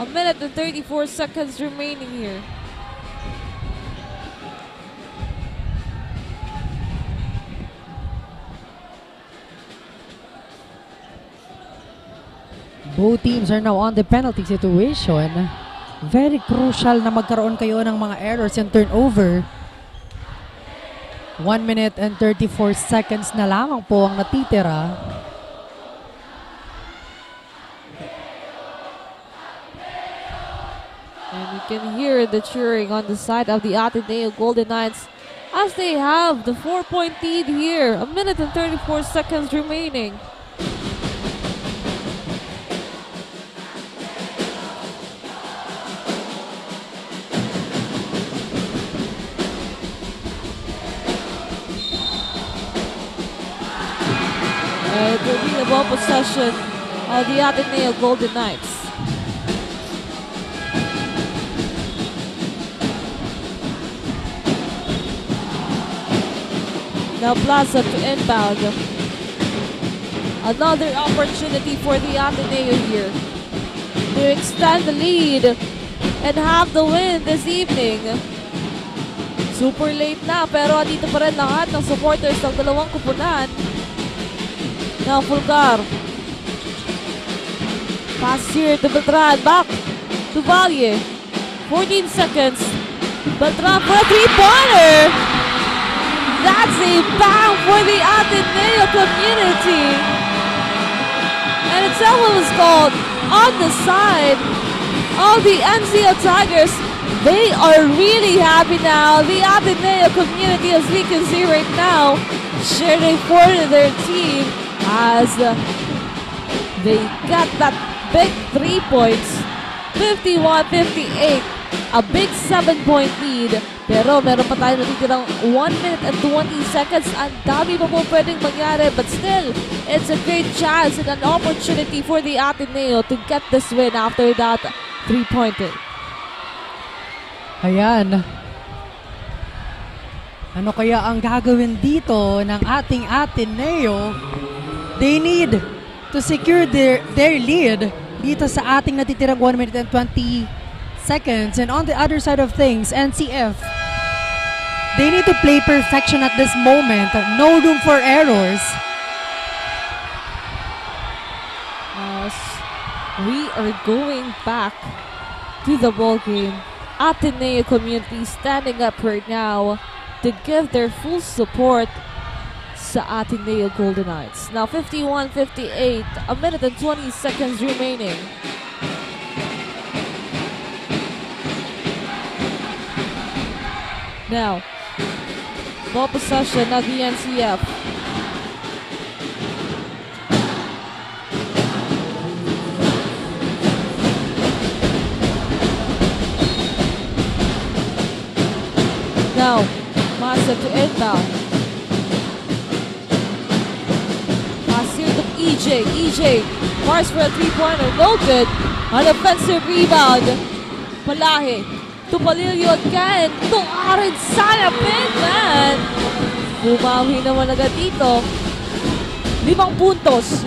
A minute and 34 seconds remaining here. Both teams are now on the penalty situation. Very crucial na magkaroon kayo ng mga errors and turnover. 1 minute and 34 seconds na lamang po ang natitira. And you can hear the cheering on the side of the Ateneo Golden Knights as they have the 4-point lead here. A minute and 34 seconds remaining. It will be the ball possession of the Ateneo Golden Knights. Now Plaza to inbound. Another opportunity for the Ateneo here to extend the lead and have the win this evening. Super late na pero dito pa rin lahat ng supporters ng dalawang kupunan. Now Fulgar. Pass here to Beltran. Back to Valle. 14 seconds. Beltran for a three-pointer. That's a bang for the Ateneo community. And a travel was called on the side of the NCF Tigers. They are really happy now. The Ateneo community, as we can see right now, cheering for their team as they got that big 3 points. 51-58. A big 7-point lead. Pero meron pa tayo natitirang 1 minute and 20 seconds. Ang dami pa po pwedeng mangyari. But still, it's a great chance and an opportunity for the Ateneo to get this win after that 3-pointer. Ayan. Ano kaya ang gagawin dito ng ating Ateneo? They need to secure their lead dito sa ating natitirang 1 minute and 20 seconds. And on the other side of things, NCF, they need to play perfection at this moment. No room for errors. As we are going back to the ball game, Ateneo community standing up right now to give their full support sa Ateneo Golden Knights. Now 51-58, a minute and 20 seconds remaining. Now, ball possession of the NCF. Now, Masa to inbound. Pass here to EJ. EJ fires for a three-pointer. No good. An offensive rebound. Palahe to Palilio again. To Aaron Sana. Big man. Bumawi naman agad dito. 5 puntos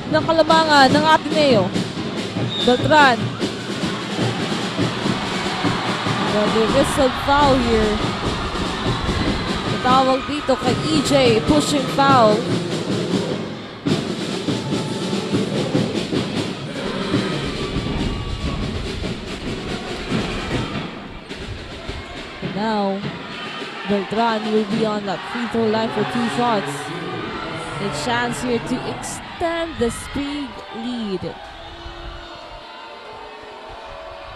ng kalamangan ng Ateneo. Beltran. There is a foul here. Tawag dito kay EJ, pushing foul. Now, Beltran will be on that free throw line for 2 shots. A chance here to extend the speed lead.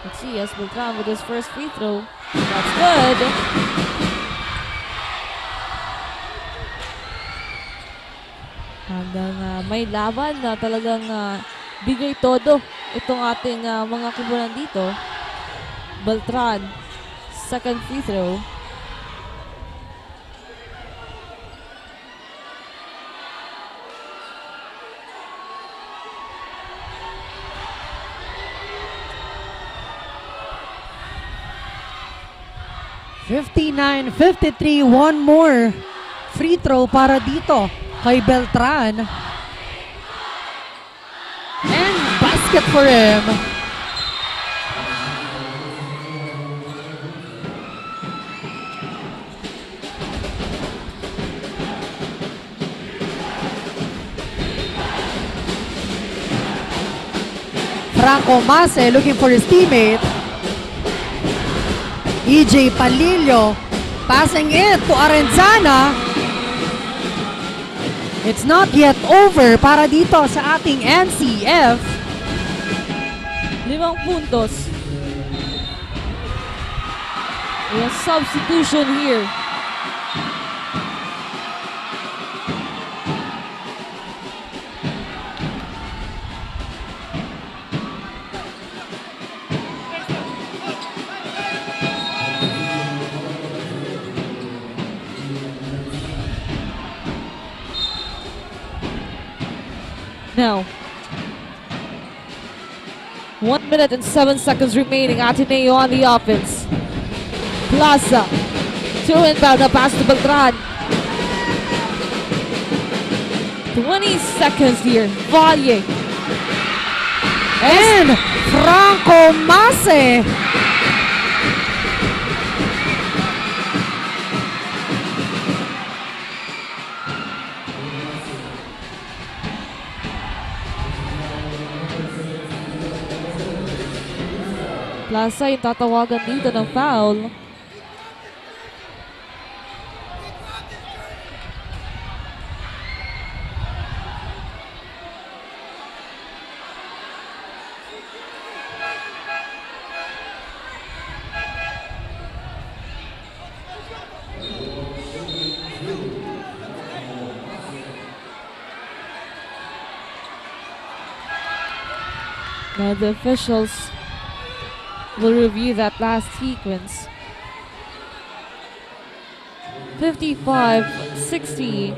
Let's see, as Beltran with his first free throw. That's good. Hanggang may laban na talagang bigay todo itong ating mga kubunan dito. Beltran, second free throw. 59-53, one more free throw para dito kay Beltran. And basket for him. Franco Mase looking for his teammate. EJ Palillo passing it to Arenzana. It's not yet over para dito sa ating NCF. 5 puntos. A substitution here. Now, 1 minute and 7 seconds remaining. Ateneo on the offense. Plaza to inbound, a pass to Beltran. 20 seconds here. Valle. And Franco Mase. Plaza yung tatawagan dito ng foul. Now the officials will review that last sequence. 55-60.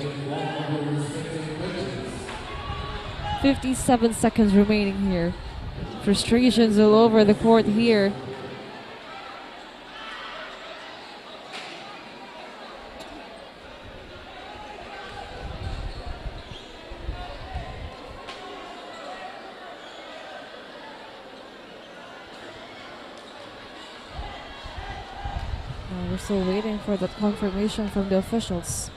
57 seconds remaining here. Frustrations all over the court here. We're still waiting for that confirmation from the officials.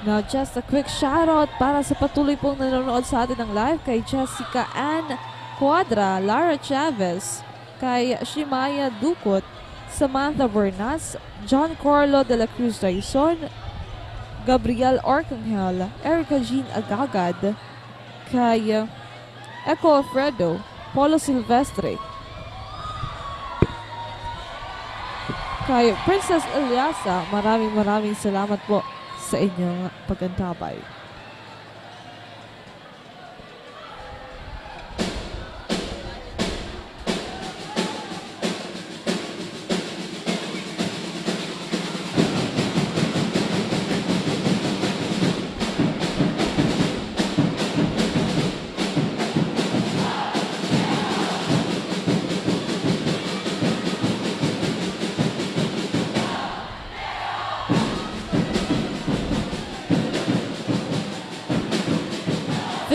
Now, just a quick shoutout para sa patuloy pong nanonood sa atin ng live kay Jessica Ann Cuadra, Lara Chavez, kay Shimaya Ducot, Samantha Bernas, John Corlo de la Cruz Raison, Gabriel Arcangel, Erica Jean Agagad, kay Eco Alfredo, Polo Silvestre, kay Princess Eliasa. Maraming salamat po sa inyong pag-antabay.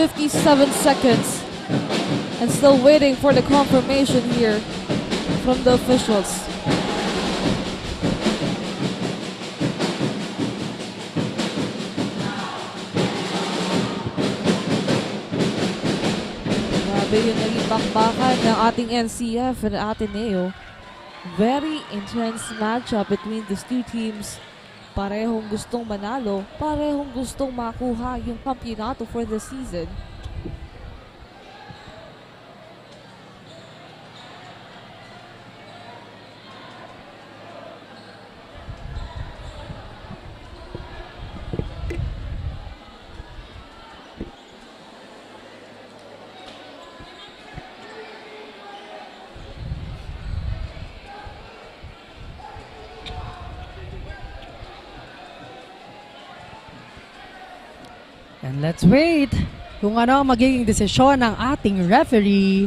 .57 seconds, and still waiting for the confirmation here from the officials. Grabe yung naging bakbakan ng ating NCF and Ateneo. Very intense matchup between these two teams. Parehong gustong manalo, parehong gustong makuha yung kampiyonato for the season. And let's wait kung ano ang magiging desisyon ng ating referee.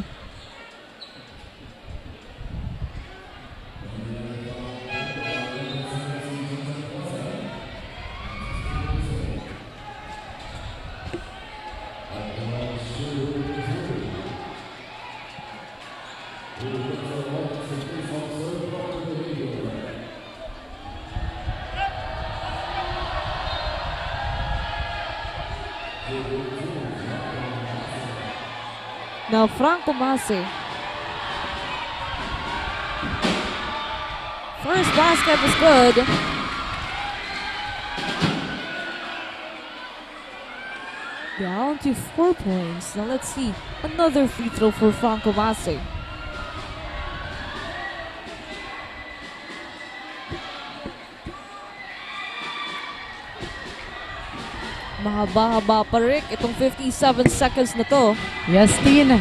Now Franco Mase. First basket was good. Down to 4 points. Now let's see. Another free throw for Franco Mase. Mahaba-haba pa Rick itong 57 seconds na to. Yes, Tin.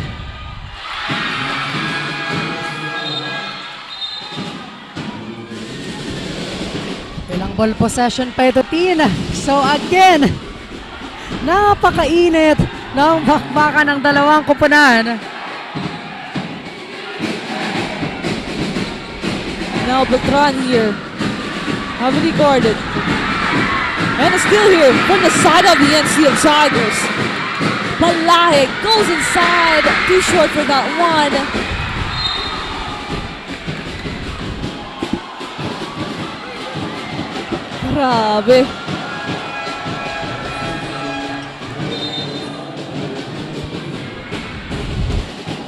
Ilang ball possession pa ito, Tin. So again, napakainit ng bakbakan ng dalawang koponan. Now Beltran here. Heavily guarded. And a steal here from the side of the NCF Tigers. Malahe goes inside. Too short for that one. Grabe.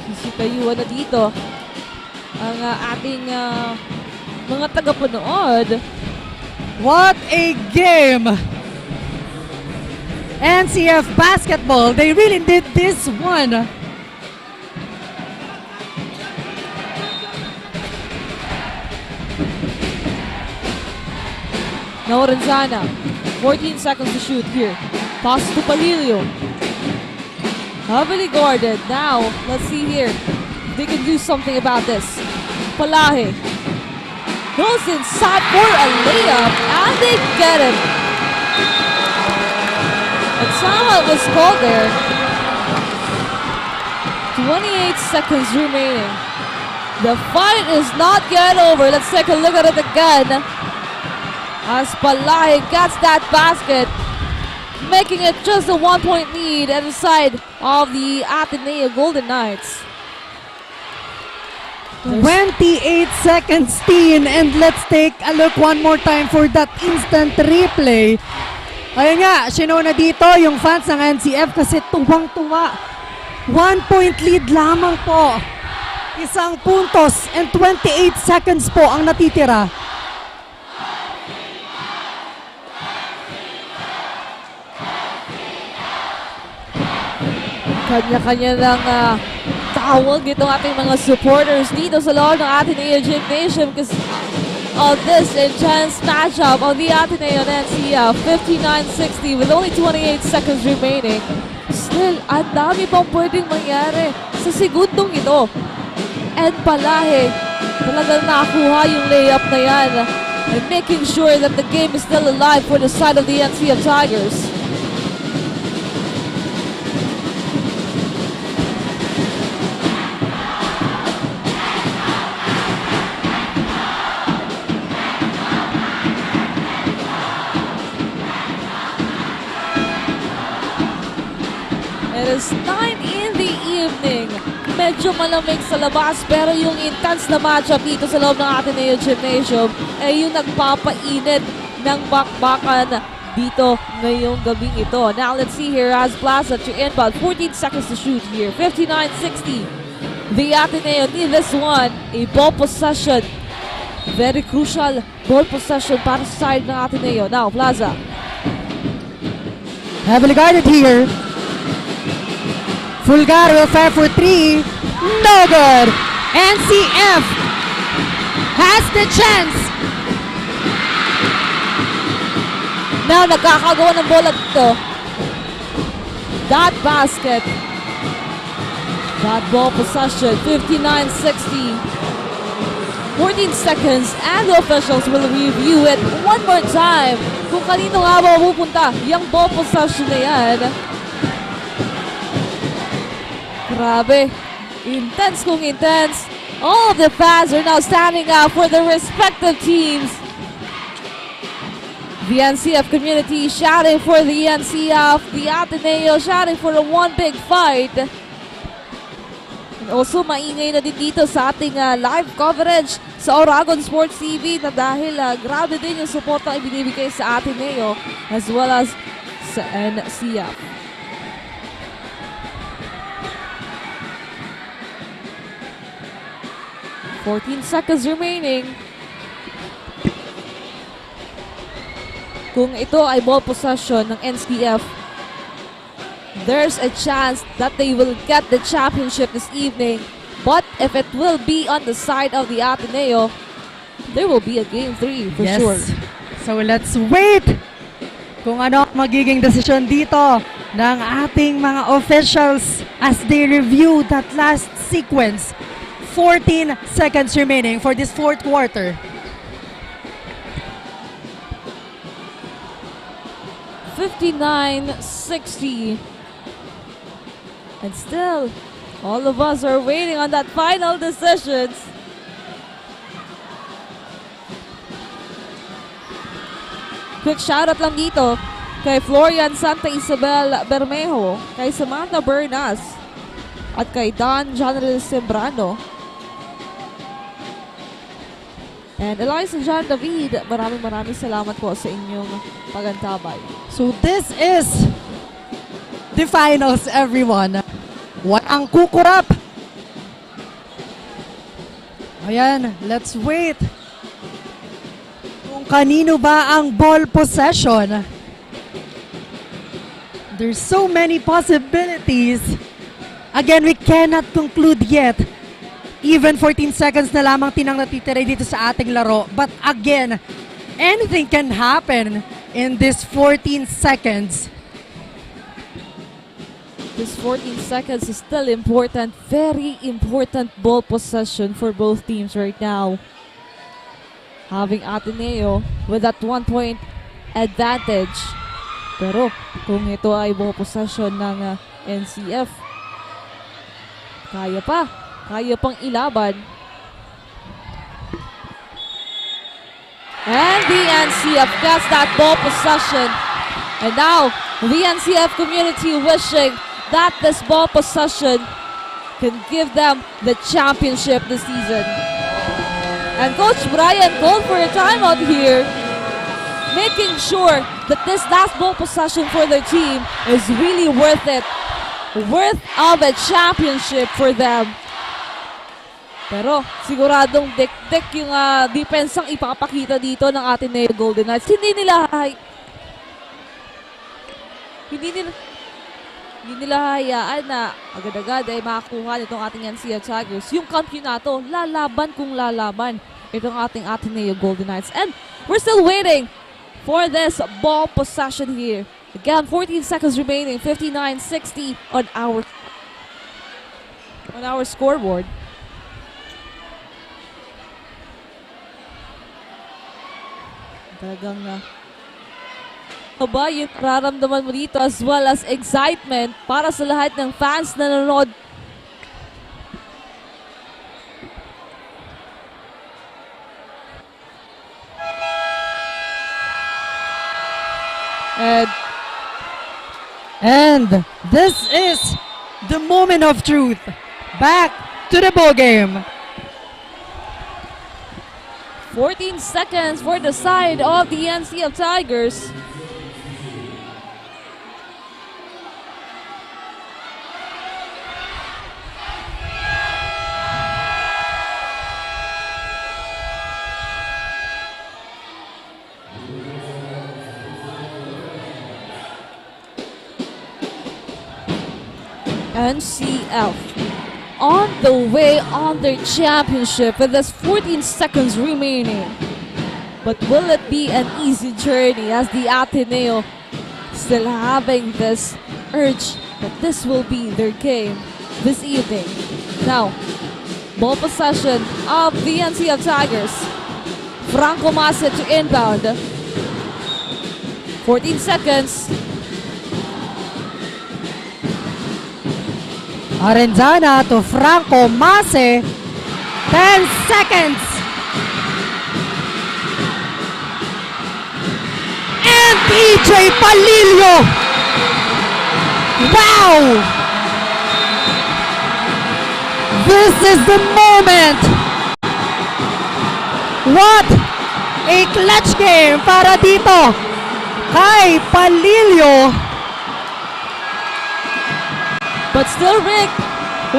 Sisipayuan na dito ang ating mga tagapanood. What a game! NCF basketball, they really did this one. Now Renzana, 14 seconds to shoot here. Pass to Palilio. Heavily guarded. Now, let's see here. They can do something about this. Palahe goes inside for a layup, and they get it. And somehow it was called there. 28 seconds remaining. The fight is not yet over. Let's take a look at it again. As Palahe gets that basket, making it just a 1-point lead at the side of the Ateneo Golden Knights. 28 seconds, Teen, and let's take a look one more time for that instant replay. Ayun nga, sinow na dito yung fans ng NCF kasi tuwang-tuwa. 1-point lead lamang po. Isang puntos and 28 seconds po ang natitira. Kanya-kanya ng tawag itong ating mga supporters dito sa loob ng Ateneo Gymnasium because of this intense matchup on the Ateneo and NCF 59-60 with only 28 seconds remaining. Still, ang dami pang pwedeng mangyari sa segundong ito. And Palahe, talagang nakuha yung layup na yan and making sure that the game is still alive for the side of the NCF Tigers. It is 9 in the evening. Medyo malamig sa labas pero yung intense na matchup dito sa loob ng Ateneo Gymnasium ay yung nagpapainit ng bakbakan dito ngayong gabing ito. Now let's see here as Plaza to inbound. 14 seconds to shoot here. 59-60. The Ateneo need this one. A ball possession. Very crucial ball possession para sa side ng Ateneo. Now Plaza. Heavily guarded here. Fulgaro, 5 for 3. No good. NCF has the chance. Now, nagkakagawa ng bola dito. That basket. That ball possession, 59-60. 14 seconds and the officials will review it one more time kung kanino nga ba pupunta yung ball possession na yan. Grabe. Intense kung intense. All of the fans are now standing up for their respective teams. The NCF community shouting for the NCF, the Ateneo shouting for the one big fight. And also maingay na din dito sa ating live coverage sa Oragon Sports TV na dahil grabe din yung suporta na ibinibigay sa Ateneo as well as sa NCF. "14 seconds remaining. Kung ito ay ball possession ng NCF, there's a chance that they will get the championship this evening. But if it will be on the side of the Ateneo, there will be a game 3 for sure. So let's wait kung ano magiging desisyon dito ng ating mga officials as they review that last sequence. 14 seconds remaining for this fourth quarter. 59-60. And still, all of us are waiting on that final decisions. Quick shoutout lang dito kay Florian Santa Isabel Bermejo, kay Samantha Bernas, at kay Don General Sembrano. And Eliza John David, maraming salamat po sa inyong pagantabay. So this is the finals, everyone. Walang kukurap. Ayan, let's wait. Kung kanino ba ang ball possession. There's so many possibilities. Again, we cannot conclude yet. Even 14 seconds na lamang tinang natitira dito sa ating laro. But again, anything can happen in this 14 seconds. This 14 seconds is still important. Very important ball possession for both teams right now. Having Ateneo with that 1-point advantage. Pero kung ito ay ball possession ng NCF, kaya pang ilaban. And the NCF gets that ball possession. And now, the NCF community wishing that this ball possession can give them the championship this season. And Coach Brian called for a timeout here, making sure that this last ball possession for their team is really worth it. Worth of a championship for them. Pero siguradong dek yung defense ang ipapakita dito ng Ateneo Golden Knights. Hindi nila hayaan na agad-agad ay makakuha nitong ating NCF Tigers. Yung kampiyonato, lalaban kung lalaban itong ating Ateneo Golden Knights. And we're still waiting for this ball possession here. Again, 14 seconds remaining, 59-60 on our scoreboard. Talagang ba yung nararamdaman mo dito as well as excitement para sa lahat ng fans na nanonood. And this is the moment of truth. Back to the ball game. 14 seconds for the side of the NCF Tigers. NCF on the way on their championship with just 14 seconds remaining. But will it be an easy journey as the Ateneo still having this urge that this will be their game this evening? Now, Ball possession of the NCF Tigers. Franco Mase to inbound. 14 seconds. Arenzana to Franco Mase. 10 seconds. And EJ Palillo. Wow! This is the moment. What a clutch game para dito kay Palillo. But still, Rick,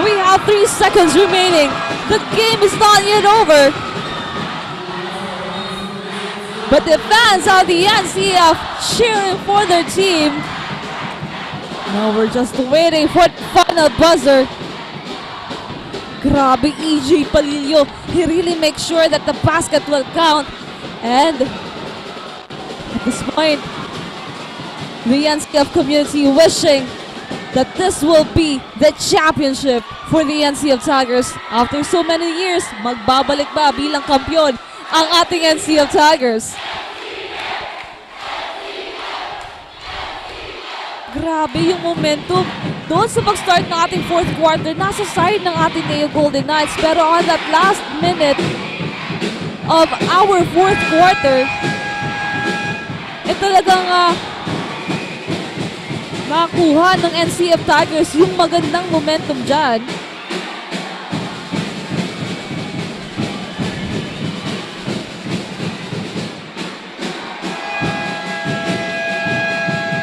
we have 3 seconds remaining. The game is not yet over. But the fans of the NCF cheering for their team. Now we're just waiting for the final buzzer. Grabe, EJ Palillo. He really makes sure that the basket will count. And at this point, the NCF community wishing that this will be the championship for the NCF Tigers. After so many years, magbabalik ba bilang kampiyon ang ating NCF Tigers? Grabe yung momentum. Doon sa mag-start ng ating fourth quarter, nasa side ng Ateneo Golden Knights. Pero on that last minute of our fourth quarter, talagang nakuha ng NCF Tigers yung magandang momentum dyan.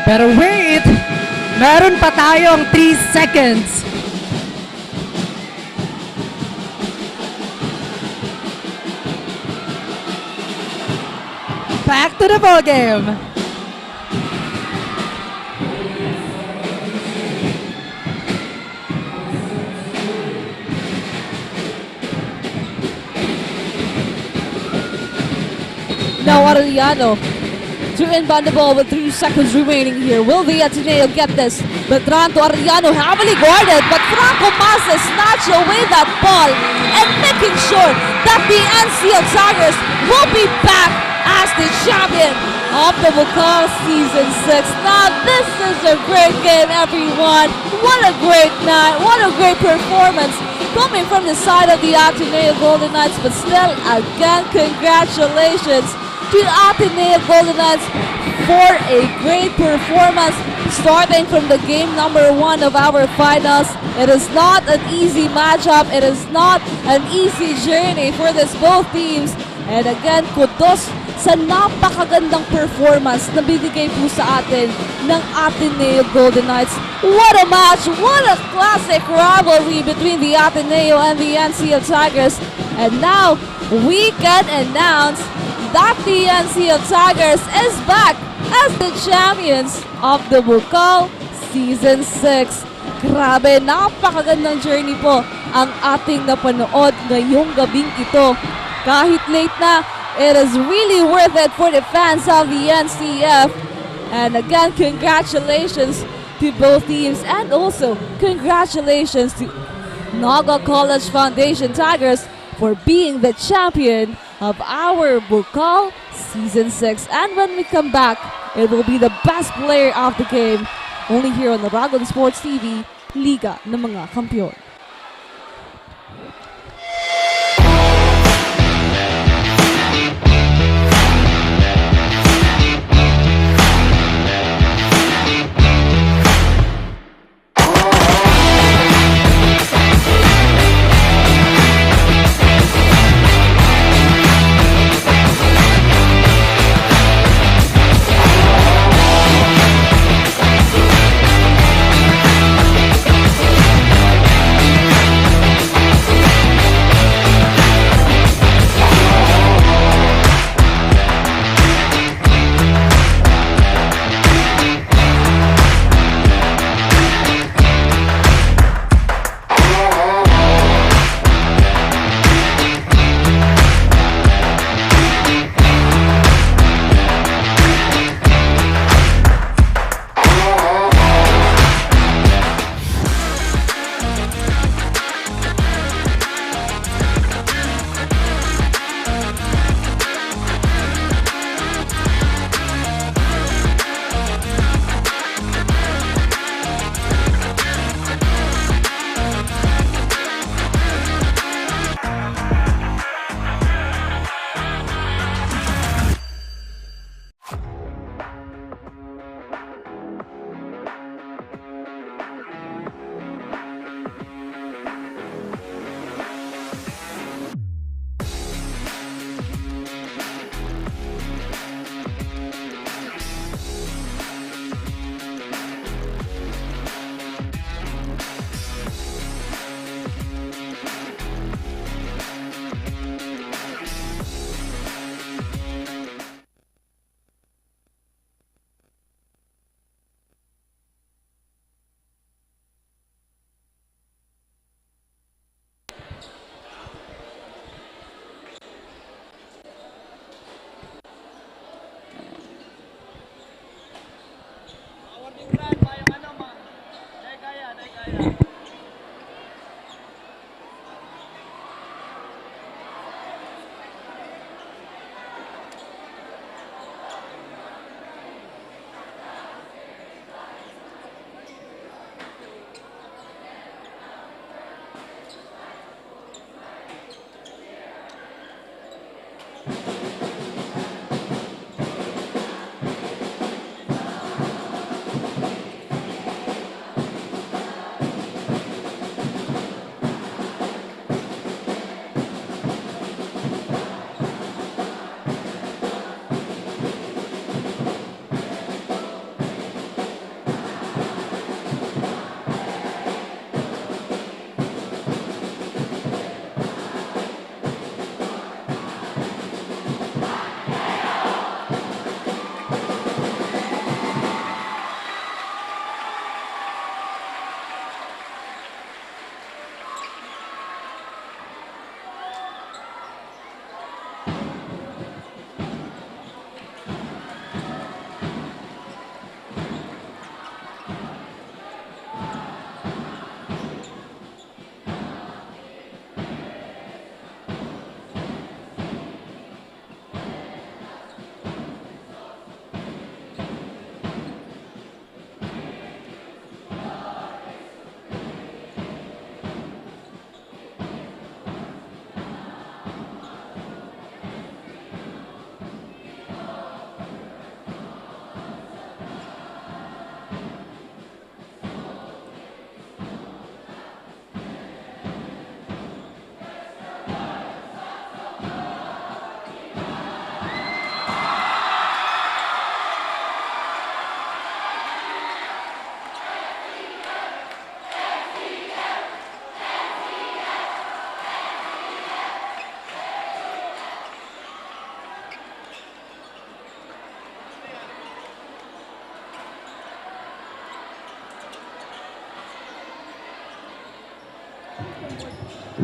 Pero wait! Meron pa tayong 3 seconds. Back to the ball game. Now Arellano to inbound the ball with 3 seconds remaining here. Will the Ateneo get this? Beltran to Arellano, heavily guarded, but Franco Mase snatched away that ball and making sure that the NCF Tigers will be back as the champion of the Bucal Season 6. Now this is a great game, everyone. What a great night, what a great performance coming from the side of the Ateneo Golden Knights. But still, again, congratulations to Ateneo Golden Knights for a great performance starting from the game number 1 of our finals. It is not an easy matchup. It is not an easy journey for these both teams. And again, kudos sa napakagandang performance na binigay po sa atin ng Ateneo Golden Knights. What a match! What a classic rivalry between the Ateneo and the NCF Tigers. And now, we can announce that the NCF Tigers is back as the champions of the Bucal Season 6. Grabe, napakagandang journey po ang ating napanood ngayong gabing ito. Kahit late na, it is really worth it for the fans of the NCF. And again, congratulations to both teams, and also congratulations to Naga College Foundation Tigers for being the champion of our Bucal Season 6. And when we come back, it will be the best player of the game only here on the Dragon Sports TV, Liga ng mga Kampiyon.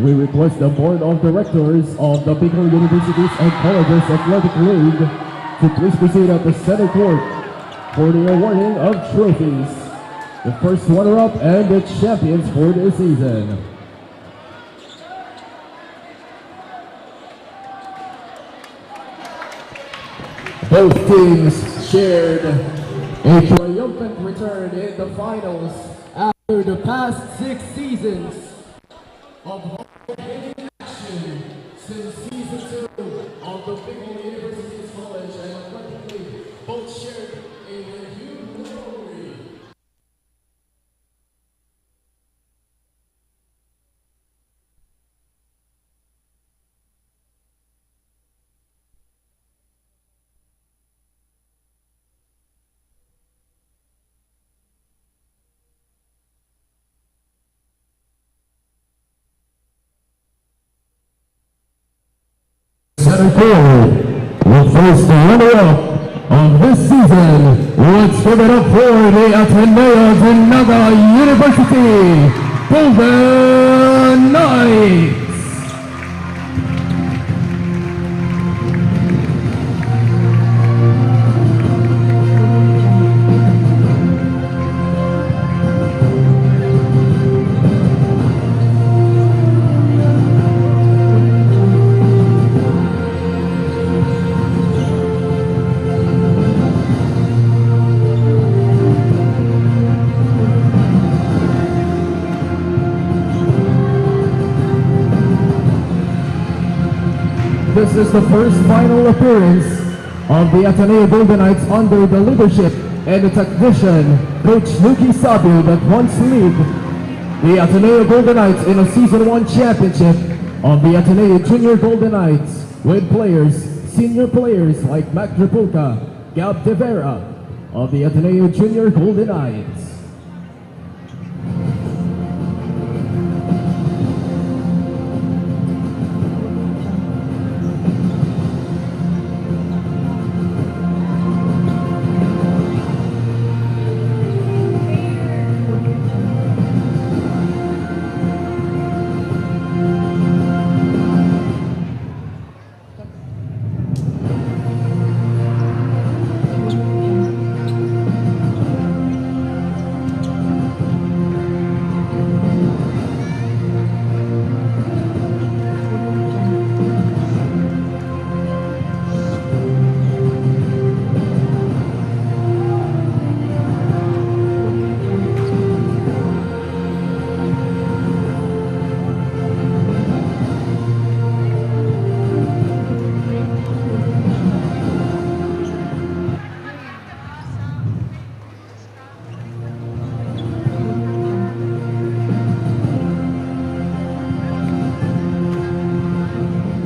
we request the Board of Directors of the Bucal Universities and Colleges Athletic League to please proceed at the center court for the awarding of trophies. The first runner-up and the champions for the season. Both teams shared a triumphant return in the finals after the past 6 seasons of hard-hitting action since season 2 of the Bucal University's College and Athletic League. Both shared a renewed rivalry. Center court will face the runner-up of this season. Let's give it up for the Ateneo de Naga University Golden Knights. This is the first final appearance of the Ateneo Golden Knights under the leadership and the technician, Coach Luki Sabio, that once led the Ateneo Golden Knights in a Season 1 championship of the Ateneo Junior Golden Knights with players, senior players like Mac Drapulca, Gab De Vera of the Ateneo Junior Golden Knights.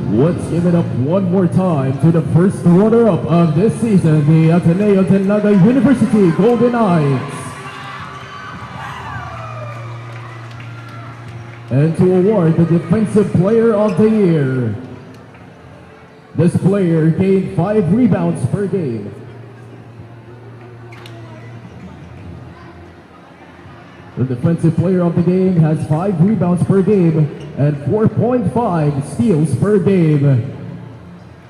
Let's give it up one more time to the first runner-up of this season, the Ateneo de Naga University Golden Knights. And to award the Defensive Player of the Year. This player gained 5 rebounds per game. The Defensive Player of the Game has 5 rebounds per game and 4.5 steals per game.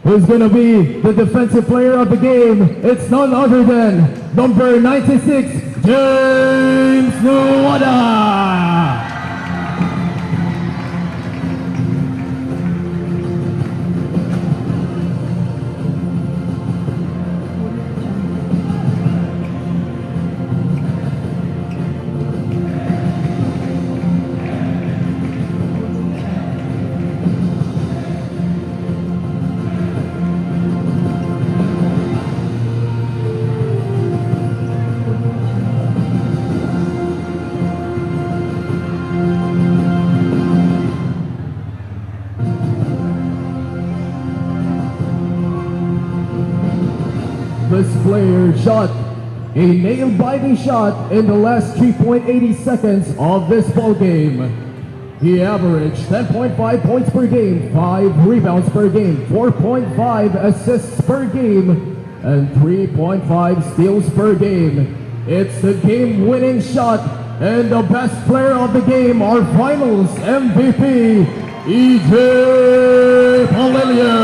Who's gonna be the Defensive Player of the Game? It's none other than number 96, James Nuwada! This player shot a nail-biting shot in the last 3.80 seconds of this ball game. He averaged 10.5 points per game, 5 rebounds per game, 4.5 assists per game, and 3.5 steals per game. It's the game-winning shot and the best player of the game, our finals MVP, EJ Palilio.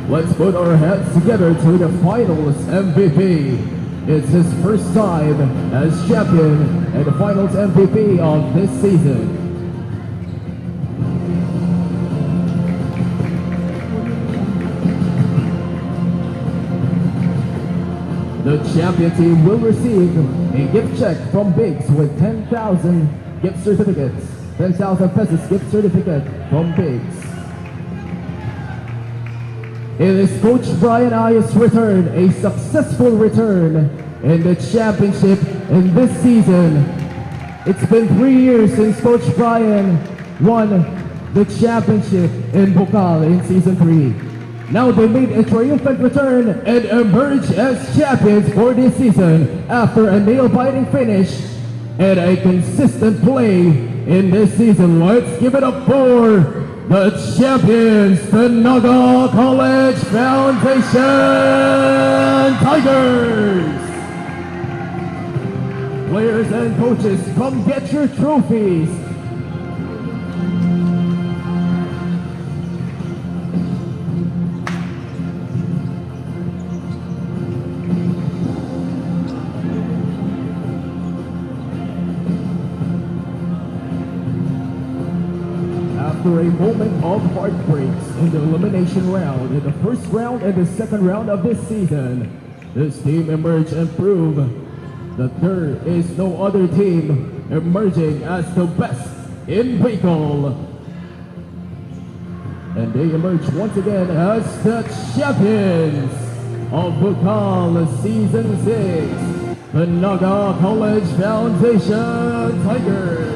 Let's put our hands together to the finals MVP. It's his first time as champion and the finals MVP of this season. The champion team will receive a gift check from Biggs with 10,000 gift certificates. 10,000 pesos gift certificate from Biggs. It is Coach Brian Ayers' return, a successful return in the championship in this season. It's been 3 years since Coach Brian won the championship in Bucal in season 3. Now they made a triumphant return and emerge as champions for this season after a nail-biting finish and a consistent play in this season. Let's give it up for the champions, the Naga College Foundation Tigers! Players and coaches, come get your trophies! After a moment of heartbreaks in the elimination round, in the first round and the second round of this season, this team emerged and proved that there is no other team emerging as the best in Bucal. And they emerge once again as the champions of Bucal Season 6, the Naga College Foundation Tigers.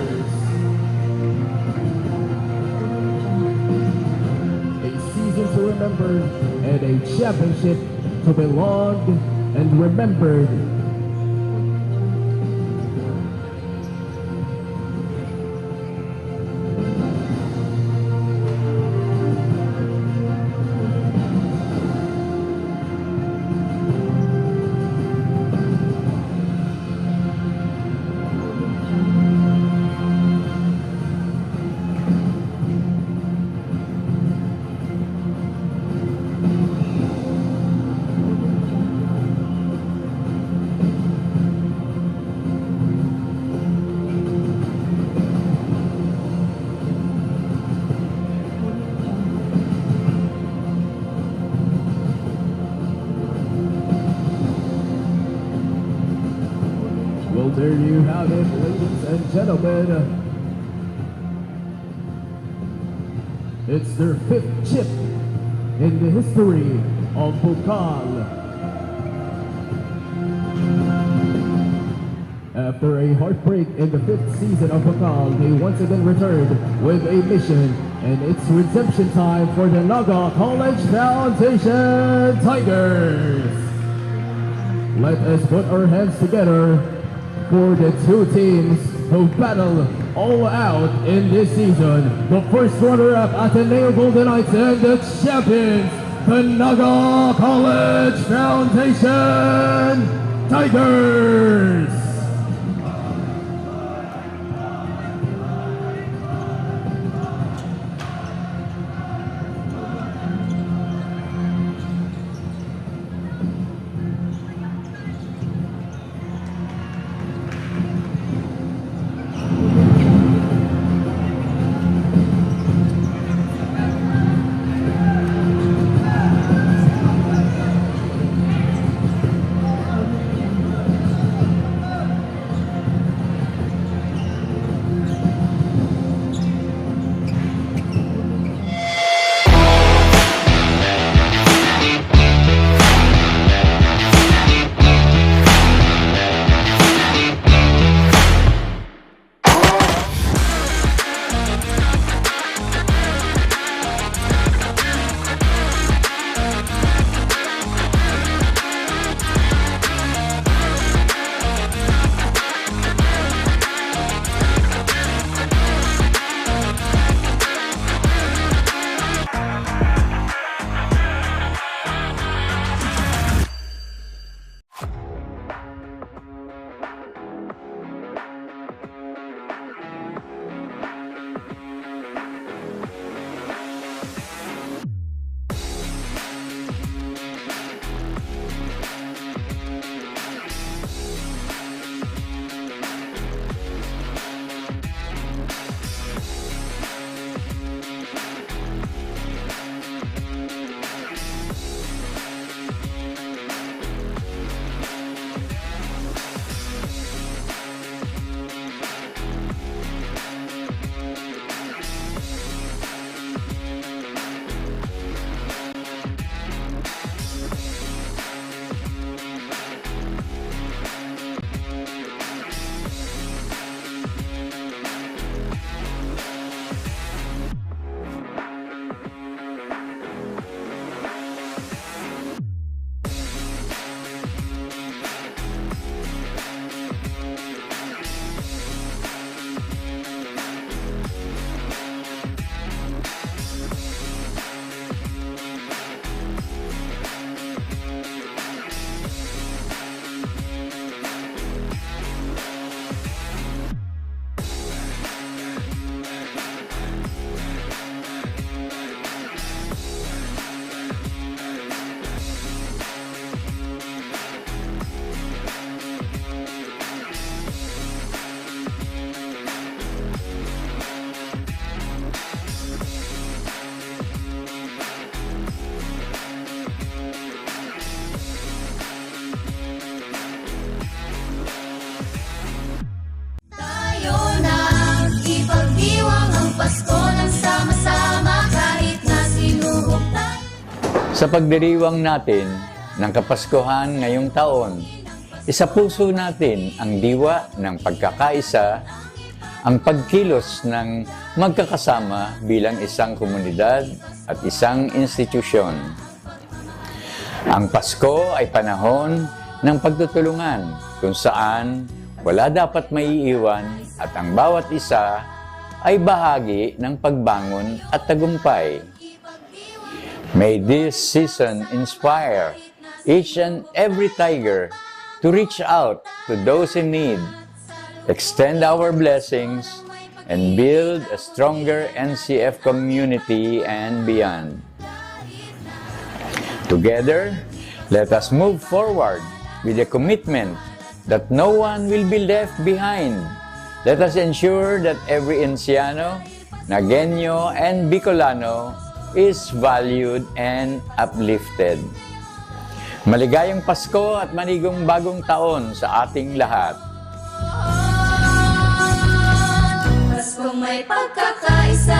To remember and a championship to be loved and remembered. Well, there you have it, ladies and gentlemen. It's their 5th chip in the history of Bucal. After a heartbreak in the 5th season of Bucal, they once again returned with a mission, and it's redemption time for the Naga College Foundation Tigers. Let us put our hands together for the two teams who battle all out in this season. The first runner-up, Ateneo Golden Knights, and the champions, the Naga College Foundation Tigers. Sa pagdiriwang natin ng Kapaskuhan ngayong taon, isapuso natin ang diwa ng pagkakaisa, ang pagkilos ng magkakasama bilang isang komunidad at isang institusyon. Ang Pasko ay panahon ng pagtutulungan kung saan wala dapat maiiwan at ang bawat isa ay bahagi ng pagbangon at tagumpay. May this season inspire each and every tiger to reach out to those in need, extend our blessings, and build a stronger NCF community and beyond. Together, let us move forward with a commitment that no one will be left behind. Let us ensure that every Enciano, Nagueño, and Bicolano is valued and uplifted. Maligayang Pasko at manigong bagong taon sa ating lahat. Paskong may pagkakaisa.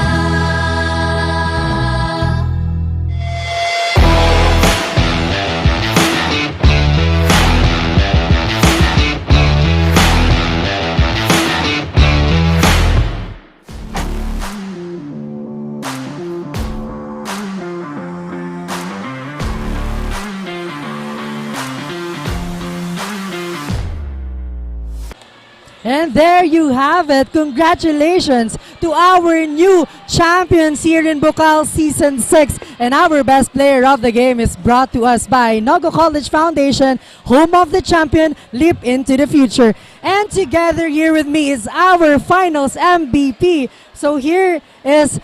And there you have it. Congratulations to our new champions here in Bucal Season 6. And our best player of the game is brought to us by Naga College Foundation, home of the champion, leap into the future. And together here with me is our finals MVP. So here is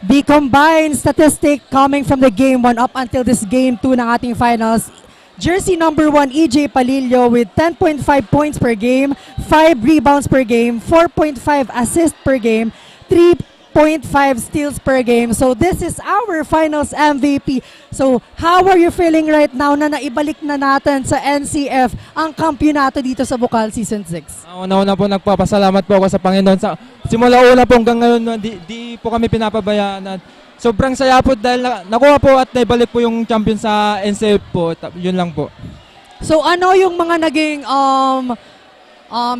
the combined statistic coming from the game 1 up until this game 2 ng ating finals. Jersey number 1, EJ Palillo with 10.5 points per game, 5 rebounds per game, 4.5 assists per game, 3.5 steals per game. So this is our finals MVP. So how are you feeling right now na naibalik na natin sa NCF ang kampyonato dito sa Bucal Season 6? Una-una po nagpapasalamat po ako sa Panginoon. Sa simula-una po hanggang ngayon, di po kami pinapabayaan. Sobrang saya po dahil nakuha po at naibalik po yung champion sa NCF po. Yun lang po. So ano yung mga naging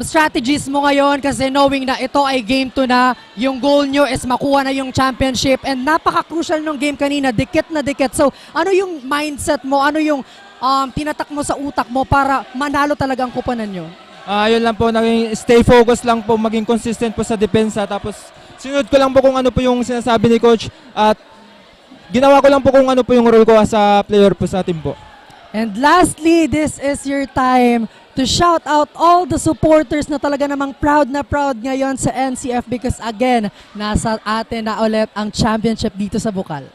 strategies mo ngayon kasi knowing na ito ay game 2 na, yung goal nyo is makuha na yung championship and napaka-crucial nung game kanina, dikit na dikit. So ano yung mindset mo, ano yung tinatak mo sa utak mo para manalo talaga ang kuponan nyo? Yun lang po, naging stay focused lang po, maging consistent po sa depensa. Tapos sinunod ko lang po kung ano po yung sinasabi ni Coach at ginawa ko lang po kung ano po yung role ko sa player po sa team po. And lastly, this is your time to shout out all the supporters na talaga namang proud na proud ngayon sa NCF because again, nasa atin na ulit ang championship dito sa Bucal.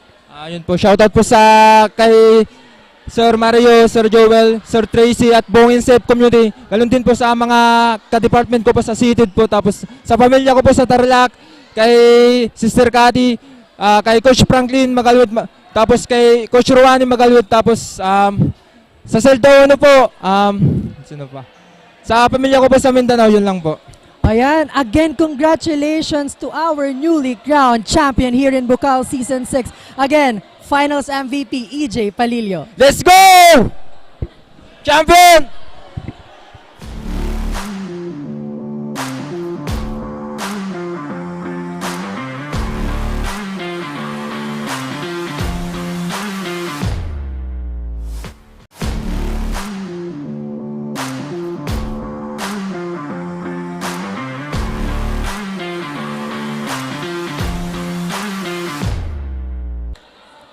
Yun po, shout out po sa kay Sir Mario, Sir Joel, Sir Tracy at buong NCF community. Ganun din po sa mga ka-department ko po sa Seated po. Tapos sa pamilya ko po sa Tarlac, kay Sister Cathy, kay Coach Franklin Magalud, tapos kay Coach Ruani Magalud, tapos sa Seldono po, sino pa? Sa pamilya ko po sa Mindanao, yun lang po. Ayan, again, congratulations to our newly crowned champion here in Bucal Season 6. Again, Finals MVP, EJ Palillo. Let's go! Champion!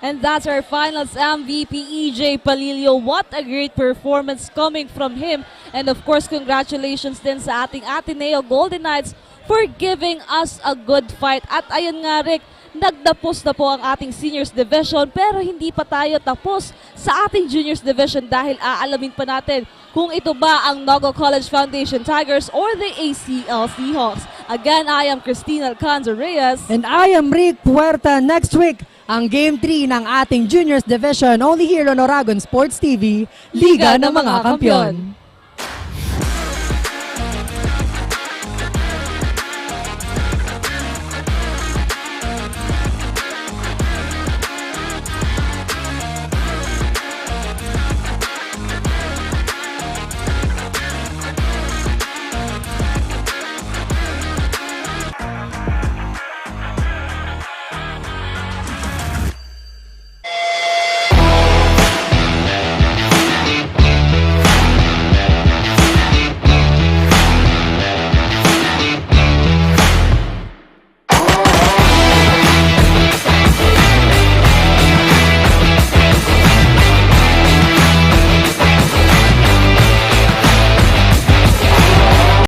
And that's our finals MVP, EJ Palillo. What a great performance coming from him. And of course, congratulations din sa ating Ateneo Golden Knights for giving us a good fight. At ayun nga, Rick, nagdapos na po ang ating Seniors Division pero hindi pa tayo tapos sa ating Juniors Division dahil aalamin pa natin kung ito ba ang Naga College Foundation Tigers or the ACLC Hawks. Again, I am Christina Alcanza Reyes. And I am Rick Puerta. Next week, ang Game 3 ng ating Juniors Division only here on Oragon Sports TV, Liga ng mga Kampyon.